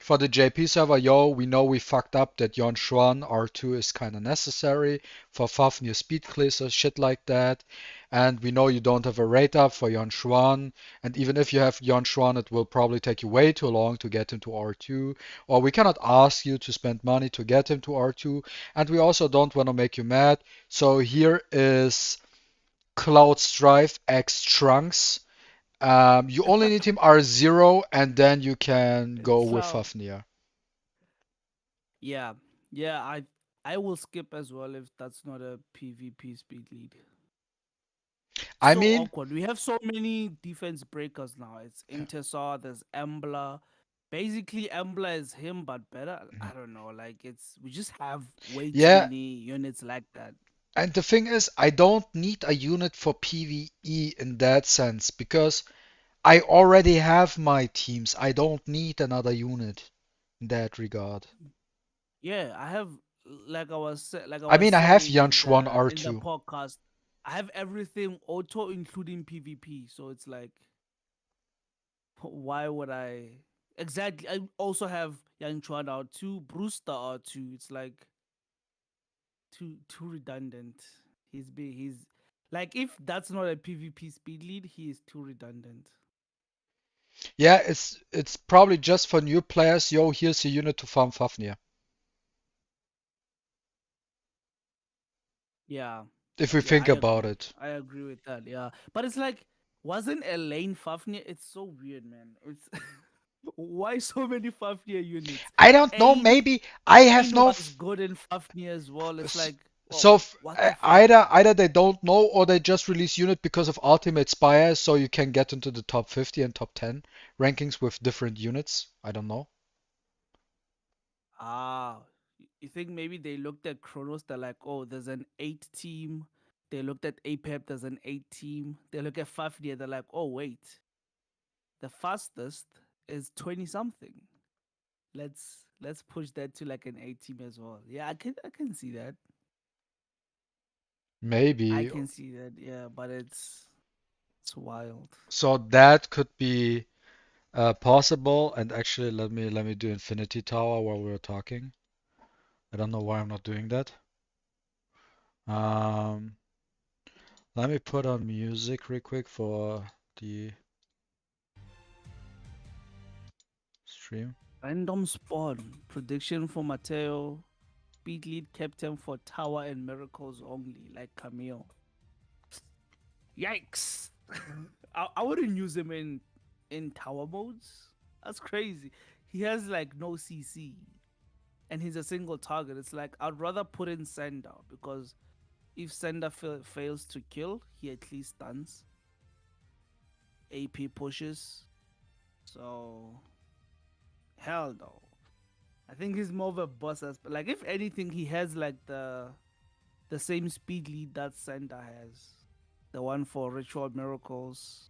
for the JP server, yo, we know we fucked up that Yon Xuan R2 is kind of necessary for Fafnir speed clears or shit like that. And we know you don't have a rate up for Yon Xuan. And even if you have Yon Xuan, it will probably take you way too long to get him to R2. Or we cannot ask you to spend money to get him to R2. And we also don't want to make you mad. So here is Cloud Strife X Trunks. You only need him R0 and then you can go with So Fafnir. yeah, I will skip as well if that's not a PvP speed lead. I So mean, awkward. We have so many defense breakers now. It's Intersaw, there's Embla. Basically, Embla is him but better. I don't know. Like we just have way too yeah, many units like that. and the thing is, I don't need a unit for PvE in that sense because I already have my teams. I don't need another unit in that regard. Yeah, I have like I I was mean, I have saying Yanchuan in the R2. podcast. I have everything auto, including PvP. So it's like, why would I? Exactly. I also have Yang Chuan R2, Brewster R2. It's like too redundant. He's like, if that's not a PvP speed lead, he is too redundant. Yeah, it's probably just for new players. Yo, here's a unit to farm Fafnir. Yeah, If we yeah, think about it. I agree with that. Yeah, but it's like, wasn't Elaine Fafnir? It's so weird, man. It's why so many Fafnir units? I don't know, Ain maybe I have Ain no was good in Fafnir as well. It's like, so oh, what the fuck? either they don't know or they just release unit because of Ultimate Spire so you can get into the top 50 and top 10 rankings with different units. I don't know. Ah, you think maybe they looked at Kronos? They're like, oh, there's an 8 team. They looked at APEP. There's an 8 team. They look at Fafnir. They're like, oh wait, the fastest is 20 something. Let's push that to like an 8 team as well. Yeah, I can see that. I Maybe. can see that. Yeah, but it's wild. So that could be possible. And actually, let me do Infinity Tower while we're talking. I don't know why I'm not doing that. Um, Let me put on music real quick for the stream. Random spawn prediction for Mateo. Speed lead captain for Tower and Miracles only, like Camille. Yikes! I wouldn't use him in Tower modes. That's crazy. He has like no CC, and he's a single target. It's like, I'd rather put in Sender, because if Sender fails to kill, he at least stuns. AP pushes. So hell no. I think he's more of a boss aspect. Like, if anything, he has like the same speed lead that Sender has. The one for Ritual Miracles,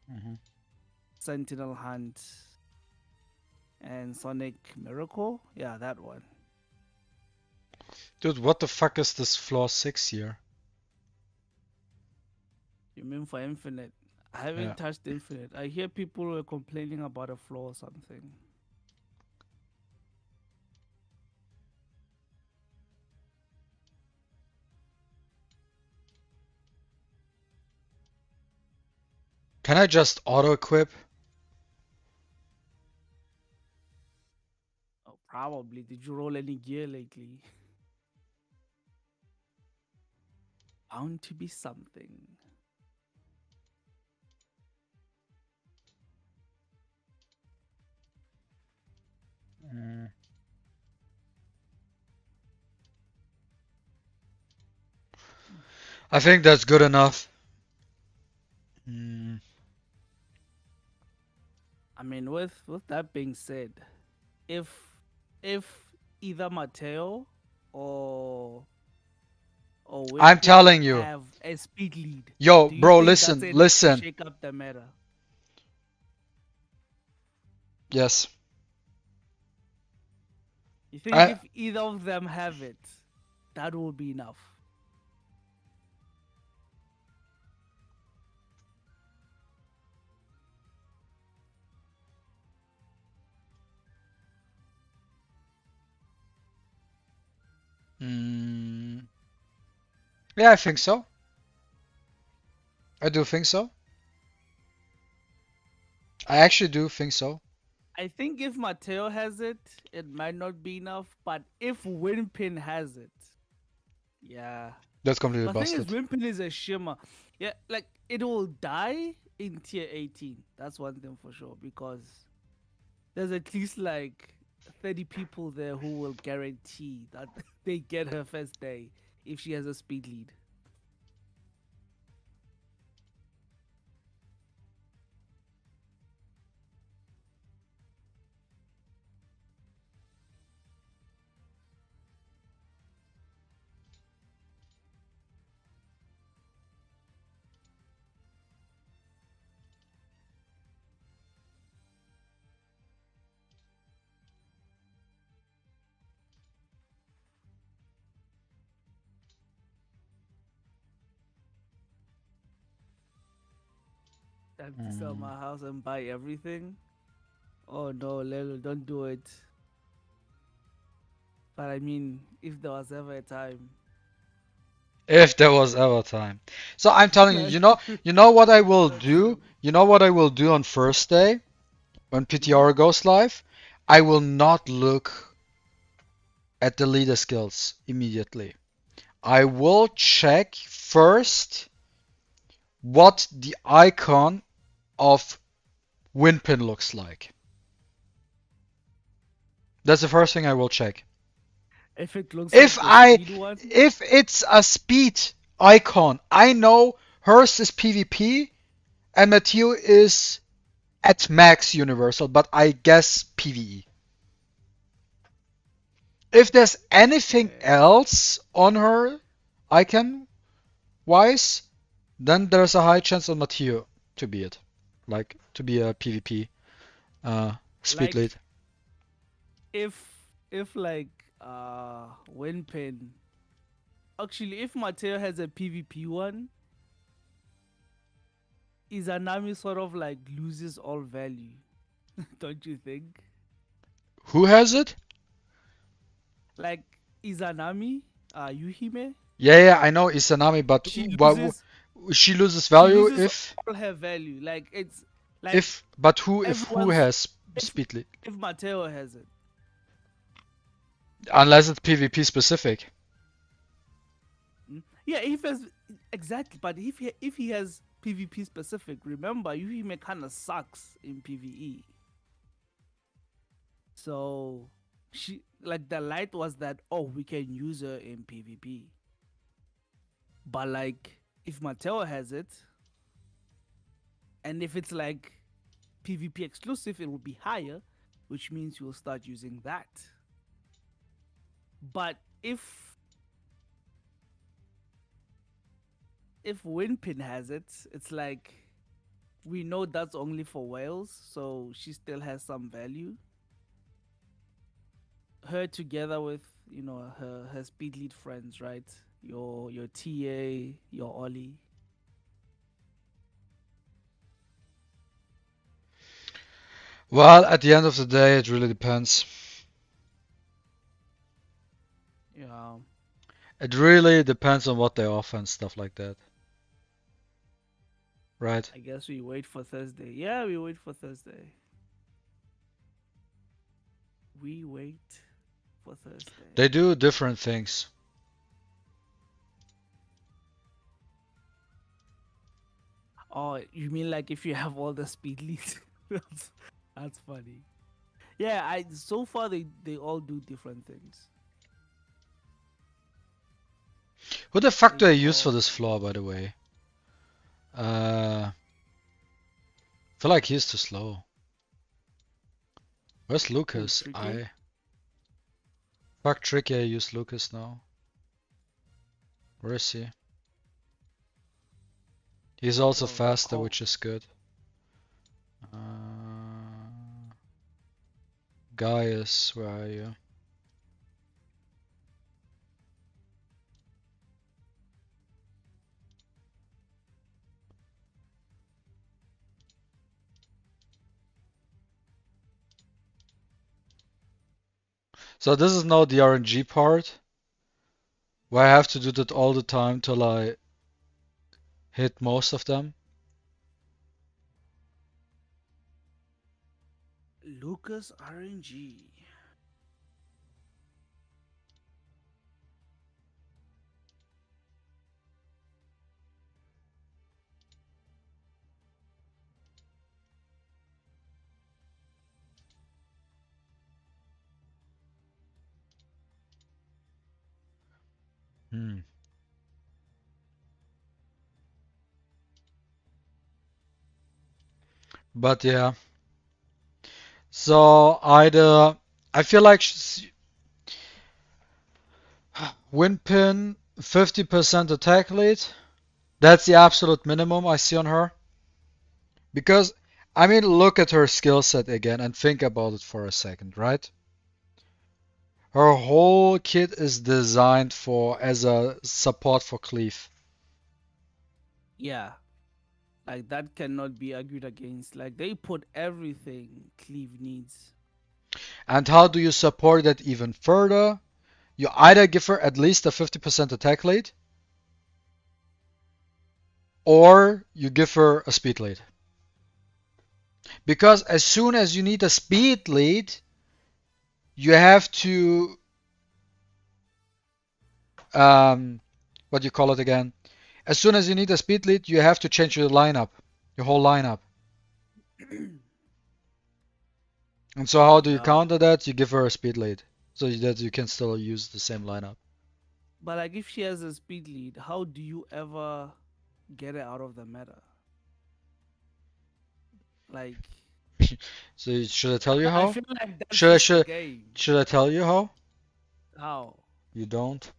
Sentinel Hunt, and Sonic Miracle. Yeah, that one. Dude, what the fuck is this floor 6 here? You mean for Infinite? I haven't Yeah. touched Infinite. I hear people were complaining about a flaw or something. Can I just auto-equip? Oh, probably. Did you roll any gear lately? Bound to be something. I think that's good enough. Mm. I mean, with that being said, if either Mateo or I'm Whitney telling you. have a speed lead, Yo, do you bro, think that's listen, enough to listen. shake up the meta? Yes. You think I if either of them have it, that will be enough? Mm, yeah, I think so. I do think so. I actually do think so. I think if Mateo has it, it might not be enough. But if Winpin has it, yeah. That's completely But the thing is, busted. Wimpin is a shimmer. Yeah, like it will die in tier 18. That's one thing for sure because there's at least like 30 people there who will guarantee that they get her first day if she has a speed lead. Time to sell my house and buy everything. Oh no, Lelo, don't do it. But I mean, if there was ever a time. If there was ever time. So I'm telling you, you know what I will do? You know what I will do on first day when PTR goes live? I will not look at the leader skills immediately. I will check first what the icon of Winpin looks like. That's the first thing I will check. If it looks If like the speed one, if it's a speed icon, I know hers is PvP and Matthew is at max universal, but I guess PvE. If there's anything else on her icon wise, then there's a high chance on Matthew to be it. Like to be a PvP speed like lead. if if like Winpin, actually if Mateo has a PvP one, Izanami sort of like loses all value. Don't you think? Who has it? Like Izanami, Yuhime, Yeah, I know Isanami, but she what loses she loses she value loses all her value. Like it's like if but who if who everyone's has if speed lead? if Mateo has it. Unless it's PvP specific. Yeah, if has exactly, but if he has PvP specific, remember Yuhime kind of sucks in PvE. So she like the light was that we can use her in PvP. But like if Mateo has it, and if it's like PvP exclusive, it will be higher, which means you'll start using that. But if Winpin has it, it's like we know that's only for whales, so she still has some value. Her together with her speed lead friends, right? Your TA, your Ollie. Well, at the end of the day, it really depends. Yeah. It really depends on what they offer and stuff like that. Right? I guess we wait for Thursday. Yeah, we wait for Thursday. We wait for Thursday. They do different things. Oh, you mean like if you have all the speed leads? That's funny. Yeah, I so far they all do different things. Who the fuck do I They use for all this floor, by the way? I feel like he's too slow. Where's Lucas? Tricky? Fuck Tricky, I use Lucas now. Where is he? He's also Oh, faster, call. which is good. Gaius, where are you? So this is now the RNG part. Where I have to do that all the time till I hit most of them. Lucas RNG. Hmm. But yeah. So I feel like win pin 50% attack lead. That's the absolute minimum I see on her. Because I mean, look at her skill set again and think about it for a second, right? Her whole kit is designed for as a support for cleave. Yeah, like that cannot be argued against. Like they put everything Cleve needs. And how do you support that even further? You either give her at least a 50% attack lead, or you give her a speed lead. Because as soon as you need a speed lead, you have to what do you call it again? As soon as you need a speed lead, you have to change your lineup, your whole lineup. And so how do you Yeah, counter that? You give her a speed lead so that you can still use the same lineup. but like if she has a speed lead, how do you ever get her out of the meta? Like, So should I tell you I how? feel like that's Should I just the should game. should I tell you how? How? You don't.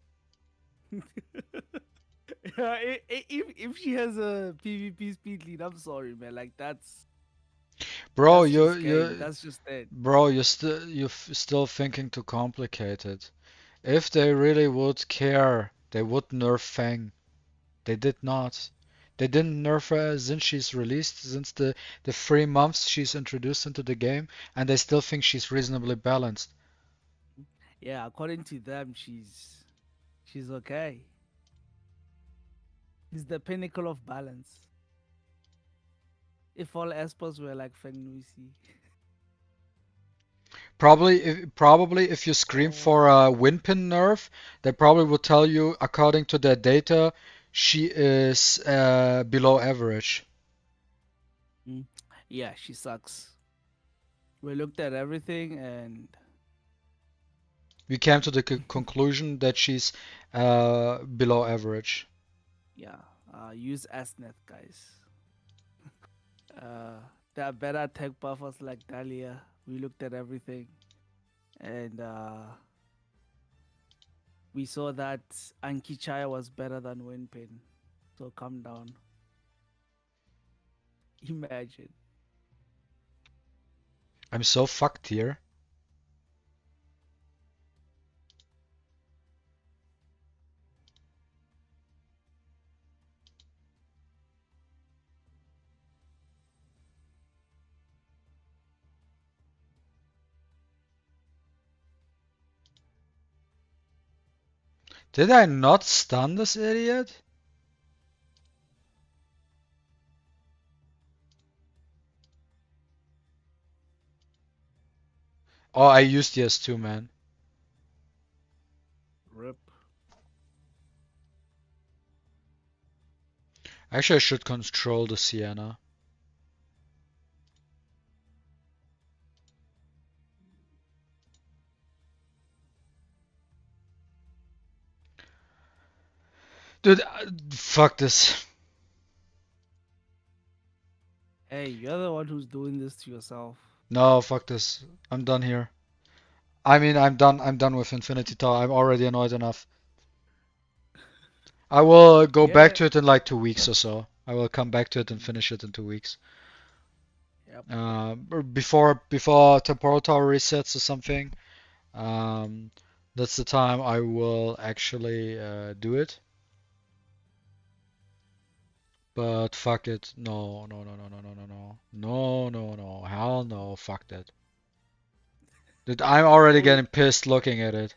Yeah, if she has a PvP speed lead, I'm sorry, man. Like Bro, that's just game. That's just it. you're still thinking too complicated. If they really would care, they would nerf Fang. They did not. They didn't nerf her since she's released, since the 3 months she's introduced into the game, and they still think she's reasonably balanced. Yeah, according to them, she's okay. She's the pinnacle of balance. If all esports were like Feng Nuisi. Probably if you scream for a win pin nerf, they probably would tell you, according to their data, she is below average. Mm. Yeah, she sucks. We looked at everything and We came to the conclusion that she's below average. yeah, use Asnet, guys. Uh, there are better tech buffers like Dahlia. We looked at everything and we saw that Anki Chaya was better than Winpin. So calm down. Imagine. I'm so fucked here. Did I not stun this idiot? Oh, I used the S2, man. Rip. Actually, I should control the Sienna. Dude, fuck this. Hey, you're the one who's doing this to yourself. No, fuck this. I'm done here. I mean, I'm done with Infinity Tower. I'm already annoyed enough. I will go back Yeah. to it in like 2 weeks or so. I will come back to it and finish it in 2 weeks. Yep. Before temporal tower resets or something. Um, that's the time I will actually do it. But fuck it. No, no, no, no, no, no, no, no. No, no, no. Hell no. Fuck that. Dude, I'm already Oh, getting pissed looking at it.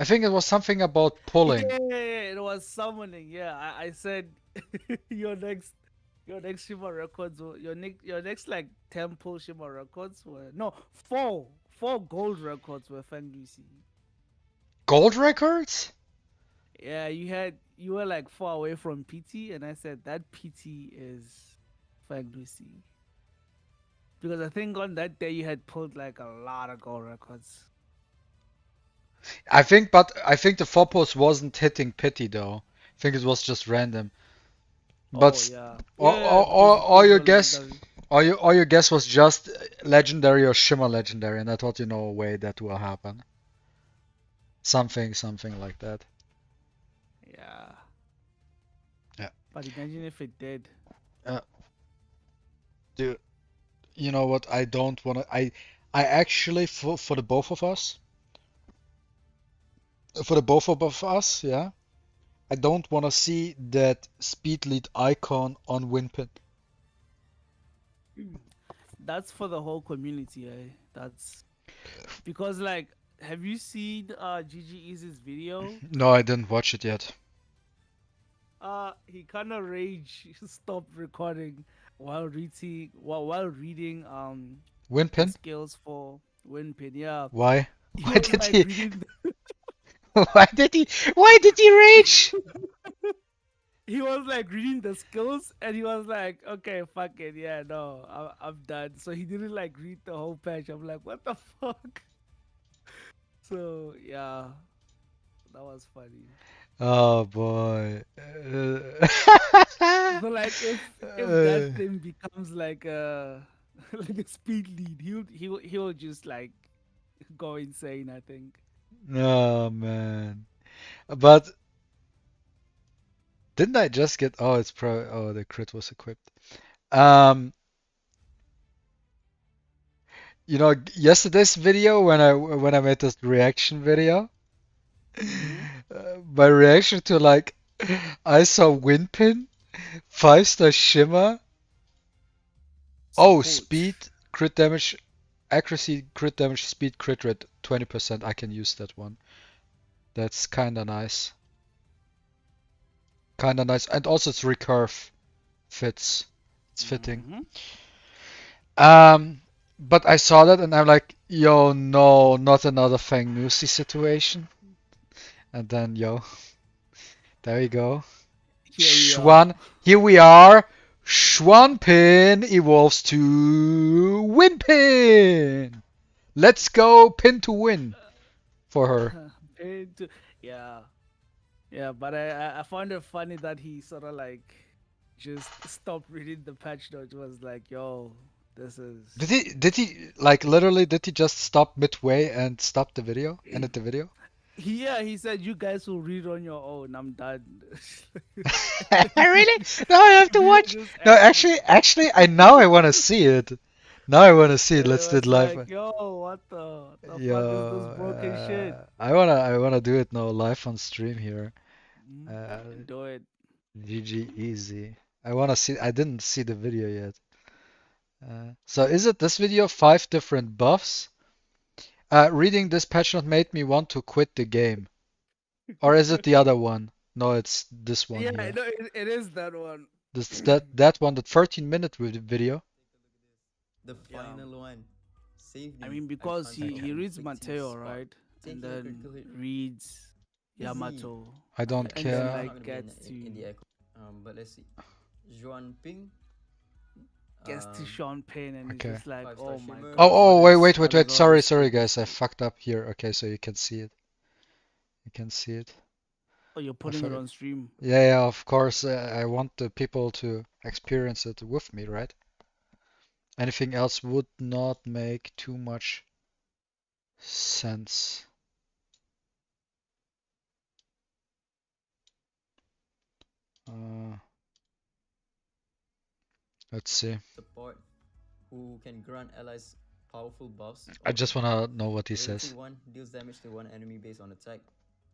I think it was something about pulling. Yeah, it was summoning. Yeah, I said your next Shima records your next like temple Shima records were no four gold records were Feng Lucy. Gold records? Yeah, you were like far away from PT, and I said that PT is Feng Lucy. Because I think on that day you had pulled like a lot of gold records. I think the four post wasn't hitting pity though. I think it was just random. But Oh yeah. Yeah, because the or things your were guess, legendary. or your guess was just legendary or shimmer legendary, and I thought no way that will happen. Something like that. Yeah. Yeah. But imagine if it did. Dude, you know what? I don't wanna. I actually for the both of us, yeah. I don't wanna see that speed lead icon on Winpin. That's for the whole community, eh? That's because like have you seen GG Easy's video? No, I didn't watch it yet. He kinda rage stopped recording while reading the Winpin? skills for Winpin. Yeah. Why? He Why was did like he? reading Why did he rage? he was like reading the skills and he was like, okay, fuck it, yeah, no, I'm done. So he didn't like read the whole patch. I'm like, what the fuck? So yeah, that was funny. Oh boy. So like if that thing becomes like a like a speed lead, he'll just like go insane, I think. Oh man. But didn't I just get? Oh, it's pro. Oh, the crit was equipped. Um, yesterday's video when I made this reaction video, Hmm. my reaction to like I saw Winpin, 5-star shimmer. Oh, Support. speed, crit damage, accuracy, crit damage, speed, crit rate, 20%. I can use that one. That's kinda nice. Kinda nice. And also it's recurve. Fits. It's fitting. Hmm. Um, but I saw that and I'm like, yo, no, not another Fang Nusi situation. And then, yo, there you go. Here we are. Schwan, here we are. Schwanpin evolves to Winpin. Let's go, pin to win for her. And, yeah. Yeah, but I found it funny that he sort of like just stopped reading the patch notes. Was like, yo, this is. Did he like literally did he just stop midway and stop the video? Ended the video? Yeah, he said you guys will read on your own. I'm done. Really? Now I have to Video watch. just No, ended. actually, I want to see it. Now I want to see it. And it Let's do it was live. like, yo, what the Yo, fuck is this broken shit? I wanna do it now live on stream here. Mm, Uh, do it. GG easy. I wanna see. I didn't see the video yet. So is it this video 5 different buffs? Reading this patch note made me want to quit the game. Or is it the other one? No, it's this one Yeah, here. no, it is that one. This that one, the 13-minute video. The Yeah. final one. Save I me. mean, because he concentrate on reads inflicting Mateo, spot. right? And Taking a then critical hit. reads Yamato. I don't And then care. like Not gonna be in, gets in the to echo. But let's see. Juan Ping. Sean Payne and it's Okay. just like, 5-star oh my shimmer. god. Oh, what wait. is all Sorry, this guys. I fantasy? fucked up here. Okay, so you can see it. You can see it. Oh, you're putting it on stream. Yeah, of course. I want the people to experience it with me, right? Anything else would not make too much sense. Let's see. Support. Who can grant allies powerful buffs. I just wanna know what he Ability says. 1 deals damage to one enemy based on attack.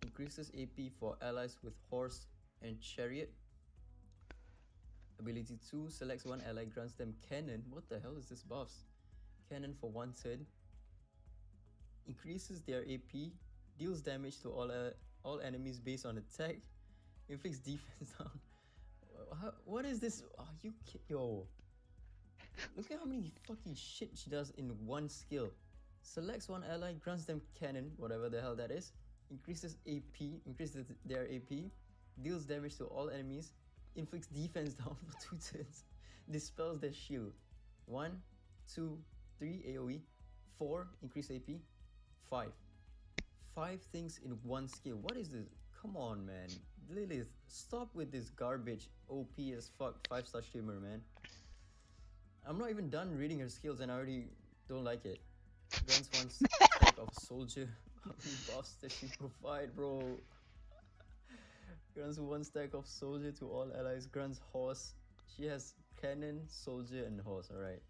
Increases AP for allies with horse and chariot. Ability 2 selects one ally, grants them cannon. What the hell is this buffs? Cannon for 1 turn. Increases their AP deals damage to all enemies based on attack, inflicts defense down. What is this? Oh, yo. Look at how many fucking shit she does in one skill. Selects one ally, grants them cannon, whatever the hell that is, increases their AP, deals damage to all enemies, inflicts defense down for 2 turns, dispels their shield. 1, 2, 3 AoE, 4 increase AP, 5. 5 things in one skill. What is this? Come on, man. Lilith, stop with this garbage. OP as fuck 5-star streamer, man. I'm not even done reading her skills and I already don't like it. Grants one stack of soldier. How many buffs does she provide, bro? Grants 1 stack of soldier to all allies. Grants horse. She has cannon, soldier, and horse. Alright.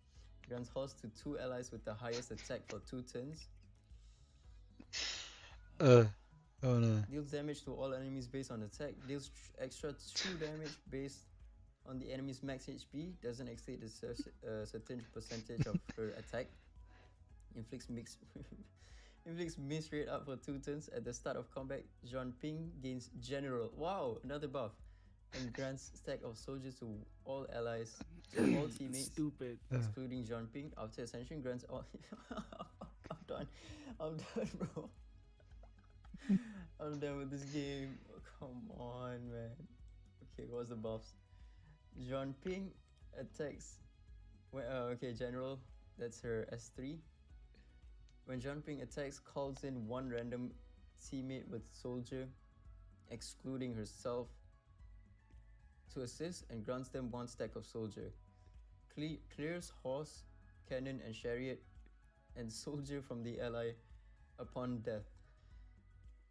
Grants horse to 2 allies with the highest attack for 2 turns. Oh no. Deals damage to all enemies based on attack. Deals extra 2 damage based on the enemy's max HP. Doesn't exceed a certain percentage of her attack. Inflicts miss rate up for 2 turns. At the start of combat, Jean Ping gains general. Wow, another buff. And grants stack of soldiers to all allies, to all teammates. Stupid. Excluding Jean Ping. After ascension, grants all. I'm done, bro. I'm done with this game. Oh, come on, man. Okay, what's the buffs? Jean Ping attacks. Okay, general. That's her S3. When Jean Ping attacks, calls in 1 random teammate with soldier, excluding herself, to assist and grants them 1 stack of soldier. Clears horse, cannon, and chariot, and soldier from the ally upon death.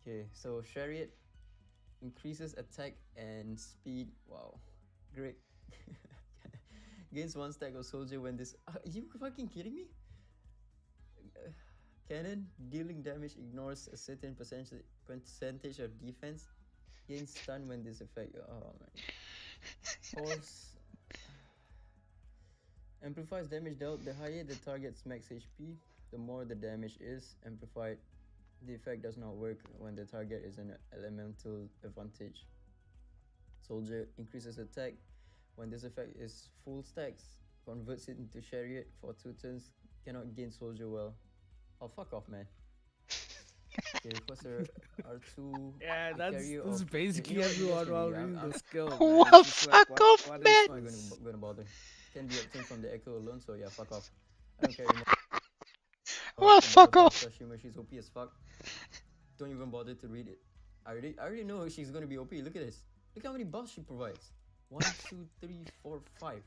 Okay, so chariot increases attack and speed. Wow, great. Gains 1 stack of soldier when this. Are you fucking kidding me? Cannon, dealing damage, ignores a certain percentage of defense. Gains stun when this effect. Oh man. Horse amplifies damage dealt. The higher the target's max HP, the more the damage is amplified. The effect does not work when the target is an elemental advantage. Soldier increases attack. When this effect is full stacks, converts it into chariot for 2 turns. Cannot gain soldier well. Oh, fuck off, man. Okay, what's her R2? Yeah, that's carrier of- basically You know what, everyone yes, while maybe, reading I'm- the skill. man. Well, It's just fuck what- off, what is man. I'm this? not gonna bother. Can be obtained from the echo alone, so yeah, fuck off. I don't care anymore. Well, fuck off. Sashima, she's OP as fuck. Don't even bother to read it. I already know she's gonna be OP. Look at this. Look how many buffs she provides. 1, 2, 3, 4, 5.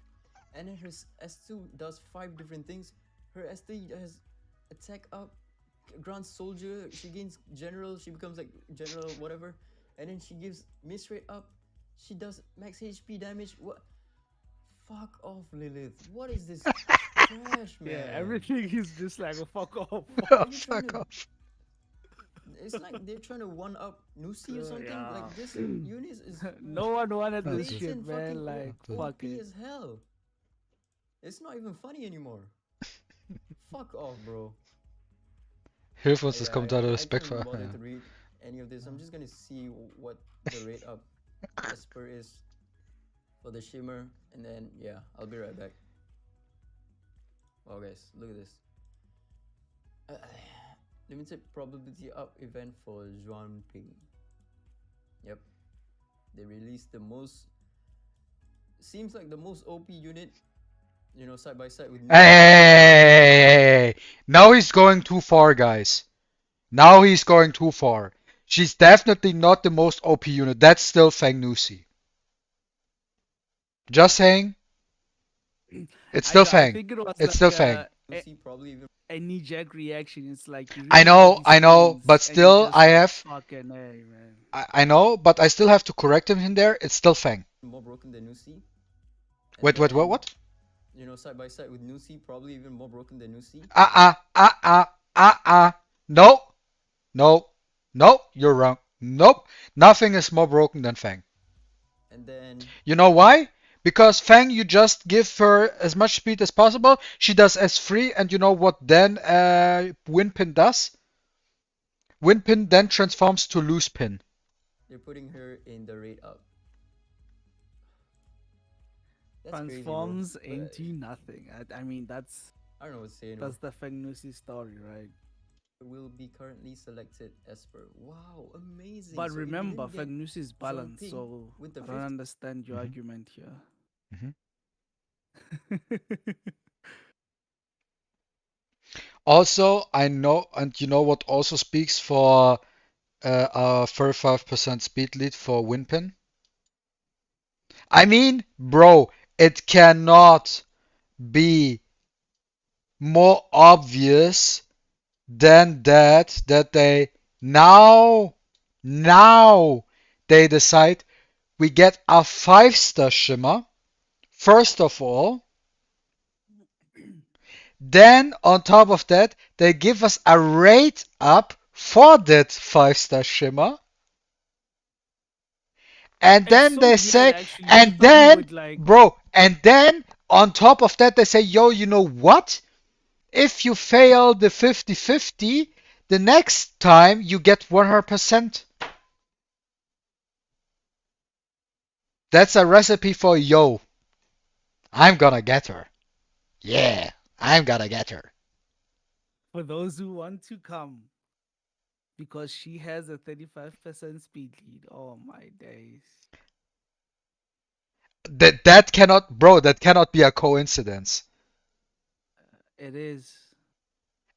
And then her S2 does 5 different things. Her S3 has attack up, grants soldier, she gains general, she becomes like general whatever. And then she gives miss rate up. She does max HP damage. What? Fuck off, Lilith. What is this trash, man? Yeah, everything is just like a fuck off. Oh, you trying fuck to- off. It's like they're trying to one up Nusi or something. Yeah. Like this unit is No one wanted this blatant shit, man. fucking Like, OP fuck OP it. as hell. It's not even funny anymore. Fuck off, bro. Hilf uns, das Yeah, kommt I da can't Respekt even vor. bother Ja. to read any of this. I'm just gonna see what the rate up Esper is for the shimmer, and then yeah, I'll be right back. Wow, guys, look at this. Limited probability up event for Zhuan Ping. Yep, they released the most. Seems like the most OP unit, you know, side by side with. Hey! Now he's going too far, guys. Now he's going too far. She's definitely not the most OP unit. That's still Fang Nusi. Just saying. It's still I Fang. think it was It's like still Fang. Lucy probably even a knee-jerk reaction. It's like you I read know, all these I know, things but and you still, just I like, have- fucking hey, man. I know, but I still have to correct him in there. It's still Fang. more broken than Nusi. Wait, what? You know, side by side with Nusi, probably even more broken than Nusi. No, no, no, you're wrong. Nope. Nothing is more broken than Fang. And then You know why? Because Fang, you just give her as much speed as possible. She does S3, and you know what then Winpin does? Win pin then transforms to lose pin. They're putting her in the rate up. That's crazy, bro. Transforms But, into nothing. I mean, that's I don't know what to say anymore. the Fengnusi story, right? Will be currently selected as per. Wow, amazing. But So if you remember, didn't get Fengnusi is balanced, Ping so with the I don't 50 understand your Mhm. argument here. Mhm. Also, I know, and you know what also speaks for a 35% speed lead for win pin? I mean, bro, it cannot be more obvious than that they now they decide we get a 5-star shimmer first of all. Then on top of that, they give us a rate up for that 5-star shimmer. And It's then so they weird, say, actually. You and thought we then, would like. bro, and then on top of that, they say, yo, you know what? If you fail the 50-50, the next time you get 100%. That's a recipe for, yo, I'm gonna get her. Yeah, I'm gonna get her. For those who want to come, because she has a 35% speed lead. Oh my days. That cannot, bro, that cannot be a coincidence. It is.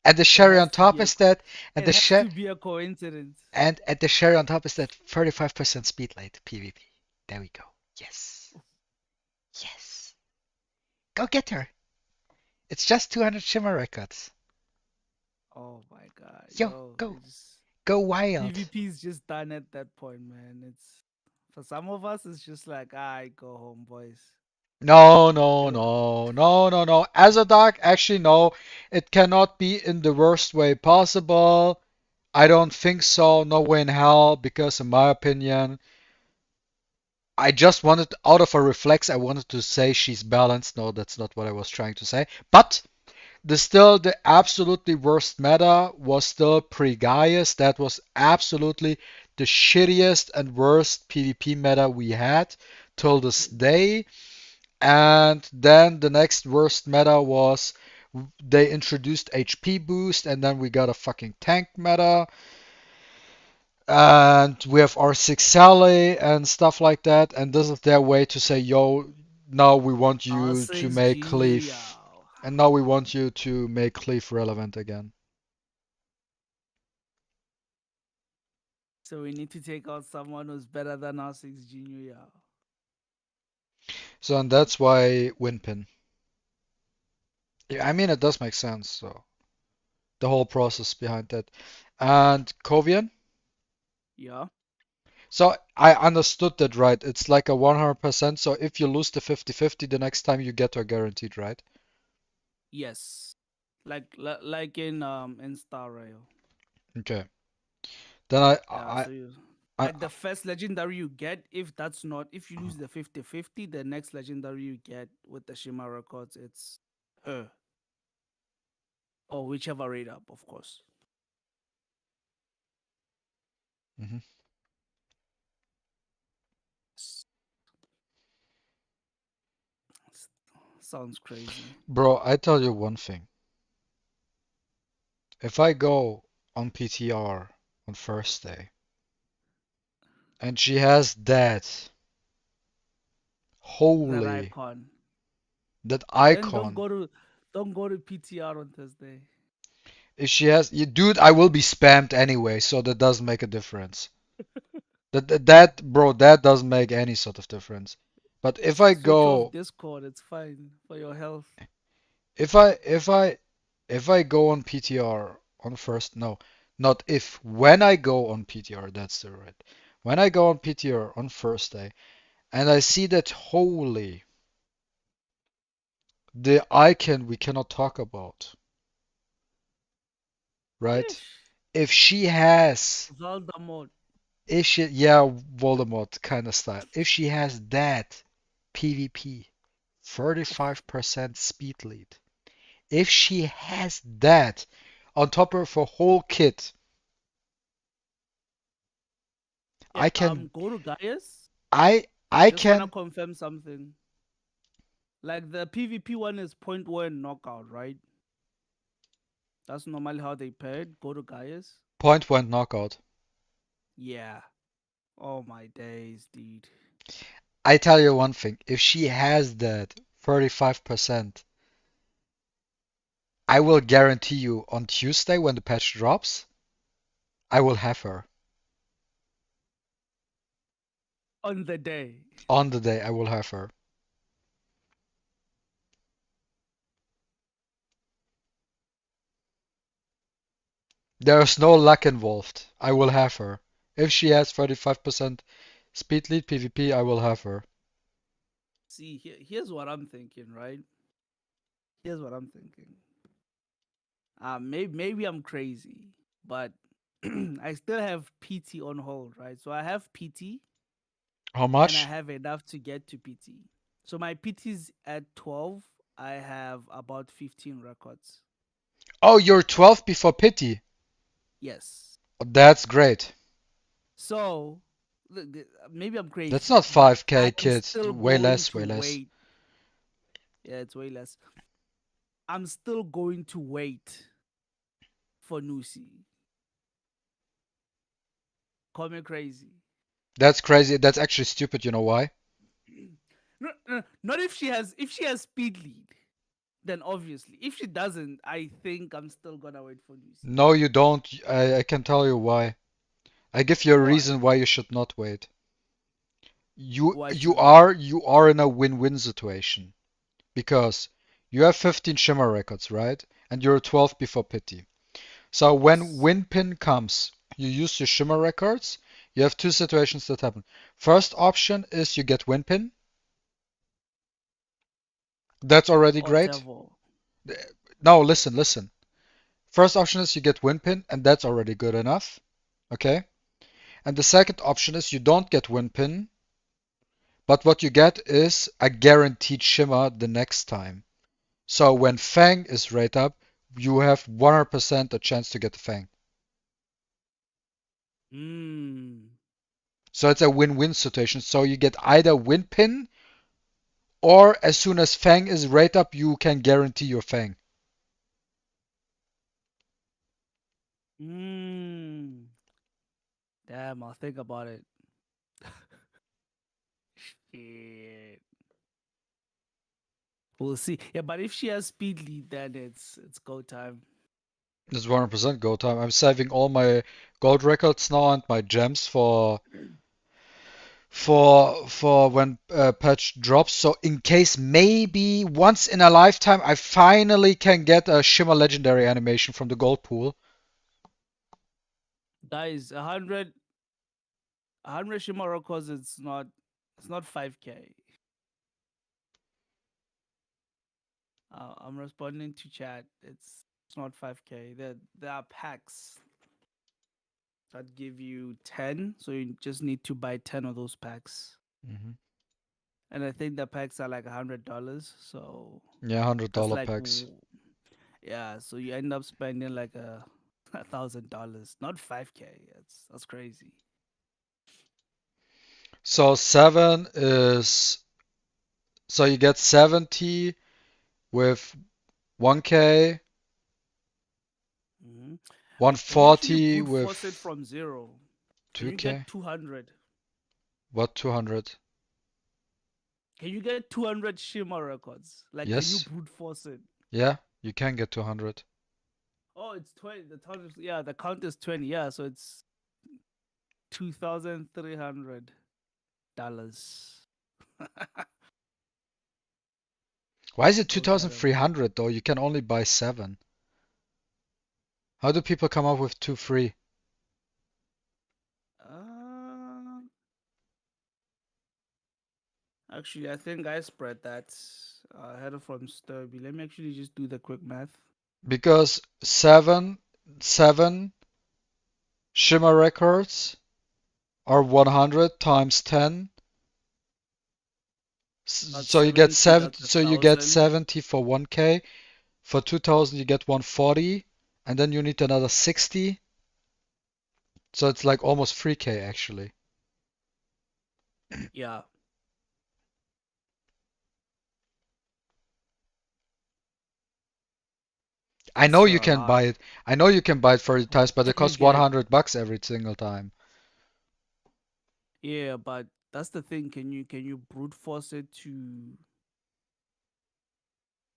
And the It cherry has on to be top a. is that, and It the has cher to be a coincidence. and at the cherry on top is that 35% speed light PvP. There we go. Yes. Yes. Go get her. It's just 200 shimmer records. Oh my god, Yo, yo, go. it's Go wild. PvP is just done at that point, man. It's for some of us, it's just like, I go home, boys. No, no, It- no, no, no, no. As a dog, actually, no. It cannot be in the worst way possible. I don't think so. No way in hell, because in my opinion, I just wanted, out of a reflex, I wanted to say she's balanced. No, that's not what I was trying to say. But the absolutely worst meta was still Pre-Gaius. That was absolutely the shittiest and worst PvP meta we had till this day. And then the next worst meta was they introduced HP boost, and then we got a fucking tank meta. And we have R6 Sally and stuff like that. And this is their way to say, yo, now we want you to R6 make Junior Cleave. Yao. And now we want you to make Cleave relevant again. So we need to take out someone who's better than R6 Junior Yao. So, and that's why Winpin. Yeah, I mean, it does make sense. So, the whole process behind that. And Kovian? Yeah. So, I understood that right. It's like a 100%. So, if you lose the 50-50, the next time you get her guaranteed, right? Yes. Like in Star Rail. Okay. Then I, Yeah, I, so you I, like the first legendary you get, if you lose the 50-50, the next legendary you get with the Shima records, it's her. Or whichever rate up, of course. Mhm. S- Sounds crazy. Bro, I tell you one thing. If I go on PTR on first day and she has that, That holy, icon. that Then icon. don't go to PTR on Thursday. If she has, you, dude, I will be spammed anyway, so that doesn't make a difference. Bro, that doesn't make any sort of difference. But if I Switch off go, Discord, it's fine for your health. if I, if I, if I go on PTR on first, no, not if, when I go on PTR, that's the right. When I go on PTR on first day, and I see that, holy, the icon we cannot talk about, right? Yeesh. If she has, Voldemort. if she, yeah, Voldemort kind of style. If she has that PvP, 35% speed lead. If she has that on top of her whole kit, I can Go to Gaius. I Just wanna can confirm something. Like the PvP one is 0.1 knockout, right? That's normally how they pair it. Go to Gaius. point one knockout. Yeah. Oh my days, dude. I tell you one thing, if she has that 35%, I will guarantee you on Tuesday when the patch drops, I will have her. On the day. On the day, I will have her. There's no luck involved. I will have her. If she has 35% speed lead PvP, I will have her. See, here's what I'm thinking, right? Here's what I'm thinking. Maybe I'm crazy, but I still have PT on hold, right? So I have PT How and I much? have enough to get to PT. So my PT's at 12. I have about 15 records. Oh, you're 12 before pity. Yes. That's great. So maybe I'm crazy. That's not but 5k, I am kid. still Way going less, to way less. wait. Yeah, it's way less. I'm still going to wait for Nusi. Call me crazy. That's crazy. That's actually stupid. You know why? No, not if she has speed lead. Then obviously, if she doesn't, I think I'm still gonna wait for Nusi. No, you don't. I can tell you why. I give you a Why? reason why you should not wait. Why You should I? are in a win-win situation because you have 15 shimmer records, right? And you're 12 before pity. So when Yes. win pin comes, you use your shimmer records. You have two situations that happen. First option is you get win pin. That's already great. Whatever. No, listen. First option is you get win pin, and that's already good enough. Okay? And the second option is you don't get win pin, but what you get is a guaranteed shimmer the next time. So when Fang is rate up, you have 100% a chance to get the Fang. So it's a win-win situation. So you get either win pin, or as soon as Fang is rate up, you can guarantee your Fang. Damn, I'll think about it. Shit. We'll see. Yeah, but if she has speed lead, then it's go time. It's 100% go time. I'm saving all my gold records now and my gems for when patch drops. So in case maybe once in a lifetime I finally can get a Shimmer Legendary animation from the gold pool. Guys, 100 shimmer records. It's not 5k. I'm responding to chat. It's not 5k. There are packs that give you 10, so you just need to buy 10 of those packs. Mm-hmm. And I think the packs are like $100. So Yeah, $100 that's like packs. yeah. So you end up spending like $1,000, not 5k. That's crazy. So 7 is so you get 70 with 1k, Mm-hmm. 140 with force it from 0. Can you 2k. get 200? What 200? Can you get 200 shimmer records? Like, Yes. can you brute force it? Yeah, you can get 200. Oh, it's 20. The count is 20. Yeah, so it's $2,300. Why is it Go get 'em. 2,300 though? You can only buy 7. How do people come up with 2 free? Actually, I think I spread that. I had it from Sturby. Let me actually just do the quick math. Because 7 shimmer records are 100 times 10. So you get 70, 70, so you get 70 for 1k. For 2,000 you get 140, and then you need another 60. So it's like almost 3k actually. Yeah. I know Still you a can lot. buy it. I know you can buy it 30 times, but it Can you costs get 100 bucks every single time. Yeah, but that's the thing. Can you brute force it to?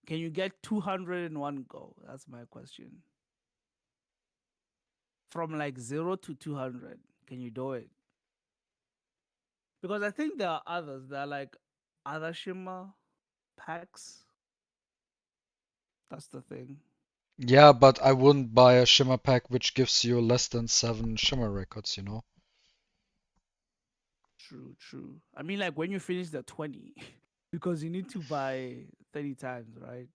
Can you get 200 in one go? That's my question. From like 0 to 200, can you do it? Because I think there are others. There are like other shimmer packs. That's the thing. Yeah, but I wouldn't buy a shimmer pack which gives you less than 7 shimmer records, you know? True, true. I mean, like when you finish the 20, because you need to buy 30 times, right?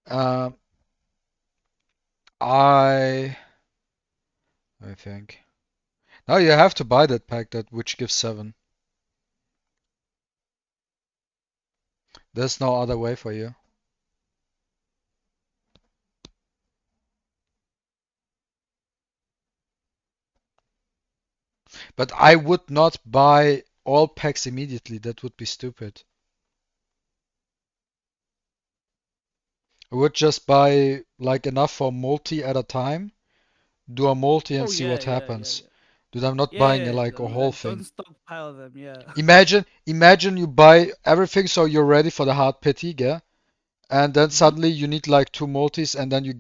Uh, I think. No, you have to buy that pack that which gives 7. There's no other way for you. But I would not buy all packs immediately. That would be stupid. I would just buy like enough for multi at a time. Do a multi and Oh see yeah, what yeah, yeah, happens. yeah. Dude, I'm not Yeah, buying yeah. like a whole Like don't thing. stockpile them. Yeah. Imagine you buy everything so you're ready for the hard pity, yeah? And then Hmm. suddenly you need like 2 multis and then you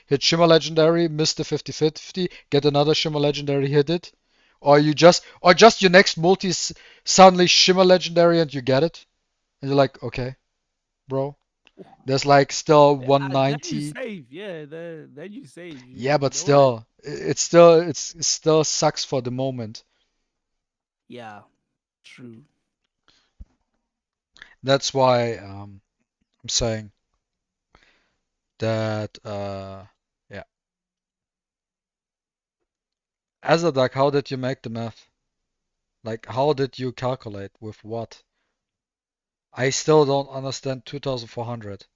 hit Shimmer Legendary, miss the 50-50, get another Shimmer Legendary, hit it. Or just your next multi is suddenly Shimmer Legendary and you get it. And you're like, okay, bro. There's like still Then you 190. save. Yeah, then you save. Yeah, You but know it. still, it still sucks for the moment. Yeah, true. That's why I'm saying that yeah. Azadak, how did you make the math? Like, how did you calculate with what? I still don't understand 2400.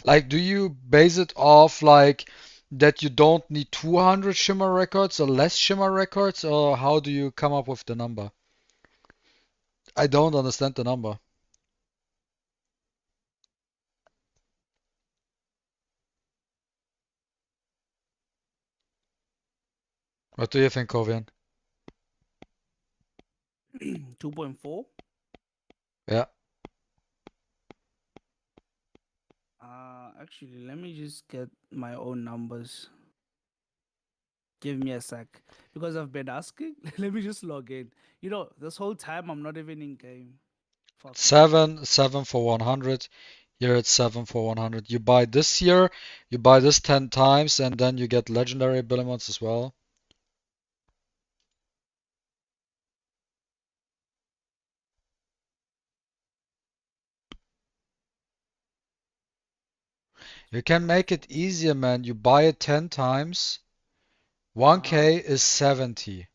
Like, do you base it off like that you don't need 200 shimmer records or less shimmer records, or how do you come up with the number? I don't understand the number. What do you think, Kovian? 2.4. Yeah. Actually, let me just get my own numbers. Give me a sec. Because I've been asking. Let me just log in. This whole time I'm not even in game. Fuck me. 7 for 100. Here it's 7 for 100. You buy this here, you buy this 10 times, and then you get legendary abilities as well. You can make it easier, man. You buy it 10 times. Uh-huh. 1k is 70.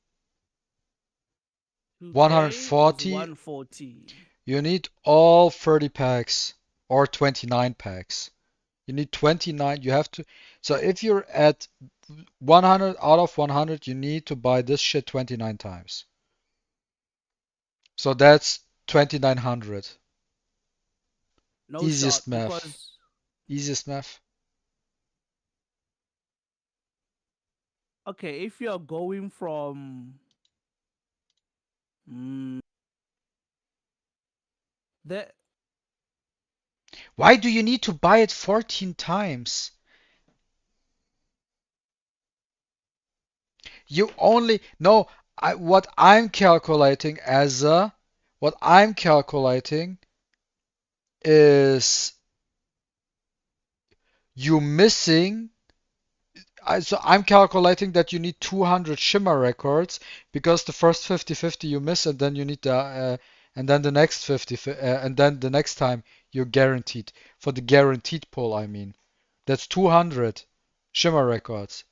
2K is 140. 140. You need all 30 packs or 29 packs. You need 29. You have to. So if you're at 100 out of 100, you need to buy this shit 29 times. So that's 2900. No shot. Easiest math. Because Easiest math. okay, if you're going from mm, the Why do you need to buy it 14 times? You only no. What I'm calculating what I'm calculating is you missing. So I'm calculating that you need 200 shimmer records because the first 50-50 you miss, and then you need and then the next 50, and then the next time you're guaranteed for the guaranteed pull. I mean, that's 200 shimmer records.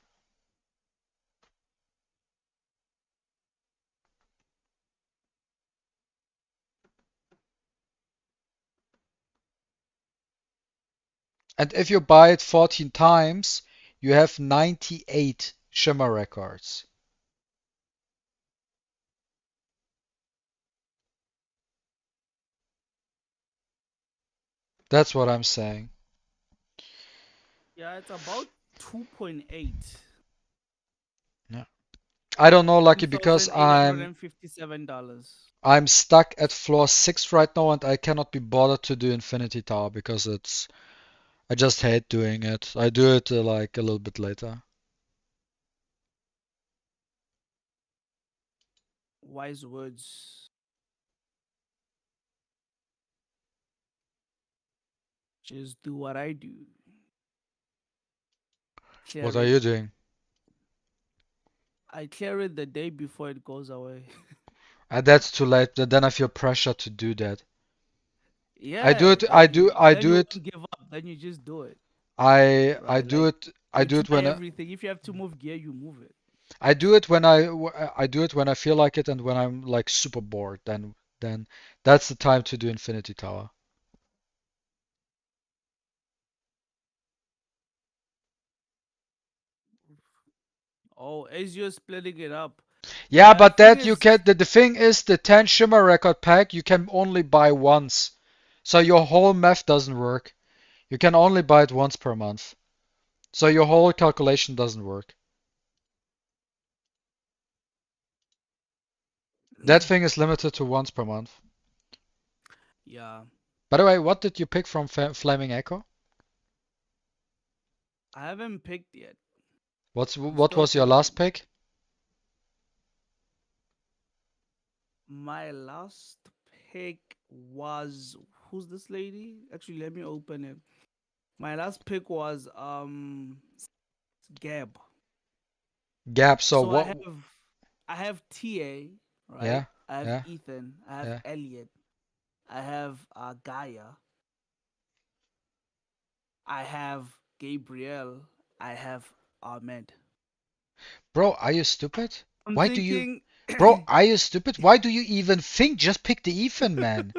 And if you buy it 14 times, you have 98 shimmer records. That's what I'm saying. Yeah, it's about 2.8. Yeah. I don't know, Lucky, because $2,857. I'm stuck at floor 6 right now and I cannot be bothered to do Infinity Tower because I just hate doing it. I do it like a little bit later. Wise words. Just do what I do. Clear What are it. you doing? I clear it the day before it goes away. That's too late. Then I feel pressure to do that. Yeah, I do it. then I you do it. won't give up. Then you just do it. I Right? do Like, it. I do you it try when everything. If you have to move gear, you move it. I do it when I do it when I feel like it and when I'm like super bored. Then that's the time to do Infinity Tower. Oh, as you're splitting it up. Yeah, The but thing that you is, can. The thing is, the 10 shimmer record pack you can only buy once, so your whole math doesn't work. You can only buy it once per month, so your whole calculation doesn't work. That thing is limited to once per month. yeah, By the way, what did you pick from Flaming Echo? I haven't picked yet. What still was your last thinking. pick? My last pick was, who's this lady? Actually, let me open it. My last pick was Gab. Gap. So So what? I have TA, right? Yeah, I have yeah, Ethan. I have yeah. Elliot. I have Gaia. I have Gabriel. I have Ahmed. Bro, are you stupid? I'm Why do you? thinking. Bro, are you stupid? Why do you even think? Just pick the Ethan, man.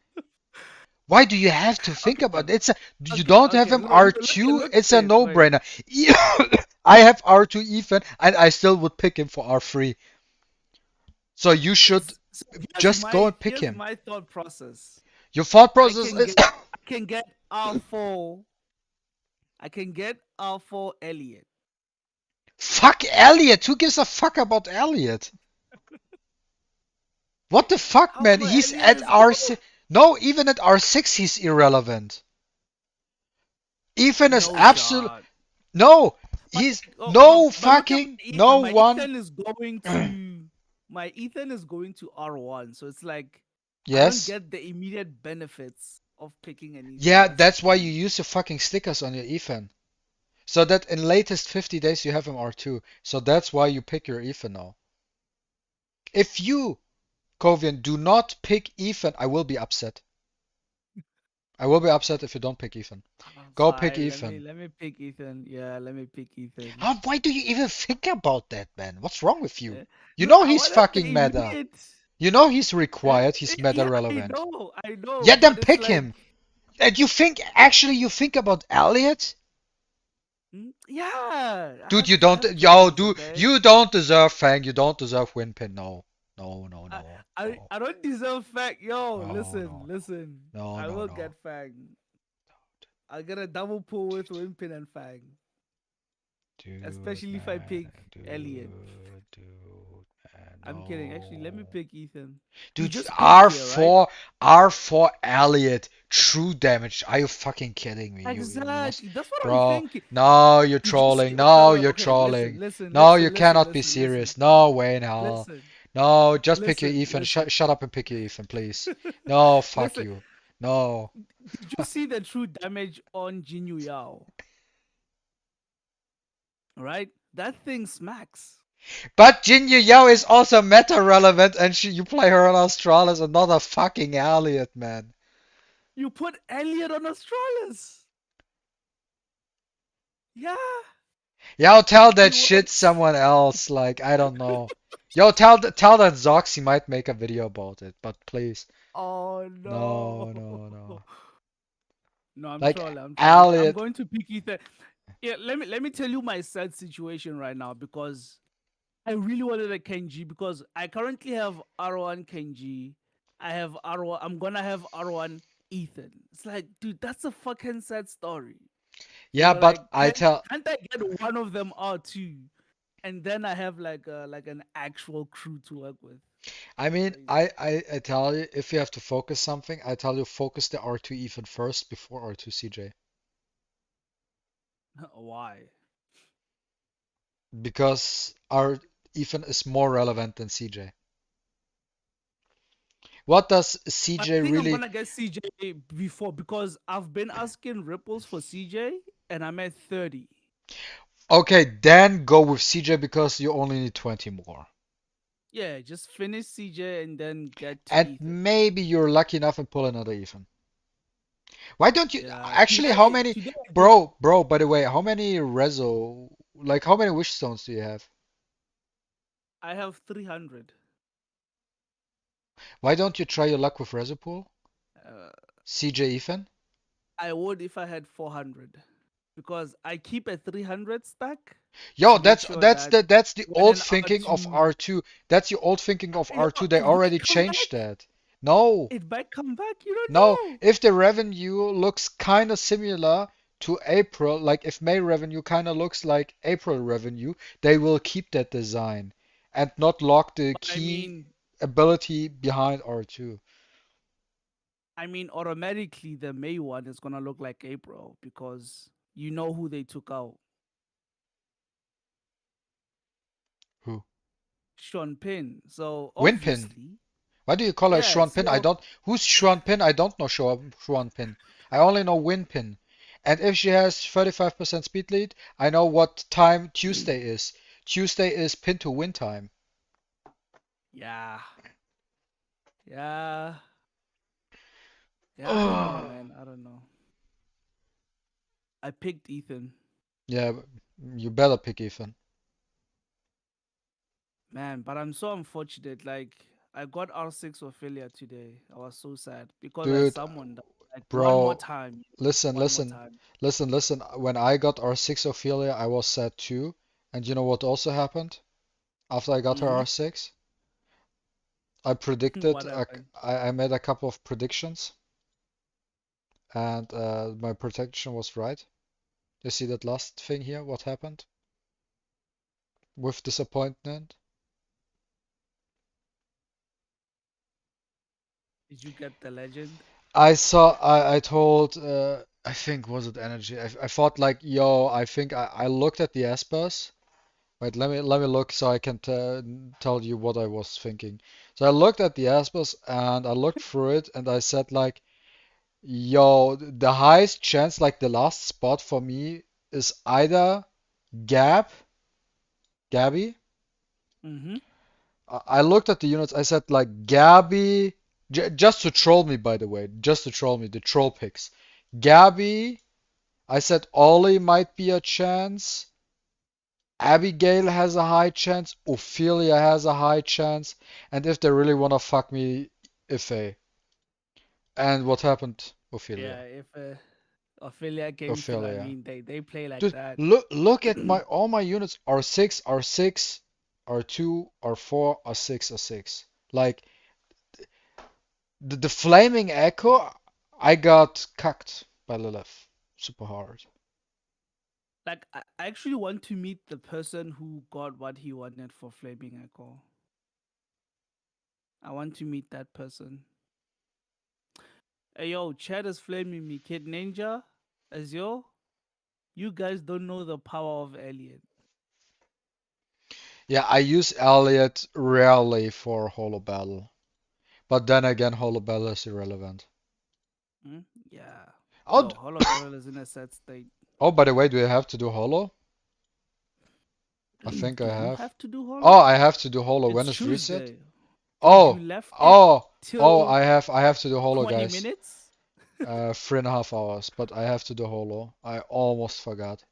Why do you have to think Okay, about it? You okay, don't have okay. him Look, R2. look It's at a this. Wait. no-brainer. I have R2 Ethan, and I still would pick him for R3. So you should So just go and pick here's him. my thought process. Your thought I process can is get I can get R4. I can get R4 Elliot. fuck Elliot. Who gives a fuck about Elliot? What the fuck, man? R4 He's Elliot at is R6. No, even at R6, he's irrelevant. Ethan is no absolute. shot. No, But he's oh, no but look at fucking my Ethan. no My one. Ethan is going to my Ethan is going to R1. So it's like I don't Yes. get the immediate benefits of picking an Ethan. Yeah, That's the that's why you thing. use your fucking stickers on your Ethan. So that in latest 50 days you have him R2. So that's why you pick your Ethan now. If you, Kovian, do not pick Ethan, I will be upset. I will be upset if you don't pick Ethan. Go pick Fine. Ethan. Let me pick Ethan. Yeah, let me pick Ethan. Why do you even think about that, man? What's wrong with you? You No, know I he's wanted the fucking meta. immediate. You know he's required, he's meta Yeah, relevant. I know, Yeah, then but it's pick like, him. And you think, actually, you think about Elliot? yeah, Dude, you I don't, have yo, choices, dude, okay? you don't deserve Fang, you don't deserve Winpin, no. No, no, I, no, I, no, I don't deserve Fang. Yo, no, no, listen. no, I no, will no. get Fang. I'll get a double pull with Wimpin and Fang. Dude, Especially if I man, pick Elliot. dude, man, I'm kidding. Actually, let me no. pick Ethan. You Dude, just picked here, right? R4 Elliot, true damage. Are you fucking kidding me? You lost, Exactly. That's what I'm bro. thinking. No, you're Did you see? trolling. Okay, No, okay, you're okay. trolling. No, you cannot be serious. No way in hell. Listen, No, just pick your listen, Ethan. listen. Shut up and pick your Ethan, please. No, fuck Listen, you. No. did you see the true damage on Jinyu Yao? Right? That thing smacks. But Jinyu Yao is also meta relevant, and you play her on Australis and not a fucking Elliot, man. You put Elliot on Australis. Yeah. Yo, tell that It shit works. someone else. Like, I don't know. Yo, tell that Zoxy might make a video about it, but please. Oh No, no. no, no. No, I'm Like trolling. I'm Elliot. going to pick Ethan. Yeah, let me tell you my sad situation right now because I really wanted a Kenji because I currently have R1 Kenji. I have R1. I'm gonna have R1 Ethan. It's like, dude, that's a fucking sad story. Yeah, Like, but I tell can't I get one of them out too? And then I have like an actual crew to work with. I mean, Crazy. I tell you, if you have to focus something, I tell you focus the R2 Ethan first before R2 CJ. Why? Because R Ethan is more relevant than CJ. What does I CJ think I'm really? gonna get CJ before because I've been asking ripples for CJ and I'm at 30. Okay, then go with CJ because you only need 20 more. Yeah, just finish CJ and then get to And Ethan. maybe you're lucky enough and pull another Ethan. Why don't you Yeah, actually how today many today I did. bro, by the way, how many Rezo like how many wish stones do you have? I have 300. Why don't you try your luck with Rezo pool? Uh, CJ Ethan? I would if I had 400 because I keep a 300 stack Yo, to make sure that that's the when old an thinking of R2, R2. That's the old thinking of yo, R2. They it might already come changed back. that. No, It might come back. You don't no. know. If the revenue looks kind of similar to April, like if May revenue kind of looks like April revenue, they will keep that design and not lock the But key ability behind R2. I mean, automatically the May one is gonna look like April because you know who they took out. Who? Sean Pin. So Winpin. obviously, Why do you call her yeah. Xuan Pin? I So don't. Who's Xuan Pin? I don't know Xuan Pin. I only know Winpin. And if she has 35% speed lead, I know what time Tuesday is. Tuesday is pin to win time. yeah, yeah, yeah. I don't know, Oh. man. I don't know. I picked Ethan. Yeah, you better pick Ethan. Man, but I'm so unfortunate. Like I got R6 Ophelia today. I was so sad because I Dude, summoned like one more bro, time. listen, One more listen, time. listen. When I got R6 Ophelia, I was sad too. And you know what also happened after I got her Mm-hmm. R6? I predicted, What happened? I made a couple of predictions, and my prediction was right. You see that last thing here? What happened with disappointment? Did you get the legend? I told, I think, was it energy? I thought like, yo, I think I looked at the Espers. Wait, let me look so I can tell you what I was thinking. So I looked at the Espers and I looked through it and I said like, yo, the highest chance, like the last spot for me is either Gab, Gabby. Mm-hmm. I looked at the units. I said like Gabby, j just to troll me, by the way, just to troll me, the troll picks. Gabby. I said Ollie might be a chance. Abigail has a high chance. Ophelia has a high chance. And if they really wanna fuck me, Ife. And what happened? Yeah, Ophelia. if Ophelia came through, I Ophelia. mean they play like Dude, that. look at my all my units. R6, R6, R2, R4, R6, R6. Like the flaming echo, I got cucked by Lilith super hard. Like I actually want to meet the person who got what he wanted for Flaming Echo. I want to meet that person. Hey yo, Chad is flaming me. Kid Ninja, as yo, you guys don't know the power of Alien. Yeah, I use Elliot rarely for Holo Battle. But then again, Holo Battle is irrelevant. Hmm? Yeah. Oh, Yo, Hollow Barrel is in a sad state. oh, by the way, do I have to do Holo? I think Do I you have. have to do Oh, Hollow? I have to do Holo. When It's is reset? Tuesday. Dude, you Oh, left it oh, oh, till I have to do Holo, 20 guys. minutes? 3.5 hours, but I have to do Holo. I almost forgot.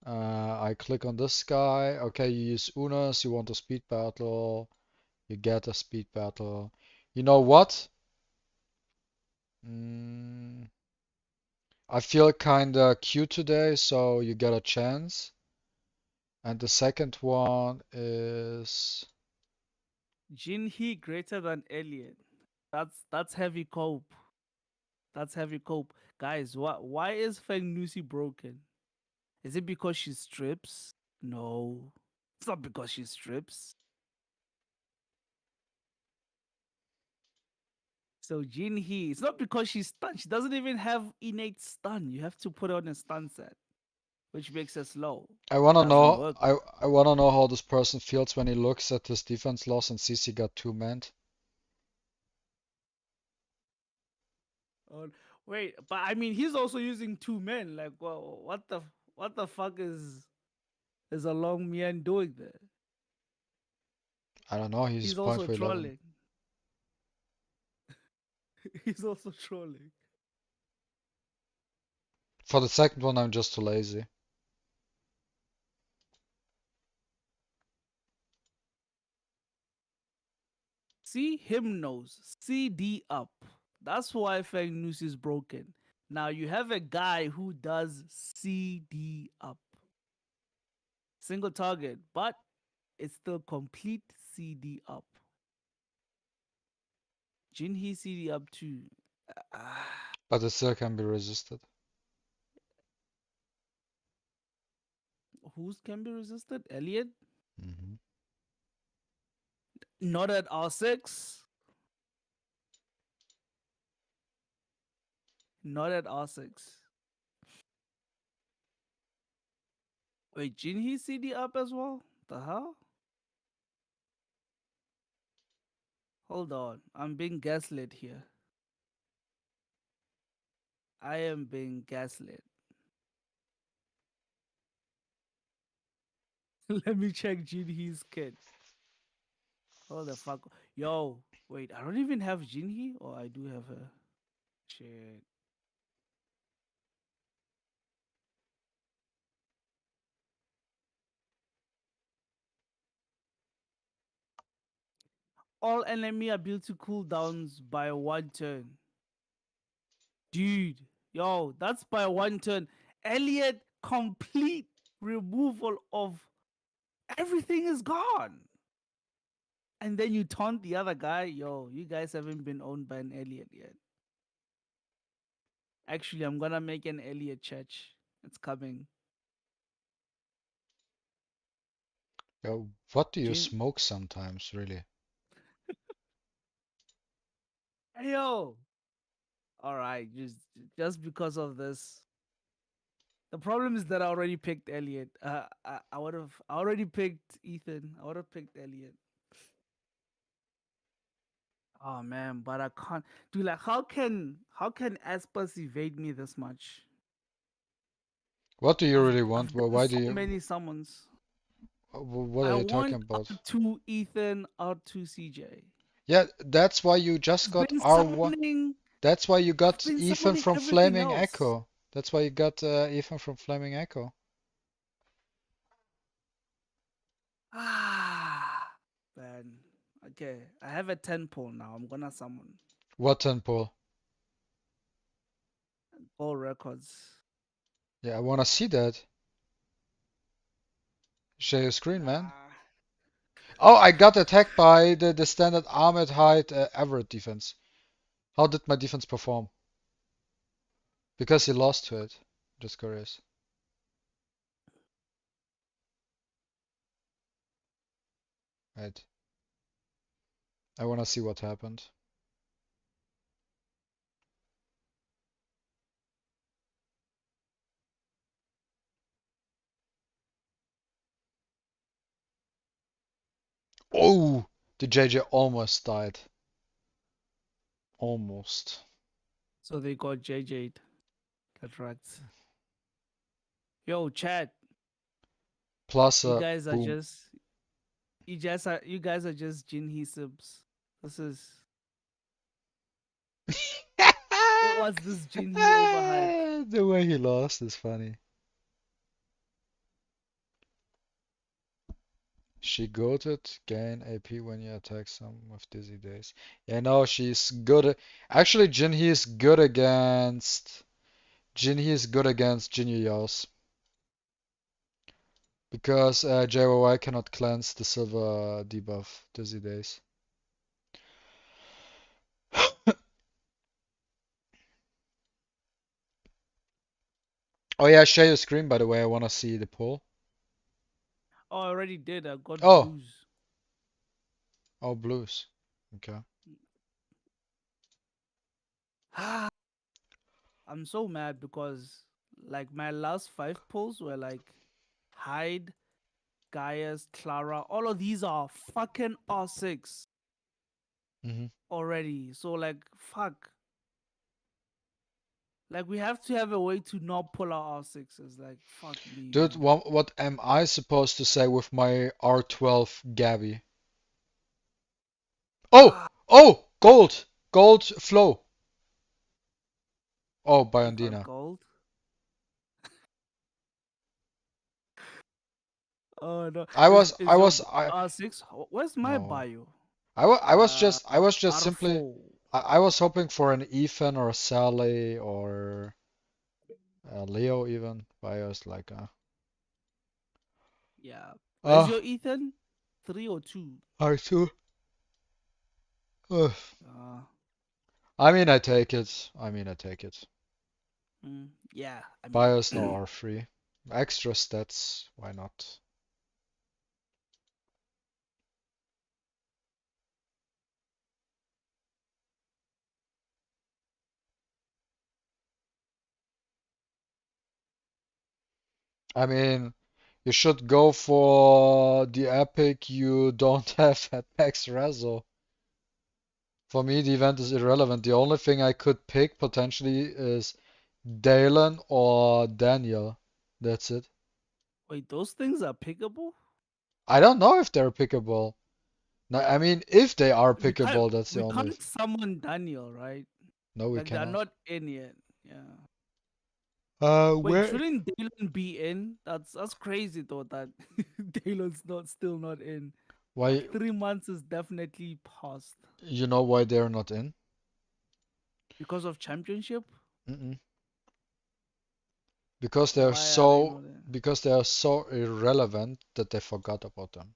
I click on this guy. Okay, you use Unas, you want a speed battle. You get a speed battle. You know what? Mm, I feel kinda cute today, so you get a chance. And the second one is Jinhee greater than Elliot. That's heavy cope. That's heavy cope. Guys, why is Feng Nusi broken? Is it because she strips? No. It's not because she strips. So Jinhee, it's not because she's stunned. She doesn't even have innate stun. You have to put her on a stun set, which makes her slow. I wanna Doesn't know work. I wanna know how this person feels when he looks at his defense loss and sees he got 2-manned. Oh, wait, but I mean, he's also using 2 men. Like, well, what the fuck is a long man doing there? I don't know, he's He's point also for 11. trolling. He's also trolling. For the second one, I'm just too lazy. See, him knows. CD up. That's why Feng News is broken. Now you have a guy who does CD up. Single target, but it's still complete CD up. Jinhee CD up too. But it still can be resisted. Who's can be resisted? Elliot? Mm-hmm. Not at R6. Not at R6. Wait, Jinhee CD up as well? The hell? Hold on. I'm being gaslit here. I am being gaslit. Let me check Jinhee's kit. Oh the fuck. Yo, wait, I don't even have Jinhee, or I do have her. Shit. All enemy ability cooldowns by 1 turn. Dude, yo, that's by 1 turn. Elliot, complete removal of everything is gone. And then you taunt the other guy. Yo, you guys haven't been owned by an Elliot yet. Actually, I'm gonna make an Elliot church. It's coming. Yo, what do you Jin- smoke sometimes, really? Hey, yo. All right, just because of this. The problem is that I already picked Elliot. I would have I already picked Ethan. I would have picked Elliot. Oh man, but I can't. Dude, like how can Aspas evade me this much? What do you really I've want? Well, done why so do you? many summons. What I are you talking want about? R2 Ethan, R2 CJ. Yeah, that's why you just I've got been R1. summoning. That's why you I've got been Ethan summoning from everything Flaming else. Echo. That's why you got Ethan from Flaming Echo. Ah, man. Okay, I have a 10 pull now. I'm gonna summon What temple? all records. Yeah, I wanna see that. Share your screen, man. Ah, Oh, I got attacked by the standard armored height average defense. How did my defense perform? Because he lost to it. Just curious. Right. I wanna see what happened. Oh, the JJ almost died. Almost. so they got JJ cataracts. Yo, chat. Plus You guys are boom. just you guys are just Jinhee subs. This is what was this Jinhee overhype? The way he lost is funny. She goated, gain AP when you attack some with dizzy days. Yeah, no, she's good. Actually, Jinhee is good against Jinhee is good against Jinyu Yos. Because JYY cannot cleanse the silver debuff Dizzy Days. Oh yeah, share your screen by the way, I wanna see the poll. Oh, I already did. I got Oh. blues. Oh, blues. Okay. I'm so mad because like my last 5 polls were like Hyde, Gaius, Clara. All of these are fucking R6 already. So like fuck. Like we have to have a way to not pull our R6s. Like fuck me. Dude, man. what am I supposed to say with my R12 Gabby? Oh! Oh! Gold! Gold flow. Oh, You got Biondina. gold. Oh no. I was R6. Where's my No. bio? I was just simply R4. I was hoping for an Ethan or a Sally or a Leo even. But I was like Yeah. Where's ah your Ethan? 3 or 2? R2. Ugh. Uh, I mean I take it. I mean I take it. yeah. I mean, Bios no R3. Extra stats, why not? I mean, you should go for the epic you don't have at Max Rezo. For me, the event is irrelevant. The only thing I could pick potentially is Dalen or Daniel. That's it. wait, those things are pickable? I don't know if they're pickable. No, I mean, if they are We can't, pickable, that's the we only. can't summon Daniel, right? No, we Like they're cannot. not in yet. Yeah. Wait, Where? shouldn't Dalen be in? That's crazy though that Dalen's still not in. Why? Like 3 months is definitely past You know why they're not in? because of championship. Mm-mm. Because they're Why are they not in? because they are so irrelevant that they forgot about them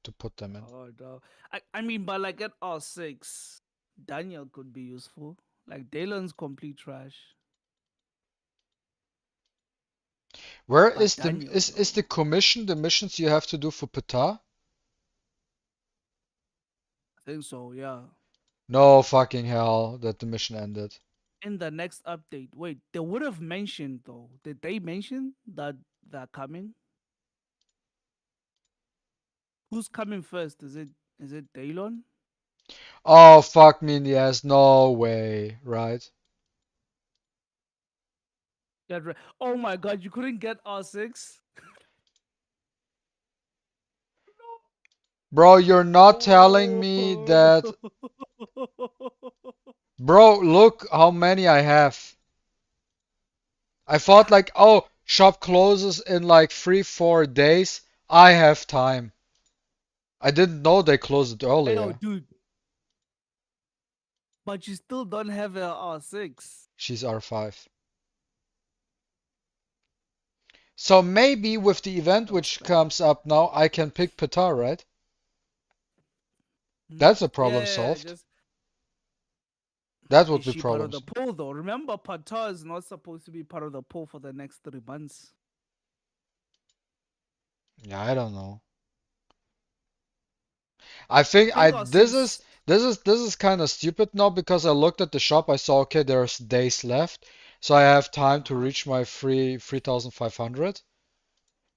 to put them in. Oh no. I mean, but like at R6, Daniel could be useful. Like Dalen's complete trash. Where But is Daniel is the commission the missions you have to do for Pata? I think so, yeah. No fucking hell that the mission ended. In the next update. Wait, they would have mentioned though. Did they mention that they're coming? Who's coming first? Is it Dalon? Oh fuck me in the ass, no way, right? Yeah, oh my god, you couldn't get R6? Bro, you're not telling me that. Bro, look how many I have. I thought like, oh, shop closes in like 3-4 days. I have time. I didn't know they closed it Hey, yo, earlier. dude. But you still don't have a R6. She's R5. So maybe with the event which comes up now, I can pick Petar, right? That's a problem solved. That would Is be she part of problems. the poll though? Remember, Pata is not supposed to be part of the poll for the next 3 months. Yeah, I don't know. I think R6. this is kind of stupid now because I looked at the shop, I saw okay, there's days left, so I have time to reach my 3,500.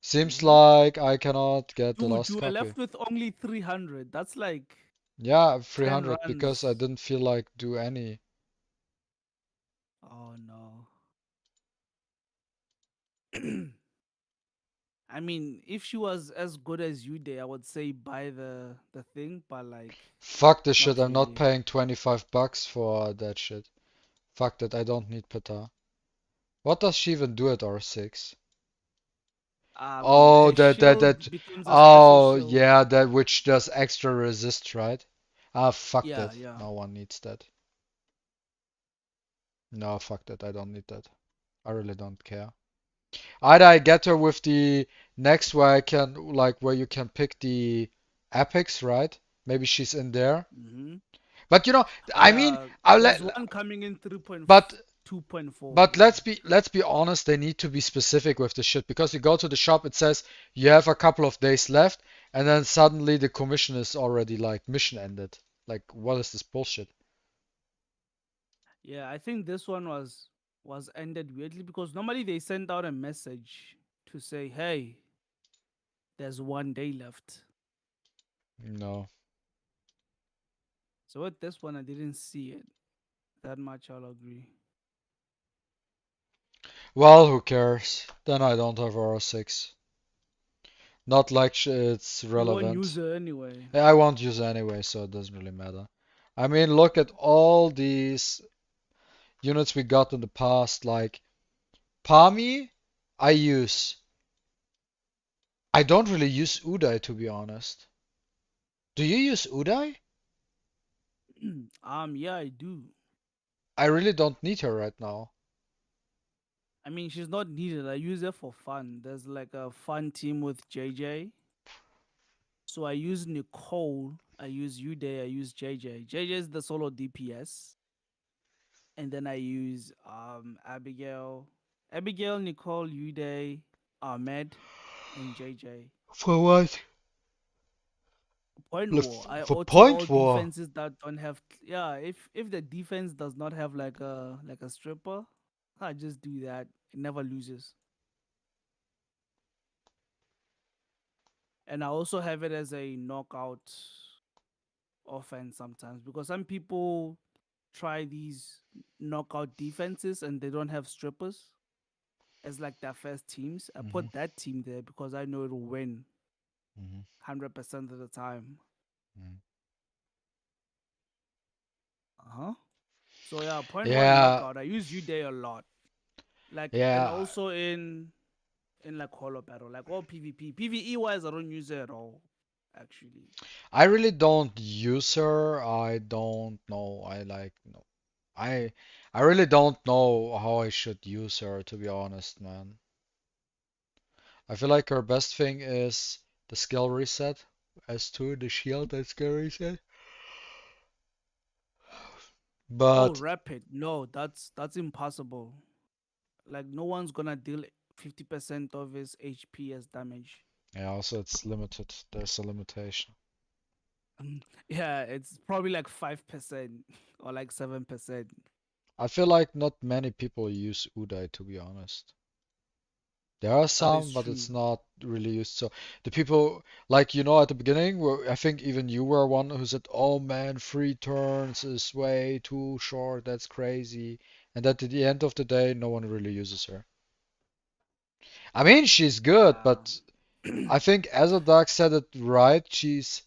Seems like I cannot get the Dude, last you were copy. left with only 300. That's like Yeah, 10 300 because I runs. didn't feel like do any. Oh no. I mean, if she was as good as you did, I would say buy the thing, but like Fuck this shit, not I'm not really. paying 25 bucks for that shit. Fuck that, I don't need Peta. What does she even do at R6? Oh, Her shield becomes a special oh, shield. yeah, that which does extra resist, right? Ah, fuck Yeah, that. yeah. No one needs that. No, fuck that. I don't need that. I really don't care. Either I get her with the next where I can like where you can pick the epics, right? Maybe she's in there. Mm-hmm. But you know, Oh I mean, yeah, I'll there's let, one coming in 3.2.4. but 2.4. but Yeah. let's be honest, they need to be specific with the shit because you go to the shop, it says you have a couple of days left, and then suddenly the commission is already like mission ended. Like, what is this bullshit? Yeah, I think this one was ended weirdly because normally they send out a message to say, "Hey, there's 1 day left." No. So with this one, I didn't see it that much. I'll agree. Well, who cares? Then I don't have R6. Not like it's You won't relevant. use it anyway. Yeah, I won't use it anyway, so it doesn't really matter. I mean, look at all these units we got in the past, like Pami, I use. I don't really use Uday to be honest. Do you use Uday? Yeah, I do. I really don't need her right now. I mean, she's not needed. I use her for fun. There's like a fun team with JJ. So I use Nicole, I use Uday, I use JJ. JJ is the solo DPS. And then I use Abigail. Abigail, Nicole, Uday, Ahmed, and JJ. For what? Point war. I For auto all point war. defenses that don't have, yeah, if the defense does not have like a stripper, I just do that. It never loses. And I also have it as a knockout offense sometimes because some people try these knockout defenses and they don't have strippers as like their first teams. I Hmm. put that team there because I know it'll win Hmm. 100% of the time. Hmm. Uh-huh. So yeah, point one Yeah, knockout. I use Uday a lot. Like and yeah. also in like Holo Battle, like all PvP. PvE wise I don't use it at all, actually. I really don't use her. I don't know. I like no. I I really don't know how I should use her to be honest, man. I feel like her best thing is the skill reset. S2, the shield and skill reset. Oh, But rapid. No, that's impossible. Like no one's gonna deal 50% of his HP as damage. yeah, also it's limited. There's a limitation. Yeah, it's probably like 5% or like 7%. I feel like not many people use Uday to be honed. There are That is some, but true. it's not really used. So the people, like you know, at the beginning, I think even you were one who said, "Oh man, 3 turns is way too short. That's crazy." And at the end of the day, no one really uses her. I mean, she's good, Yeah. but I think Azadok said it right. She's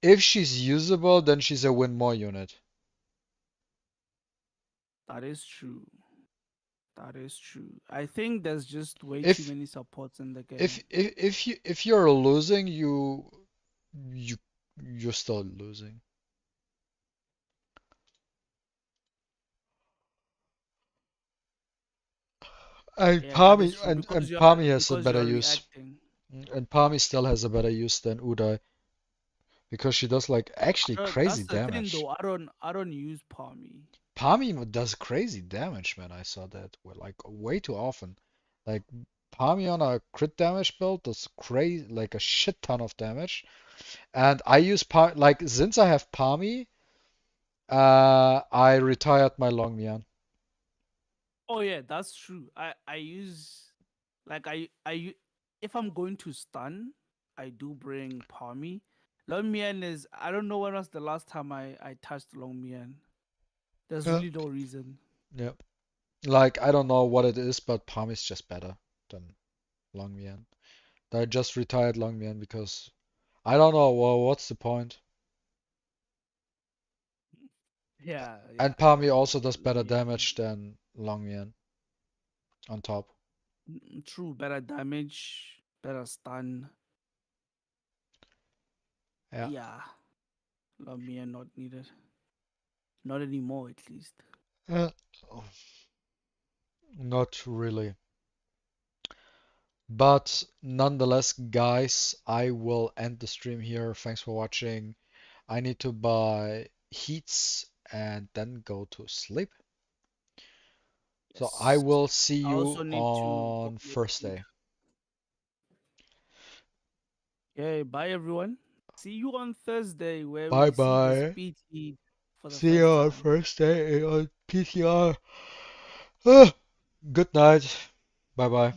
if she's usable, then she's a win more unit. That is true. That is true. I think there's just way too If many supports in the if game. if if you're losing, you you're still losing. And Yeah, that is true And because Palmy has a because better you're use. reacting. And Palmy still has a better use than Uday because she does like actually crazy That's the thing damage. though. I don't use Palmy. Palmy does crazy damage, man. I saw that like way too often. Like Palmy on a crit damage build does crazy like a shit ton of damage. And I use like since I have Palmy, I retired my Longmian. Oh yeah, that's true. I use like if I'm going to stun, I do bring Palmy. Long Mian is I don't know when was the last time I touched Long Mian. There's Yeah. really no reason. Yeah. Like I don't know what it is, but Palmy's just better than Longmian. I just retired Longmian because I don't know. Well, what's the point? Yeah, yeah. And Palmy also does Let better me agree. damage than Longmian on top. True, better damage, better stun. Yeah. Yeah, Long Mian not needed. Not anymore, at least. Uh, Not really. But nonetheless, guys, I will end the stream here. Thanks for watching. I need to buy heats and then go to sleep. So I Yes. will see I you also need to go on to sleep. Thursday. Okay, bye everyone. See you on Thursday where Bye we see this bye. PT for the See you first on time. Thursday on PTR. Ah, good night. Bye bye.